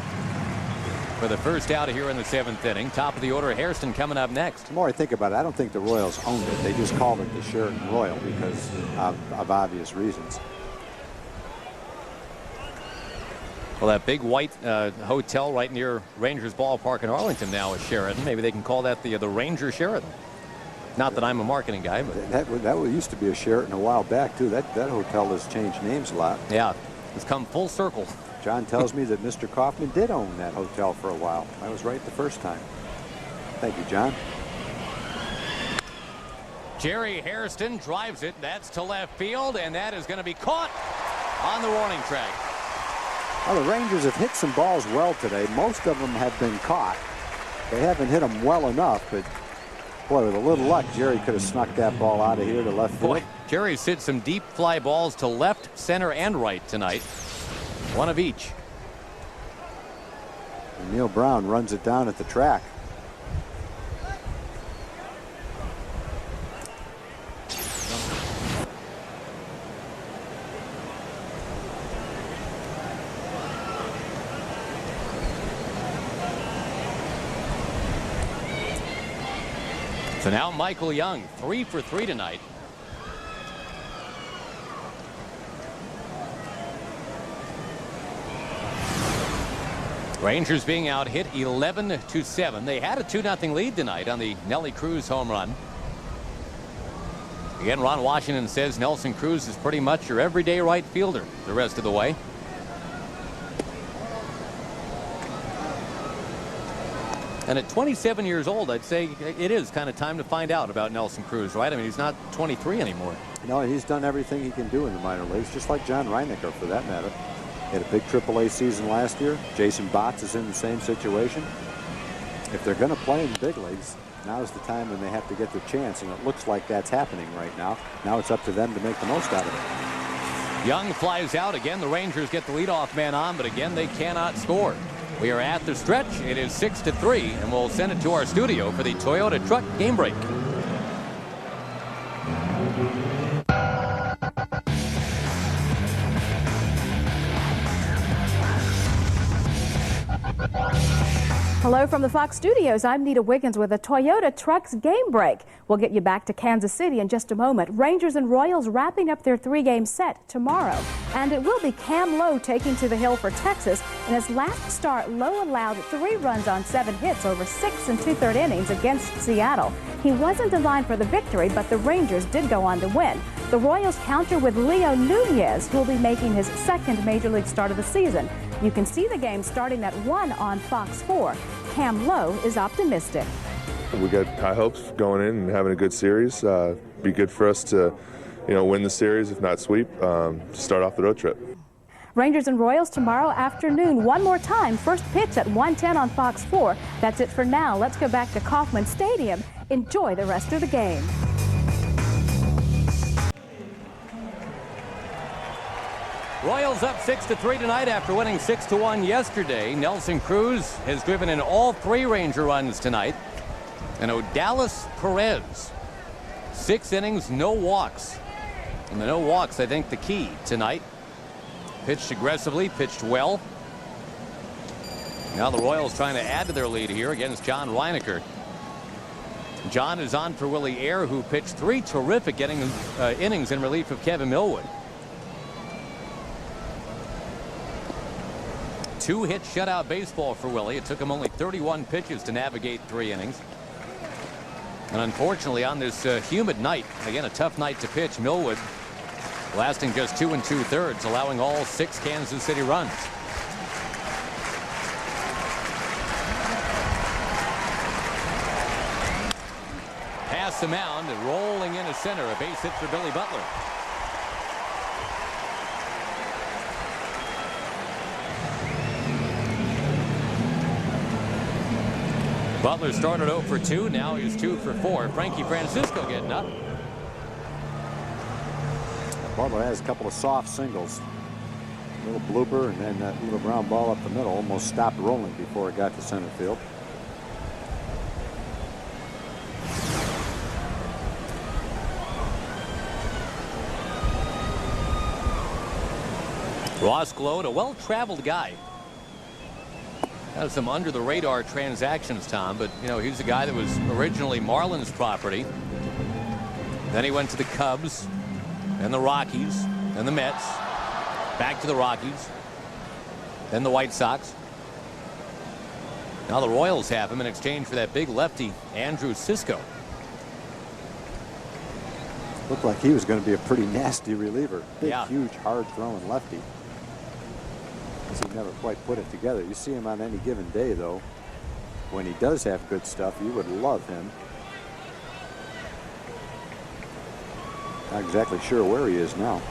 for the first out here in the 7th inning. Top of the order, Hairston coming up next. The more I think about it, I don't think the Royals owned it. They just called it the Sheraton Royal because of obvious reasons. Well, that big white hotel right near Rangers Ballpark in Arlington now is Sheraton. Maybe they can call that the Ranger Sheraton. Not that I'm a marketing guy, but that used to be a Sheraton a while back too. That hotel has changed names a lot. Yeah, it's come full circle. John tells me that Mr. Kaufman did own that hotel for a while. I was right the first time. Thank you, John. Jerry Hairston drives it. That's to left field, and that is going to be caught on the warning track. Well, the Rangers have hit some balls well today. Most of them have been caught. They haven't hit them well enough, but boy, with a little luck, Jerry could have snuck that ball out of here to left field. Boy, Jerry's hit some deep fly balls to left, center, and right tonight. One of each. And Neil Brown runs it down at the track. So now Michael Young, 3 for 3 tonight. Rangers being out hit 11-7. They had a 2-0 lead tonight on the Nelly Cruz home run. Again, Ron Washington says Nelson Cruz is pretty much your everyday right fielder the rest of the way. And at 27 years old, I'd say it is kind of time to find out about Nelson Cruz, right? I mean, he's not 23 anymore. No, he's done everything he can do in the minor leagues, just like John Reinecker, for that matter. He had a big AAA season last year. Jason Botts is in the same situation. if they're going to play in the big leagues, now's the time when they have to get their chance, and it looks like that's happening right now. Now it's up to them to make the most out of it. Young flies out. Again, the Rangers get the leadoff man on, but again, they cannot score. We are at the stretch. It is 6-3, and we'll send it to our studio for the Toyota Truck Game Break. Hello from the Fox Studios. I'm Nita Wiggins with a Toyota Trucks Game Break. We'll get you back to Kansas City in just a moment. Rangers and Royals wrapping up their 3-game set tomorrow. And it will be Cam Lowe taking to the hill for Texas. In his last start, Lowe allowed 3 runs on 7 hits over 6 2/3 innings against Seattle. He wasn't in line for the victory, but the Rangers did go on to win. The Royals counter with Leo Nunez, who will be making his 2nd Major League start of the season. You can see the game starting at 1 on Fox 4. Cam Lowe is optimistic. We got high hopes going in and having a good series. Be good for us to, win the series, if not sweep, to start off the road trip. Rangers and Royals tomorrow afternoon. One more time, first pitch at 1:10 on Fox 4. That's it for now. Let's go back to Kauffman Stadium. Enjoy the rest of the game. Royals up 6-3 tonight after winning 6-1 yesterday. Nelson Cruz has driven in all 3 Ranger runs tonight. And Odalis Perez, 6 innings, no walks. And the no walks, I think, the key tonight. Pitched aggressively, pitched well. Now the Royals trying to add to their lead here against John Reinecker. John is on for Willie Ayer, who pitched 3 terrific innings in relief of Kevin Millwood. 2-hit shutout baseball for Willie. It took him only 31 pitches to navigate 3 innings. And unfortunately, on this humid night, again, a tough night to pitch, Millwood lasting just 2 2/3, allowing all 6 Kansas City runs. Past the mound and rolling into center, a base hit for Billy Butler. Butler started 0 for 2. Now he's 2 for 4. Frankie Francisco getting up. Butler has a couple of soft singles. A little blooper, and then that little ground ball up the middle almost stopped rolling before it got to center field. Ross Gload, a well-traveled guy. Has some under-the-radar transactions, Tom, but, he's a guy that was originally Marlins property. Then he went to the Cubs, and the Rockies, and the Mets. Back to the Rockies, then the White Sox. Now the Royals have him in exchange for that big lefty, Andrew Sisco. Looked like he was going to be a pretty nasty reliever. Big, yeah. Huge, hard-throwing lefty. He never quite put it together. You see him on any given day, though. When he does have good stuff, you would love him. Not exactly sure where he is now.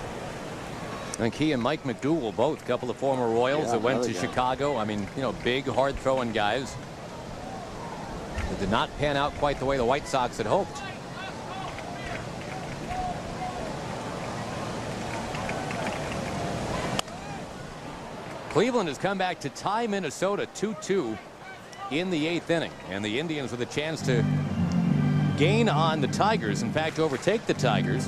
I think he and Mike McDougal, both a couple of former Royals that went to Chicago. I mean, big, hard-throwing guys. It did not pan out quite the way the White Sox had hoped. Cleveland has come back to tie Minnesota 2-2 in the 8th inning, and the Indians with a chance to gain on the Tigers, in fact overtake the Tigers,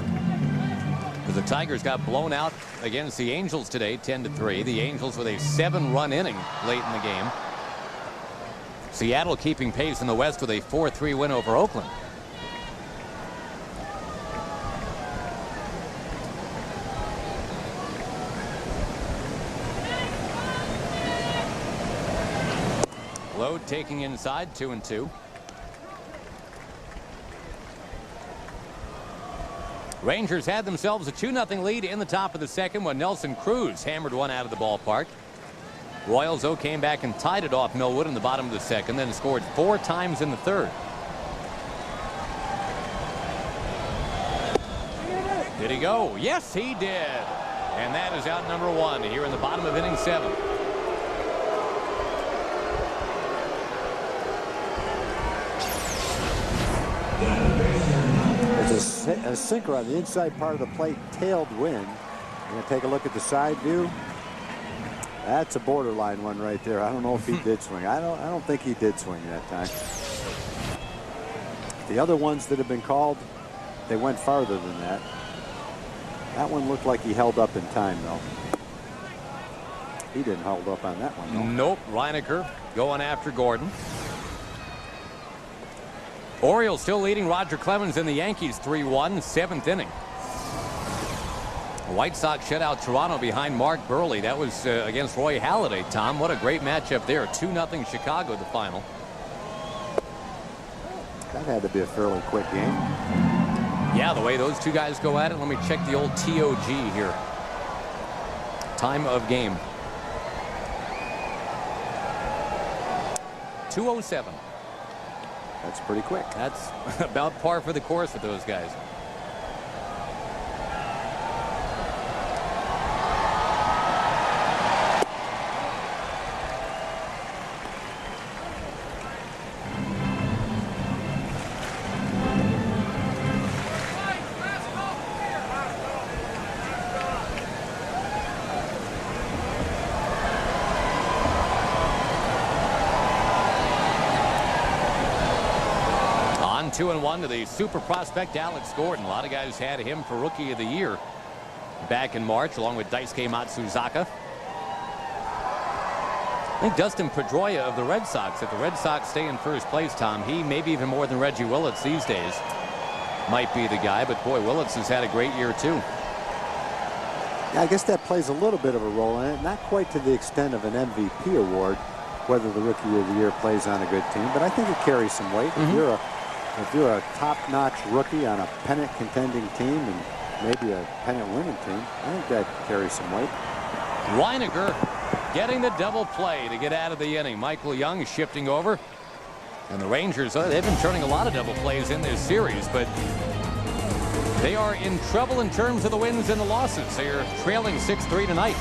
because the Tigers got blown out against the Angels today 10-3. The Angels with a 7-run inning late in the game. Seattle keeping pace in the West with a 4-3 win over Oakland. Load taking inside, 2-2. Rangers had themselves a 2-0 lead in the top of the 2nd when Nelson Cruz hammered one out of the ballpark. Royals, though, came back and tied it off Millwood in the bottom of the 2nd, then scored 4 times in the 3rd. Did he go? Yes, he did. And that is out number 1 here in the bottom of inning 7. a sinker on the inside part of the plate, tailed wind. We're going to take a look at the side view. That's a borderline one right there. I don't know if he did swing. I don't think he did swing that time. The other ones that have been called, they went farther than that. That one looked like he held up in time, though. He didn't hold up on that one, though. Nope. Reinecker going after Gordon. Orioles still leading Roger Clemens in the Yankees 3-1, 7th inning. The White Sox shut out Toronto behind Mark Burley. That was against Roy Halladay, Tom. What a great matchup there. 2-0 Chicago, the final. That had to be a fairly quick game. Yeah, the way those two guys go at it. Let me check the old TOG here. Time of game. 2:07. That's pretty quick. That's about par for the course with those guys. On 2-1 to the super prospect Alex Gordon. A lot of guys had him for Rookie of the Year back in March, along with Daisuke Matsuzaka. I think Dustin Pedroia of the Red Sox, if the Red Sox stay in first place, Tom, he maybe even more than Reggie Willits these days might be the guy. But boy, Willits has had a great year too. Yeah, I guess that plays a little bit of a role in it. Not quite to the extent of an MVP award, whether the Rookie of the Year plays on a good team, but I think it carries some weight. If you're a top-notch rookie on a pennant contending team and maybe a pennant winning team, I think that carries some weight. Reinecker getting the double play to get out of the inning. Michael Young shifting over. And the Rangers, they've been turning a lot of double plays in this series, but they are in trouble in terms of the wins and the losses. They are trailing 6-3 tonight.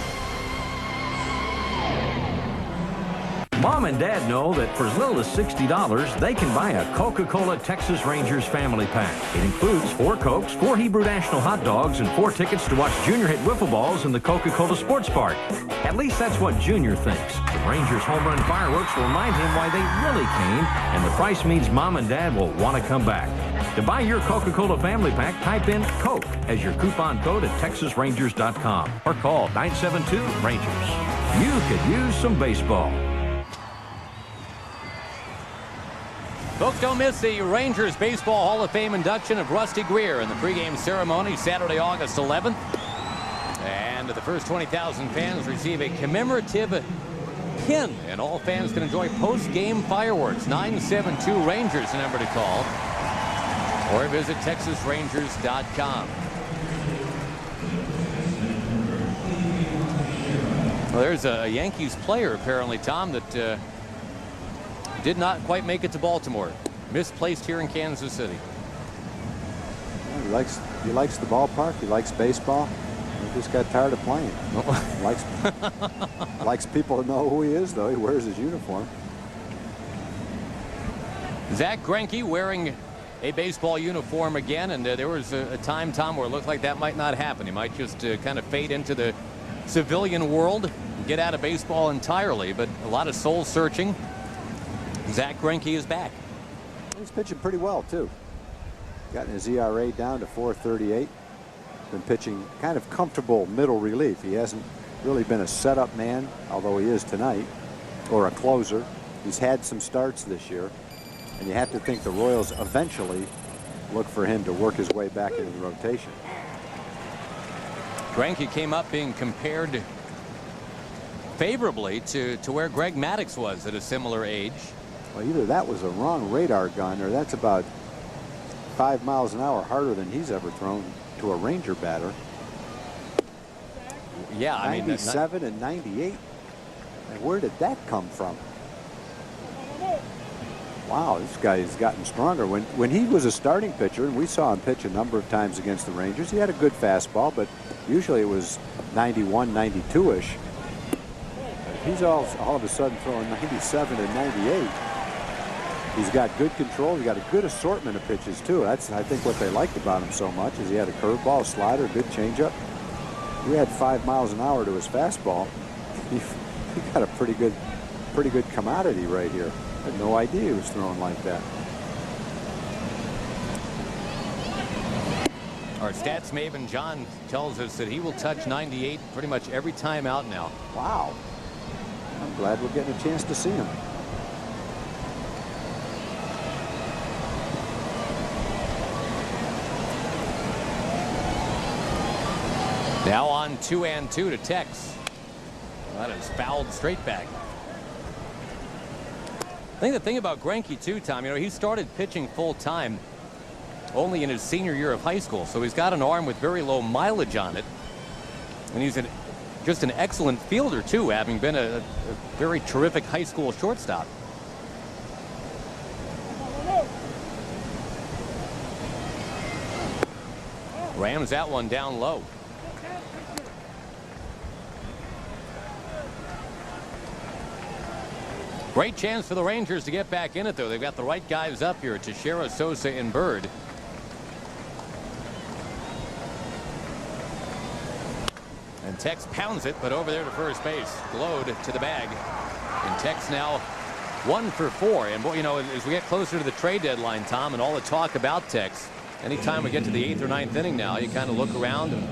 Mom and Dad know that for as little as $60, they can buy a Coca-Cola Texas Rangers family pack. It includes 4 Cokes, 4 Hebrew National hot dogs, and 4 tickets to watch Junior hit wiffle balls in the Coca-Cola Sports Park. At least that's what Junior thinks. The Rangers home run fireworks will remind him why they really came, and the price means Mom and Dad will want to come back. To buy your Coca-Cola family pack, type in Coke as your coupon code at TexasRangers.com or call 972-RANGERS. You could use some baseball. Folks, don't miss the Rangers Baseball Hall of Fame induction of Rusty Greer in the pregame ceremony Saturday, August 11th. And the first 20,000 fans receive a commemorative pin, and all fans can enjoy post-game fireworks. 972-RANGERS, the number to call, or visit TexasRangers.com. Well, there's a Yankees player, apparently, Tom, that did not quite make it to Baltimore. Misplaced here in Kansas City. Well, he likes the ballpark. He likes baseball. He just got tired of playing. likes people to know who he is, though. He wears his uniform. Zach Greinke wearing a baseball uniform again, and there was a time, Tom, where it looked like that might not happen. He might just kind of fade into the civilian world, get out of baseball entirely, but a lot of soul searching. Zach Greinke is back. He's pitching pretty well, too. Gotten his ERA down to 4.38. Been pitching kind of comfortable middle relief. He hasn't really been a setup man, although he is tonight, or a closer. He's had some starts this year, and you have to think the Royals eventually look for him to work his way back into the rotation. Greinke came up being compared favorably to where Greg Maddux was at a similar age. Well, either that was a wrong radar gun, or that's about 5 miles an hour harder than he's ever thrown to a Ranger batter. Yeah, I mean, 97 and 98. And where did that come from? Wow, this guy has gotten stronger. When he was a starting pitcher, and we saw him pitch a number of times against the Rangers, he had a good fastball, but usually it was 91, 92-ish. He's all of a sudden throwing 97 and 98. He's got good control. He's got a good assortment of pitches, too. That's, I think, what they liked about him so much is he had a curveball, a slider, a good changeup. He had 5 miles an hour to his fastball. He got a pretty good commodity right here. I had no idea he was throwing like that. Our stats maven John tells us that he will touch 98 pretty much every time out now. Wow. I'm glad we're getting a chance to see him. Now on 2-2 to Tex. That is fouled straight back. I think the thing about Greinke too, Tom, you know, he started pitching full time only in his senior year of high school, so he's got an arm with very low mileage on it, and he's just an excellent fielder too, having been a very terrific high school shortstop. Rams that one down low. Great chance for the Rangers to get back in it, though. They've got the right guys up here, Teixeira, Sosa, and Bird. And Tex pounds it, but over there to first base. Glowed to the bag. And Tex now 1 for 4. And, boy, you know, as we get closer to the trade deadline, Tom, and all the talk about Tex, anytime we get to the 8th or 9th inning now, you kind of look around and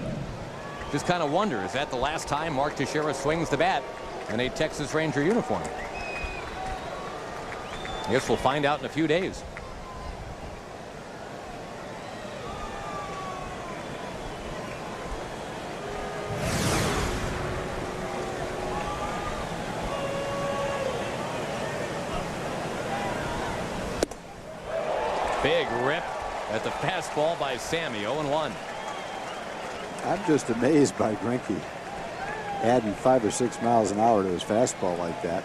just kind of wonder, is that the last time Mark Teixeira swings the bat in a Texas Ranger uniform? I guess we'll find out in a few days. Big rip at the fastball by Sammy. 0-1. I'm just amazed by Greinke adding 5 or 6 miles an hour to his fastball like that.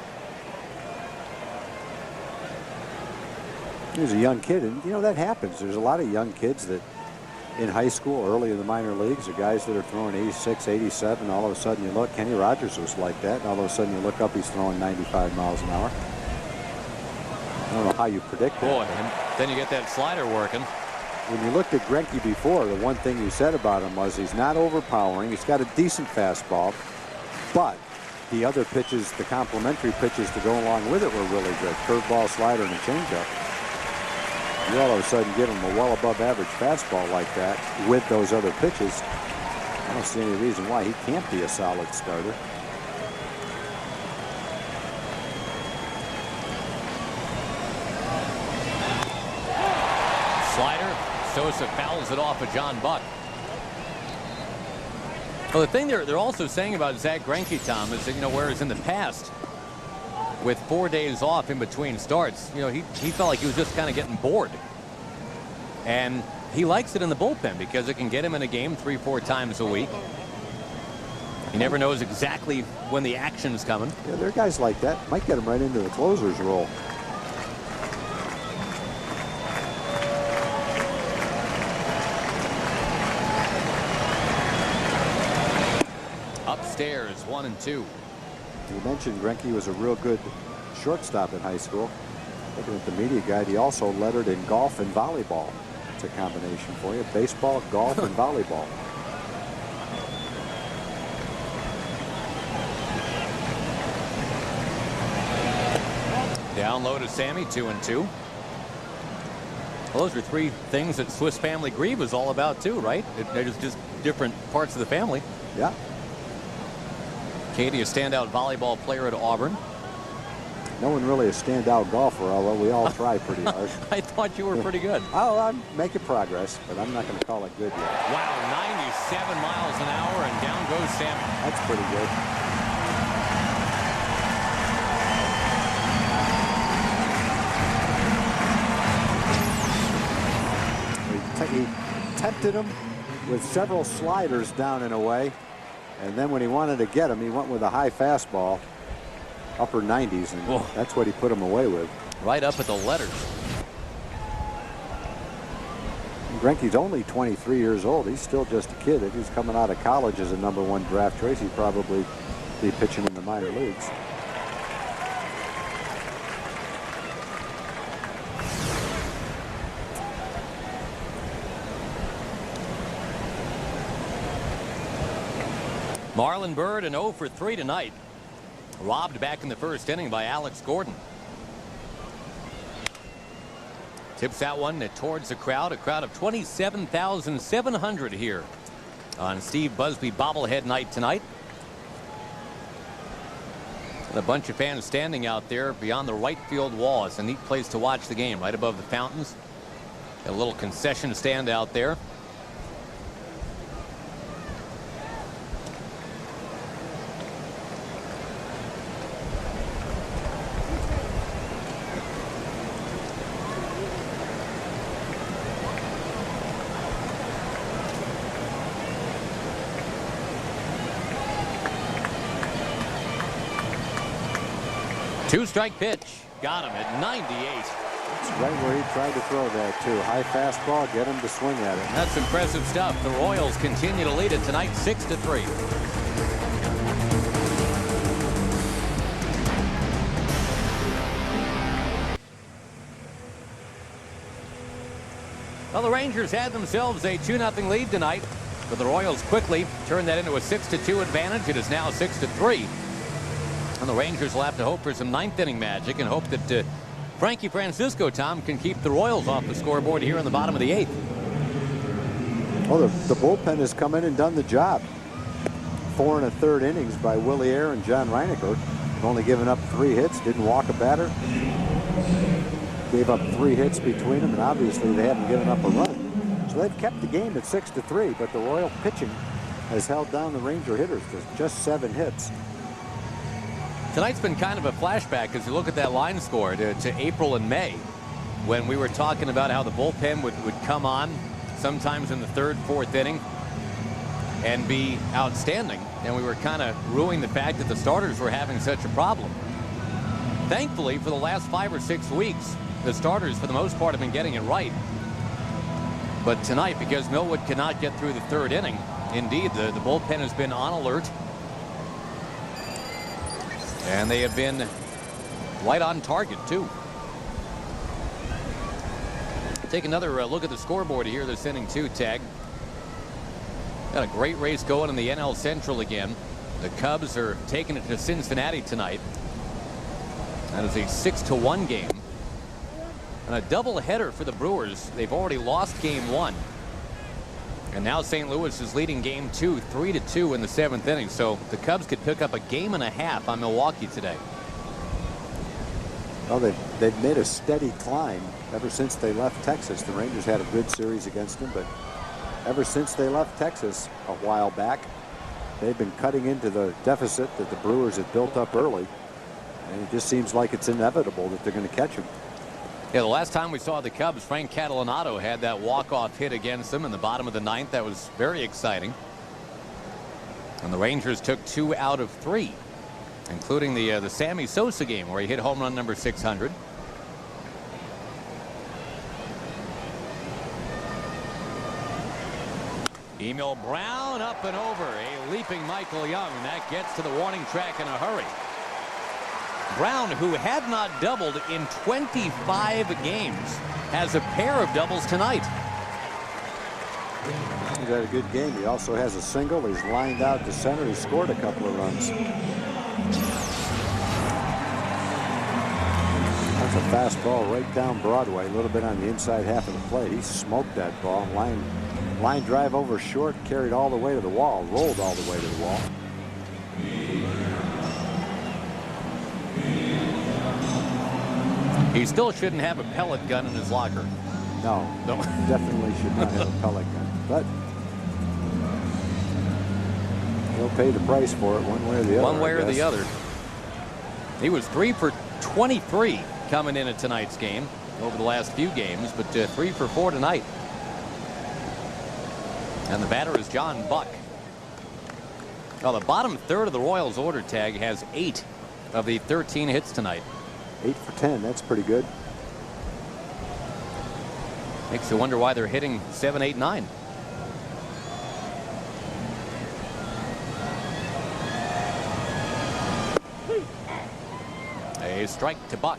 He was a young kid, and you know that happens. There's a lot of young kids that in high school, early in the minor leagues, are guys that are throwing 86, 87. All of a sudden you look, Kenny Rogers was like that, and all of a sudden you look up, he's throwing 95 miles an hour. I don't know how you predict that. Boy, and then you get that slider working. When you looked at Greinke before, the one thing you said about him was he's not overpowering. He's got a decent fastball, but the other pitches, the complementary pitches to go along with it were really good. Curveball, slider, and a changeup. You all of a sudden give him a well above average fastball like that with those other pitches. I don't see any reason why he can't be a solid starter. Slider. Sosa fouls it off of John Buck. Well, the thing they're also saying about Zach Greinke, Tom, is that, you know, whereas in the past, with 4 days off in between starts, you know, he felt like he was just kind of getting bored. And he likes it in the bullpen because it can get him in a game 3-4 times a week. He never knows exactly when the action's coming. Yeah, there are guys like that. Might get him right into the closer's role. Upstairs, 1-2. You mentioned Greinke was a real good shortstop in high school. Looking at the media guide, he also lettered in golf and volleyball. It's a combination for you. Baseball, golf, and volleyball. Down low to Sammy, 2-2. Well, those are 3 things that Swiss Family Grieve was all about too, right? They're just different parts of the family. Yeah. Katie, a standout volleyball player at Auburn. No one really a standout golfer, although we all try pretty hard. I thought you were pretty good. Oh, I'm making progress, but I'm not going to call it good yet. Wow, 97 miles an hour, and down goes Sammy. That's pretty good. He tempted him with several sliders down and away, and then when he wanted to get him, he went with a high fastball, upper 90s, and that's what he put him away with. Right up at the letters. Greinke's only 23 years old. He's still just a kid. If he's coming out of college as a #1 draft choice, he'd probably be pitching in the minor leagues. Marlon Byrd an 0 for 3 tonight. Robbed back in the first inning by Alex Gordon. Tips that one towards the crowd. A crowd of 27,700 here on Steve Busby bobblehead night tonight. And a bunch of fans standing out there beyond the right field wall. It's a neat place to watch the game, right above the fountains. Got a little concession stand out there. Two-strike pitch. Got him at 98. It's right where he tried to throw that, too. High fastball, get him to swing at it. That's impressive stuff. The Royals continue to lead it tonight 6-3. Well, the Rangers had themselves a 2-0 lead tonight, but the Royals quickly turned that into a 6-2 advantage. It is now 6-3. And the Rangers will have to hope for some ninth-inning magic and hope that Frankie Francisco, Tom, can keep the Royals off the scoreboard here in the bottom of the 8th. Well, the bullpen has come in and done the job. 4 1/3 innings by Willie Ayer and John Reinecker. They've only given up 3 hits, didn't walk a batter. Gave up 3 hits between them, and obviously they haven't given up a run. So they've kept the game at 6-3, but the Royal pitching has held down the Ranger hitters to just 7 hits. Tonight's been kind of a flashback as you look at that line score to April and May, when we were talking about how the bullpen would come on sometimes in the 3rd, 4th inning and be outstanding. And we were kind of ruining the fact that the starters were having such a problem. Thankfully, for the last 5 or 6 weeks, the starters, for the most part, have been getting it right. But tonight, because Millwood could not get through the 3rd inning, indeed, the bullpen has been on alert. And they have been right on target, too. Take another look at the scoreboard here this inning, too, Tag. Got a great race going in the NL Central again. The Cubs are taking it to Cincinnati tonight. That is a 6-1 game. And a doubleheader for the Brewers. They've already lost game 1. And now St. Louis is leading game 2, 3-2 in the 7th inning. So the Cubs could pick up a game and a half on Milwaukee today. Well, they've made a steady climb ever since they left Texas. The Rangers had a good series against them, but ever since they left Texas a while back, they've been cutting into the deficit that the Brewers had built up early. And it just seems like it's inevitable that they're going to catch them. Yeah, the last time we saw the Cubs, Frank Catalanato had that walk-off hit against them in the bottom of the 9th. That was very exciting. And the Rangers took 2 out of 3, including the Sammy Sosa game where he hit home run number 600. Emil Brown up and over. A leaping Michael Young. That gets to the warning track in a hurry. Brown, who had not doubled in 25 games, has a pair of doubles tonight. He's had a good game. He also has a single. He's lined out to center. He scored a couple of runs. That's a fastball right down Broadway, a little bit on the inside half of the plate. He smoked that ball. Line drive over short, carried all the way to the wall, rolled all the way to the wall. He still shouldn't have a pellet gun in his locker. No, definitely should not have a pellet gun. But he'll pay the price for it one way or the other. One way or the other. He was 3 for 23 coming in at tonight's game over the last few games, but 3 for 4 tonight. And the batter is John Buck. Well, the bottom third of the Royals order tag has 8 of the 13 hits tonight. 8 for 10. That's pretty good. Makes you wonder why they're hitting 7, 8, 9. A strike to Buck.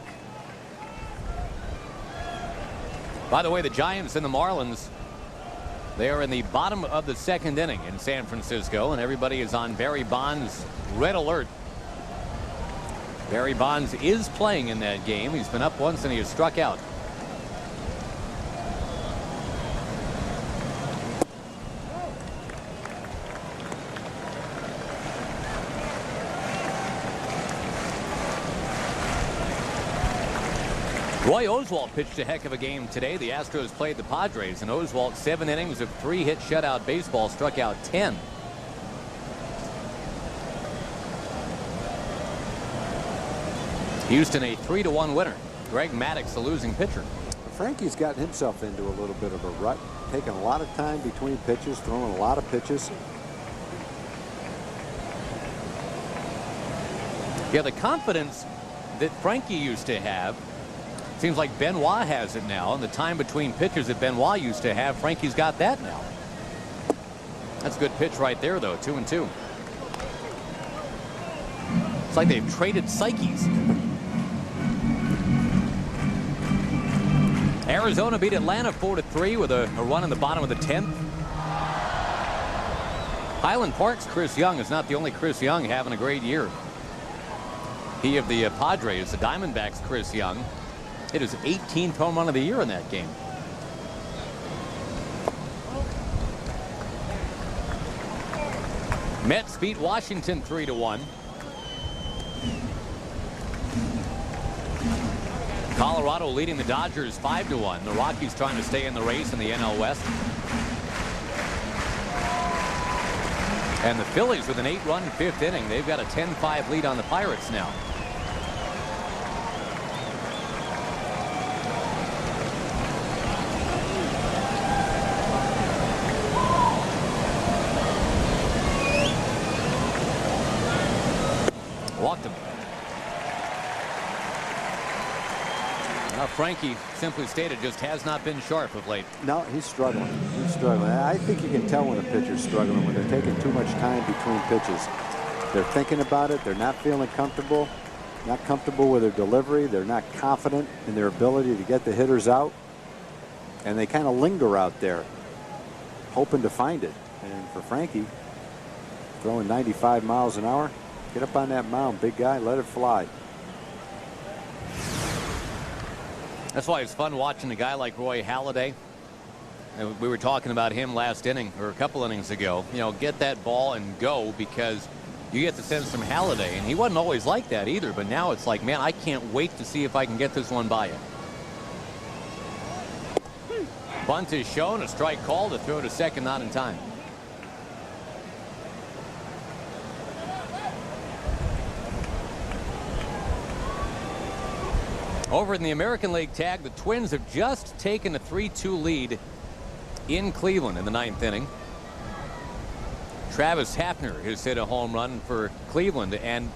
By the way, the Giants and the Marlins They are in the bottom of the second inning in San Francisco, and everybody is on Barry Bonds' red alert. Barry Bonds is playing in that game. He's been up once and he has struck out. Roy Oswalt pitched a heck of a game today. The Astros played the Padres, and Oswalt, 7 innings of 3-hit shutout baseball, struck out 10. Houston a 3-1 winner. Greg Maddux, the losing pitcher. Frankie's gotten himself into a little bit of a rut, taking a lot of time between pitches, throwing a lot of pitches. Yeah, the confidence that Frankie used to have, seems like Benoit has it now, and the time between pitches that Benoit used to have, Frankie's got that now. That's a good pitch right there, though. 2-2. It's like they've traded psyches. Arizona beat Atlanta 4-3 with a run in the bottom of the 10th. Highland Park's Chris Young is not the only Chris Young having a great year. He of the Padres, the Diamondbacks' Chris Young, hit his 18th home run of the year in that game. Mets beat Washington 3-1. Colorado leading the Dodgers 5-1. The Rockies trying to stay in the race in the NL West. And the Phillies with an 8-run 5th inning. They've got a 10-5 lead on the Pirates now. Walked him. Now Frankie, simply stated, just has not been sharp of late. No, he's struggling. He's struggling. I think you can tell when a pitcher's struggling, when they're taking too much time between pitches. They're thinking about it. They're not feeling comfortable. Not comfortable with their delivery. They're not confident in their ability to get the hitters out. And they kind of linger out there, hoping to find it. And for Frankie, throwing 95 miles an hour, get up on that mound, big guy, let it fly. That's why it's fun watching a guy like Roy Halladay. We were talking about him last inning or a couple innings ago. You know, get that ball and go, because you get the sense from Halladay, and he wasn't always like that either, but now it's like, man, I can't wait to see if I can get this one by you. Bunt is shown, a strike called, to throw to second, not in time. Over in the American League tag, the Twins have just taken a 3-2 lead in Cleveland in the 9th inning. Travis Hafner has hit a home run for Cleveland, and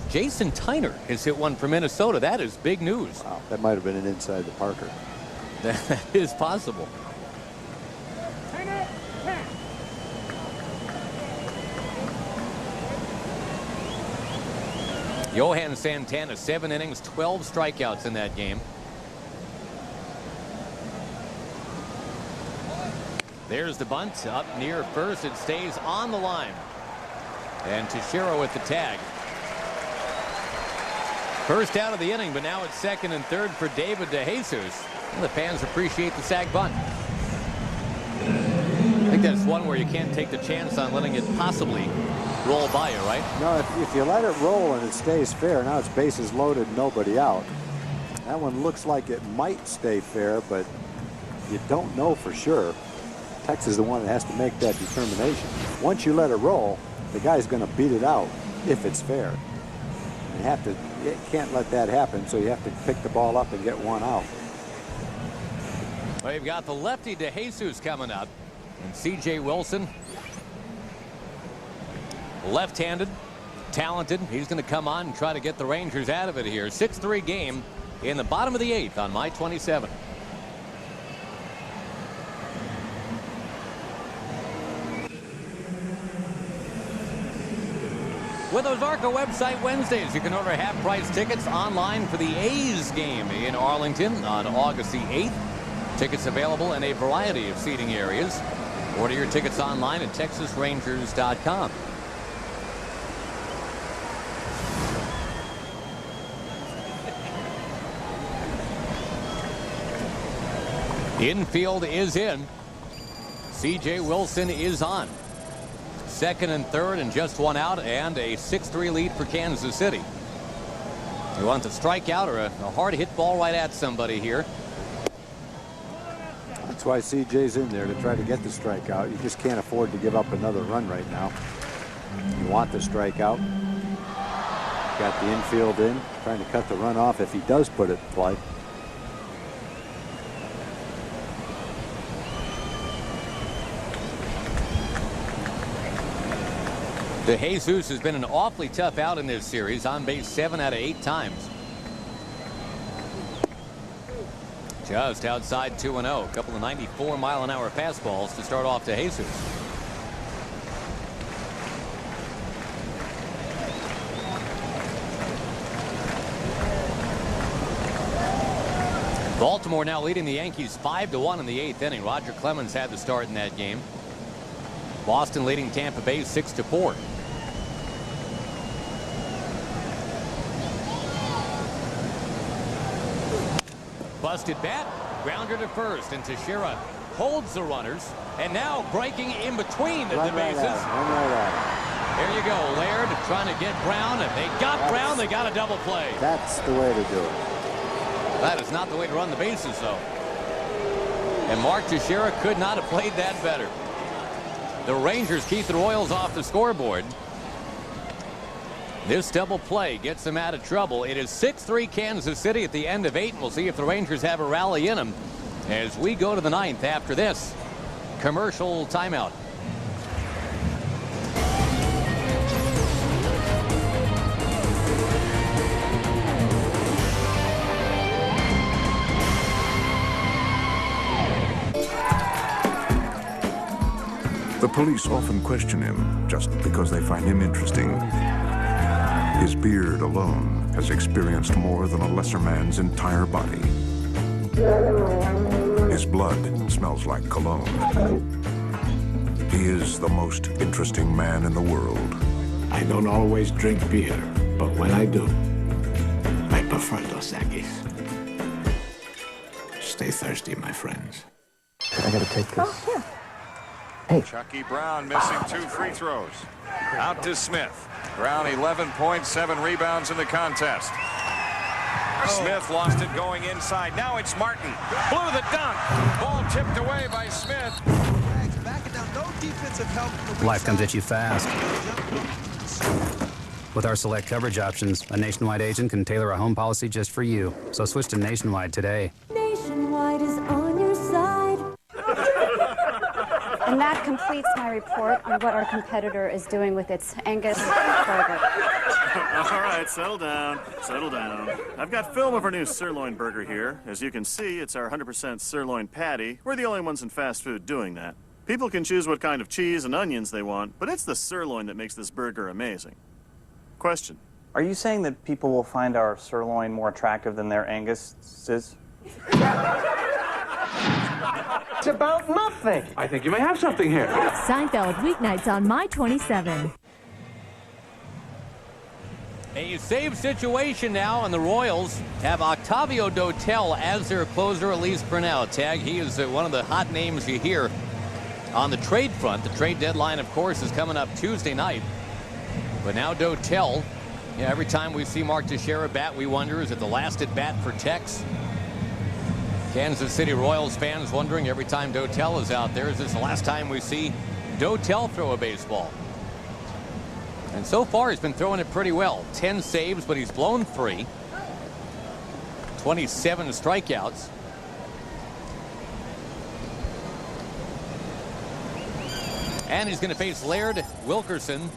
Jason Tyner has hit one for Minnesota. That is big news. Wow, that might have been an inside the Parker. That is possible. Johan Santana, 7 innings, 12 strikeouts in that game. There's the bunt up near first. It stays on the line. And Teixeira with the tag. First out of the inning, but now it's second and third for David DeJesus. The fans appreciate the sac bunt. I think that's one where you can't take the chance on letting it possibly roll by you, right? No, if you let it roll and it stays fair, now it's bases loaded, nobody out. That one looks like it might stay fair, but you don't know for sure. Texas is the one that has to make that determination. Once you let it roll, the guy's going to beat it out if it's fair. You can't let that happen, so you have to pick the ball up and get one out. Well, you've got the lefty DeJesus coming up, and C.J. Wilson, left-handed, talented. He's going to come on and try to get the Rangers out of it here. 6-3 game in the bottom of the 8th on my 27. With Ozarka website Wednesdays, you can order half-price tickets online for the A's game in Arlington on August the 8th. Tickets available in a variety of seating areas. Order your tickets online at TexasRangers.com. Infield is in. C.J. Wilson is on. Second and third and just one out, and a 6-3 lead for Kansas City. You want the strikeout or a hard hit ball right at somebody here. That's why CJ's in there, to try to get the strikeout. You just can't afford to give up another run right now. You want the strikeout. Got the infield in, trying to cut the run off if he does put it in play. De Jesus has been an awfully tough out in this series. On base 7 out of 8 times. Just outside 2-0. A couple of 94-mile-an-hour fastballs to start off De Jesus. Baltimore now leading the Yankees 5-1 in the 8th inning. Roger Clemens had the start in that game. Boston leading Tampa Bay 6-4. Busted bat, grounder to first, and Teixeira holds the runners, and now breaking in between the bases. There you go, Laird trying to get Brown. If they got Brown, they got a double play. That's the way to do it. That is not the way to run the bases, though. And Mark Teixeira could not have played that better. The Rangers keep the Royals off the scoreboard. This double play gets them out of trouble. It is 6-3 Kansas City at the end of 8. We'll see if the Rangers have a rally in them as we go to the 9th after this commercial timeout. The police often question him just because they find him interesting. His beard alone has experienced more than a lesser man's entire body. His blood smells like cologne. He is the most interesting man in the world. I don't always drink beer, but when I do, I prefer Dos Equis. Stay thirsty, my friends. I gotta take this. Oh, yeah. Hey. Chucky Brown missing 2 free throws. Out to Smith. Brown 11 points, 7 rebounds in the contest. Smith lost it going inside. Now it's Martin. Blew the dunk. Ball tipped away by Smith. Life comes at you fast. With our select coverage options, a Nationwide agent can tailor a home policy just for you. So switch to Nationwide today. Nationwide is on your side. And that completes my report on what our competitor is doing with its Angus burger. All right, settle down, settle down. I've got film of our new sirloin burger here. As you can see, it's our 100% sirloin patty. We're the only ones in fast food doing that. People can choose what kind of cheese and onions they want, but it's the sirloin that makes this burger amazing. Question. Are you saying that people will find our sirloin more attractive than their Angus's? It's about nothing. I think you may have something here. Seinfeld, weeknights on My 27. A save situation now, and the Royals have Octavio Dotel as their closer, at least for now. Tag, he is one of the hot names you hear on the trade front. The trade deadline, of course, is coming up Tuesday night. But now Dotel, every time we see Mark Teixeira bat, we wonder, is it the last at bat for Tex? Kansas City Royals fans wondering every time Dotel is out there, is this the last time we see Dotel throw a baseball? And so far, he's been throwing it pretty well. 10 saves, but he's blown 3. 27 strikeouts. And he's going to face Laird Wilkerson.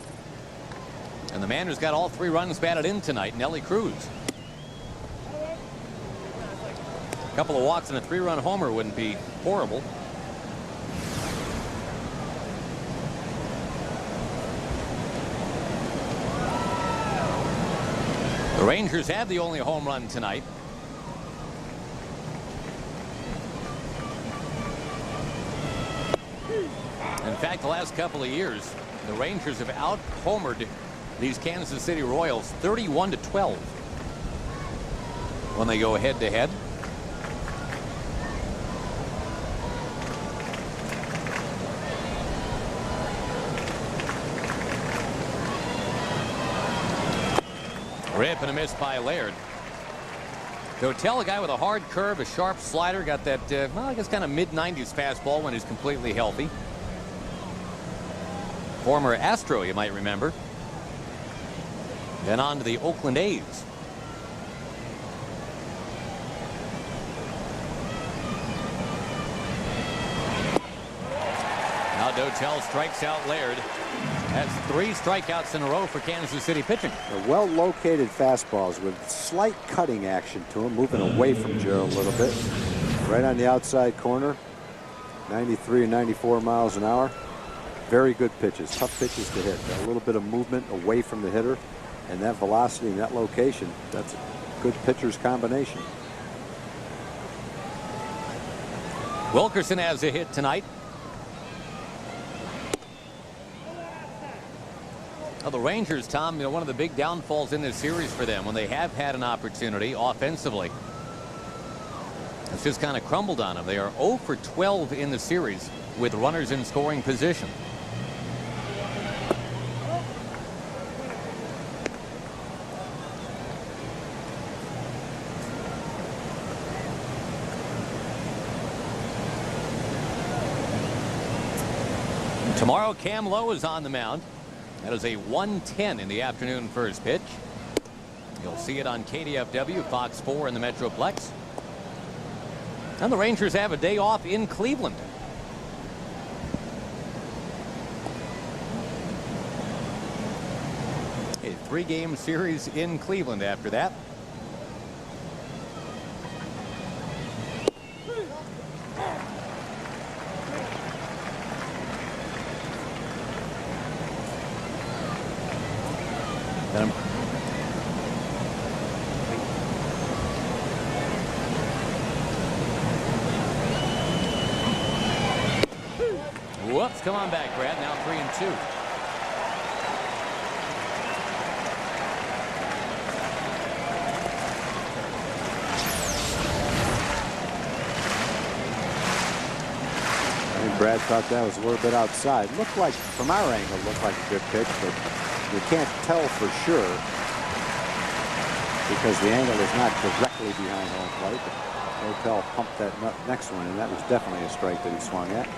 And the man who's got all 3 runs batted in tonight, Nelly Cruz. A couple of walks and a 3-run homer wouldn't be horrible. The Rangers had the only home run tonight. In fact, the last couple of years, the Rangers have out-homered these Kansas City Royals 31-12 when they go head-to-head. Rip and a miss by Laird. Dotel, a guy with a hard curve, a sharp slider, got that, well, I guess kind of mid-90s fastball when he's completely healthy. Former Astro, you might remember. Then on to the Oakland A's. Now Dotel strikes out Laird. That's 3 strikeouts in a row for Kansas City pitching. Well-located fastballs with slight cutting action to him, moving away from Gerald a little bit. Right on the outside corner, 93 and 94 miles an hour. Very good pitches, tough pitches to hit. Got a little bit of movement away from the hitter, and that velocity and that location, that's a good pitcher's combination. Wilkerson has a hit tonight. Well, the Rangers, Tom, one of the big downfalls in this series for them when they have had an opportunity offensively, it's just kind of crumbled on them. They are 0 for 12 in the series with runners in scoring position. Tomorrow, Cam Lowe is on the mound. That is a 1:10 in the afternoon first pitch. You'll see it on KDFW, Fox 4 in the Metroplex. And the Rangers have a day off in Cleveland. A 3-game series in Cleveland after that. Whoops, come on back, Brad. Now 3-2. I think Brad thought that was a little bit outside. Looked like, from our angle, looked like a good pitch, but you can't tell for sure because the angle is not directly behind home plate. Hotel pumped that next one, and that was definitely a strike that he swung at.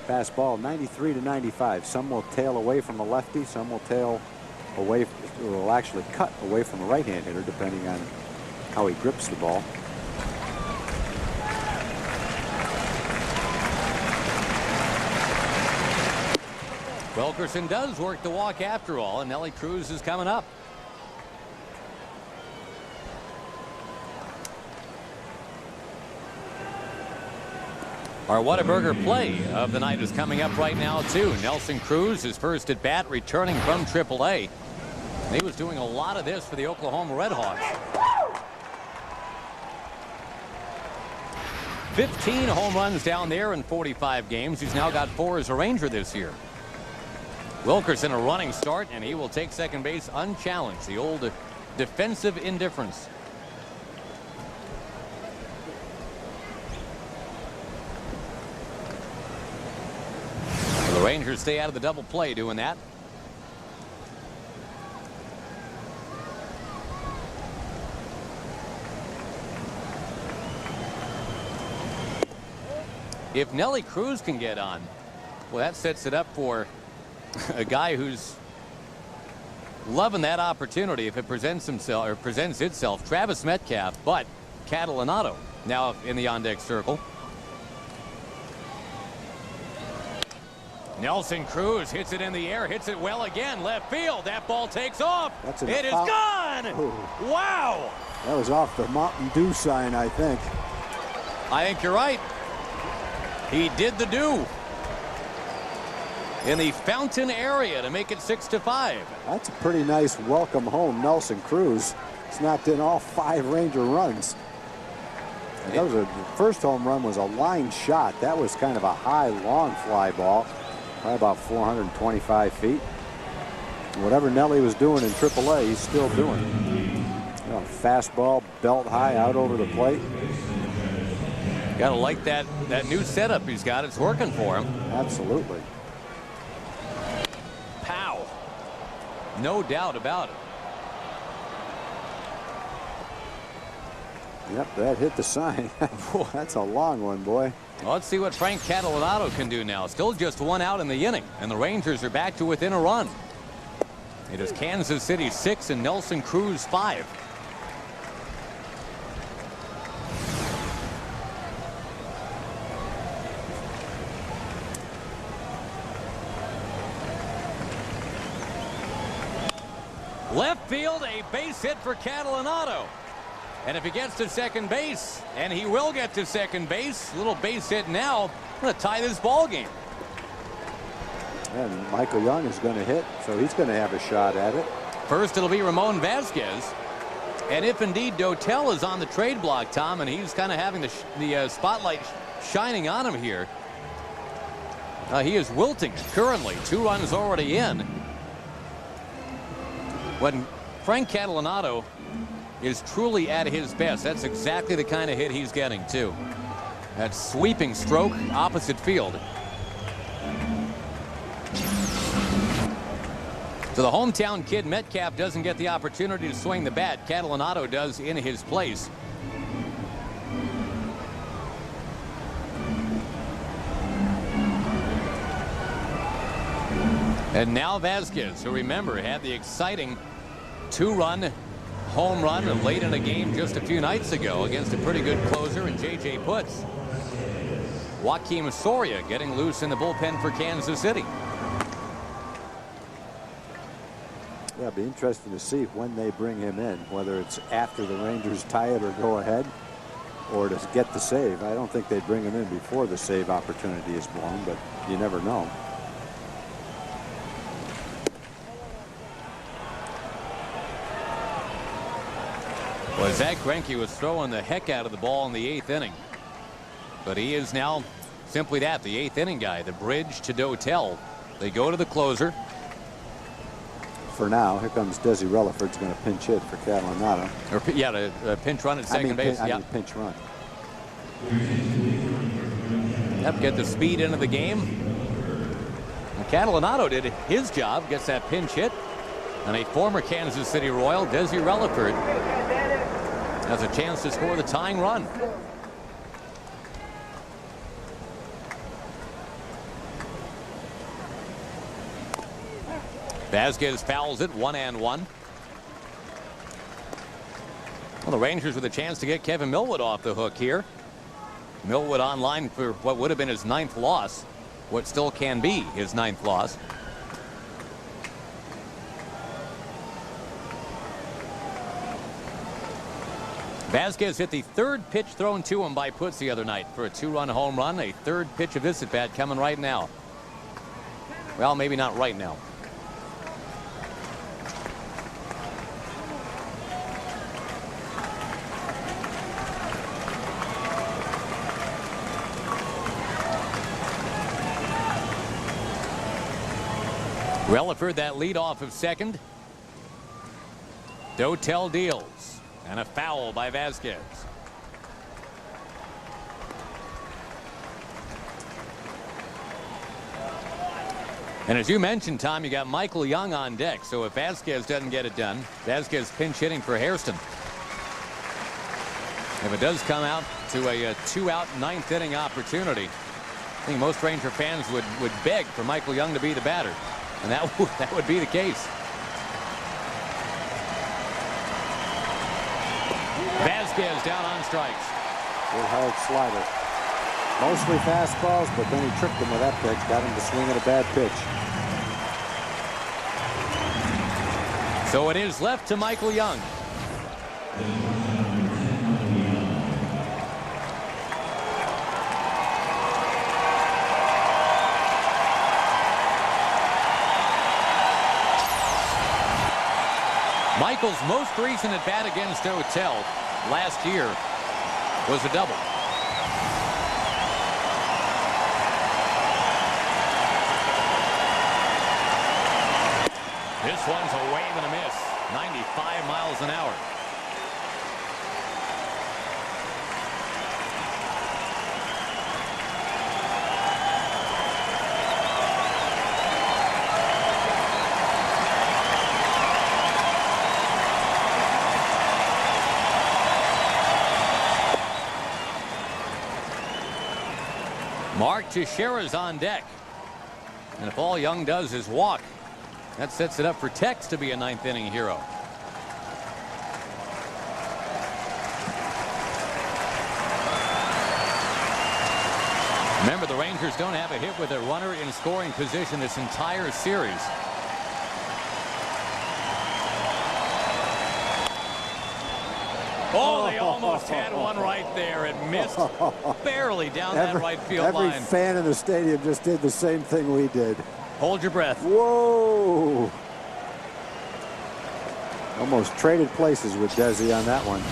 Fastball 93 to 95. Some will tail away from a lefty, some will tail away, will actually cut away from a right-hand hitter depending on how he grips the ball. Wilkerson does work the walk after all, and Nelly Cruz is coming up. Our Whataburger play of the night is coming up right now, too. Nelson Cruz is first at bat, returning from AAA. He was doing a lot of this for the Oklahoma Red Hawks. 15 home runs down there in 45 games. He's now got 4 as a Ranger this year. Wilkerson a running start, and he will take second base unchallenged. The old defensive indifference. The Rangers stay out of the double play doing that. If Nelly Cruz can get on, well, that sets it up for a guy who's loving that opportunity if it presents itself. Travis Metcalf, but Catalanato now in the on-deck circle. Nelson Cruz hits it in the air, hits it well again, left field. That ball takes off. It is gone. Ooh. Wow. That was off the Mountain Dew sign, I think. I think you're right. He did the do in the Fountain area to make it 6-5. That's a pretty nice welcome home, Nelson Cruz. He's knocked in all 5 Ranger runs. That was the first home run was a line shot. That was kind of a high, long fly ball, probably about 425 feet. Whatever Nelly was doing in AAA, he's still doing. You know, fastball, belt high, out over the plate. Gotta like that new setup he's got. It's working for him. Absolutely. Pow. No doubt about it. Yep, that hit the sign. That's a long one, boy. Well, let's see what Frank Catalanato can do now. Still just 1 out in the inning, and the Rangers are back to within a run. It is Kansas City 6 and Nelson Cruz 5. Left field, a base hit for Catalanato. And if he gets to second base, and he will get to second base, little base hit now, going to tie this ball game. And Michael Young is going to hit, so he's going to have a shot at it. First, it'll be Ramon Vasquez. And if indeed Dotel is on the trade block, Tom, and he's kind of having the spotlight shining on him here, he is wilting currently. 2 runs already in. When Frank Catalanato is truly at his best, that's exactly the kind of hit he's getting, too. That sweeping stroke opposite field. So the hometown kid Metcalf doesn't get the opportunity to swing the bat. Catalanato does in his place. And now Vasquez, who, remember, had the exciting 2-run home run late in a game just a few nights ago against a pretty good closer in J.J. Putz. Joaquim Soria getting loose in the bullpen for Kansas City. Yeah, it'll be interesting to see when they bring him in, whether it's after the Rangers tie it or go ahead, or to get the save. I don't think they'd bring him in before the save opportunity is blown, but you never know. Well, Zach Greinke was throwing the heck out of the ball in the 8th inning. But he is now simply that, the 8th inning guy, the bridge to Dotel. They go to the closer. For now, here comes Desi Relaford's going to pinch hit for Catalanato. Or, yeah, a pinch run at second base. I mean pinch run. Yep, get the speed into the game. And Catalanato did his job, gets that pinch hit. And a former Kansas City Royal, Desi Relaford, has a chance to score the tying run. Vasquez fouls it, 1-1. Well, the Rangers with a chance to get Kevin Millwood off the hook here. Millwood online for what would have been his 9th loss, what still can be his 9th loss. Vasquez hit the 3rd pitch thrown to him by Putz the other night for a 2-run home run. A 3rd pitch of this at bat coming right now. Well, maybe not right now. Relaford that lead off of second. Dotel deals. And a foul by Vasquez. And as you mentioned, Tom, you got Michael Young on deck. So if Vasquez doesn't get it done, Vasquez pinch hitting for Hairston. If it does come out to a 2-out 9th inning opportunity, I think most Ranger fans would beg for Michael Young to be the batter. And that would be the case. Vasquez down on strikes. Good hard slider. Mostly fastballs, but then he tricked him with that pitch. Got him to swing at a bad pitch. So it is left to Michael Young. Michael's most recent at bat against Dotel last year was a double. This one's a wave and a miss. 95 miles an hour. Mark Teixeira's on deck. And if all Young does is walk, that sets it up for Tex to be a ninth inning hero. Remember, the Rangers don't have a hit with a runner in scoring position this entire series. Oh, they almost had one right there. It missed barely down that right field line. Every fan in the stadium just did the same thing we did. Hold your breath. Whoa. Almost traded places with Desi on that one.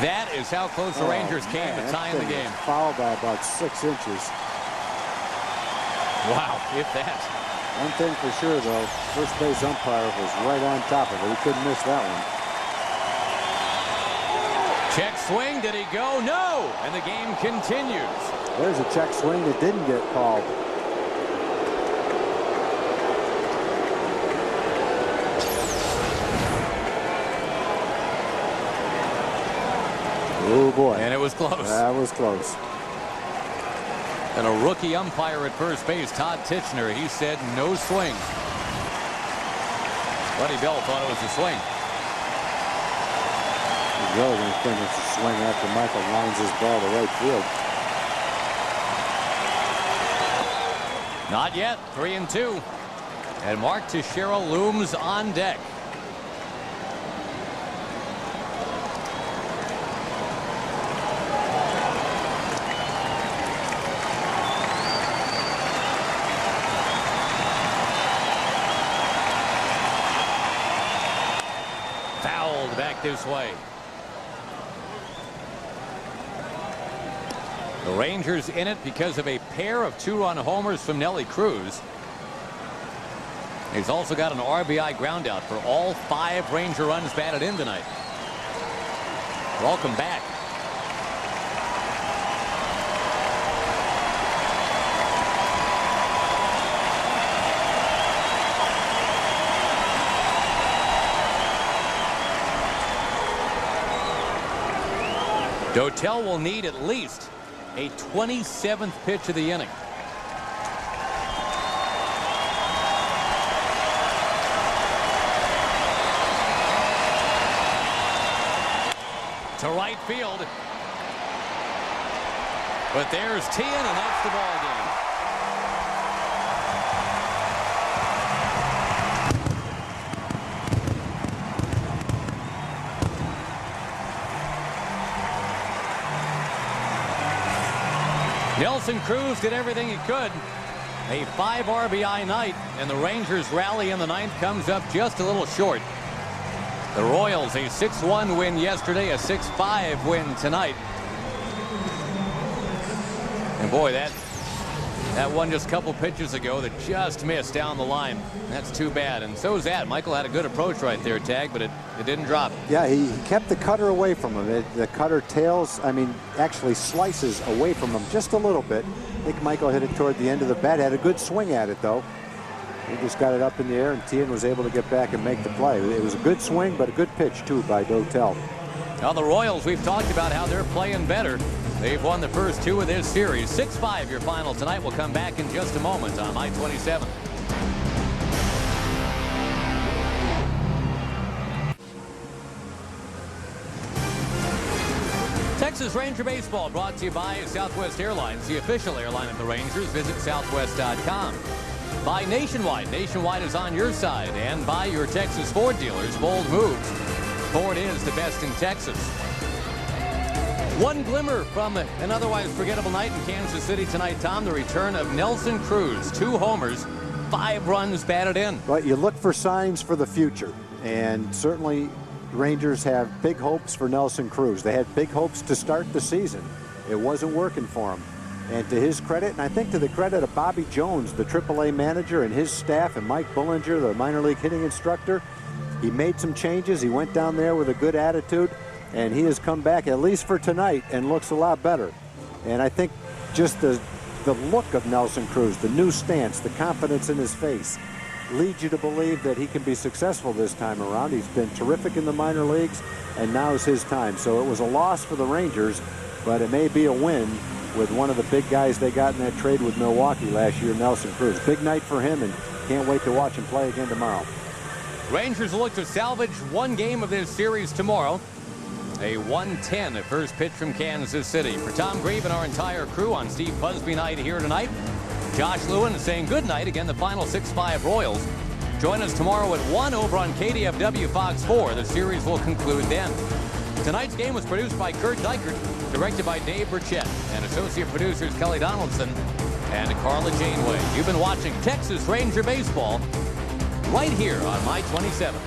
That is how close the Rangers came to tying the game. Fouled by about 6 inches. Wow, if that. One thing for sure, though, first base umpire was right on top of it. He couldn't miss that one. Check swing. Did he go? No. And the game continues. There's a check swing that didn't get called. Oh, boy. And it was close. That was close. And a rookie umpire at first base, Todd Titchener, he said no swing. Buddy Bell thought it was a swing. He's really going to think it's a swing after Michael lines his ball to right field. Not yet. 3-2. And Mark Teixeira looms on deck. Back this way. The Rangers in it because of a pair of 2-run homers from Nelly Cruz. He's also got an RBI ground out for all 5 Ranger runs batted in tonight. Welcome back. Dotel will need at least a 27th pitch of the inning. To right field. But there's Tien, and that's the ball game. Nelson Cruz did everything he could. A 5 RBI night, and the Rangers rally in the 9th comes up just a little short. The Royals, a 6-1 win yesterday, a 6-5 win tonight. And boy, that one just a couple pitches ago that just missed down the line. That's too bad. And so is that. Michael had a good approach right there, Tag, but it didn't drop. Yeah, he kept the cutter away from him. The cutter tails, actually slices away from him just a little bit. I think Michael hit it toward the end of the bat. Had a good swing at it, though. He just got it up in the air, and Tien was able to get back and make the play. It was a good swing, but a good pitch, too, by Dotel. Now, the Royals, we've talked about how they're playing better. They've won the first 2 of this series. 6-5 your final tonight. We'll come back in just a moment on I-27. Texas Ranger Baseball brought to you by Southwest Airlines, the official airline of the Rangers. Visit southwest.com. By Nationwide. Nationwide is on your side. And by your Texas Ford dealers. Bold moves. Ford is the best in Texas. One glimmer from an otherwise forgettable night in Kansas City tonight, Tom. The return of Nelson Cruz. 2 homers, 5 runs batted in. But you look for signs for the future. And certainly Rangers have big hopes for Nelson Cruz. They had big hopes to start the season. It wasn't working for him. And to his credit, and I think to the credit of Bobby Jones, the AAA manager, and his staff, and Mike Bullinger, the minor league hitting instructor, he made some changes. He went down there with a good attitude, and he has come back, at least for tonight, and looks a lot better. And I think just the look of Nelson Cruz, the new stance, the confidence in his face, leads you to believe that he can be successful this time around. He's been terrific in the minor leagues, and now is his time. So it was a loss for the Rangers, but it may be a win with one of the big guys they got in that trade with Milwaukee last year, Nelson Cruz. Big night for him, and can't wait to watch him play again tomorrow. Rangers will look to salvage one game of this series tomorrow. A 110 at first pitch from Kansas City. For Tom Grieve and our entire crew on Steve Busby night here tonight, Josh Lewin saying good night. Again, the final 6-5 Royals. Join us tomorrow at 1 over on KDFW Fox 4. The series will conclude then. Tonight's game was produced by Kurt Dykert, directed by Dave Burchett, and associate producers Kelly Donaldson and Carla Janeway. You've been watching Texas Ranger Baseball right here on My 27.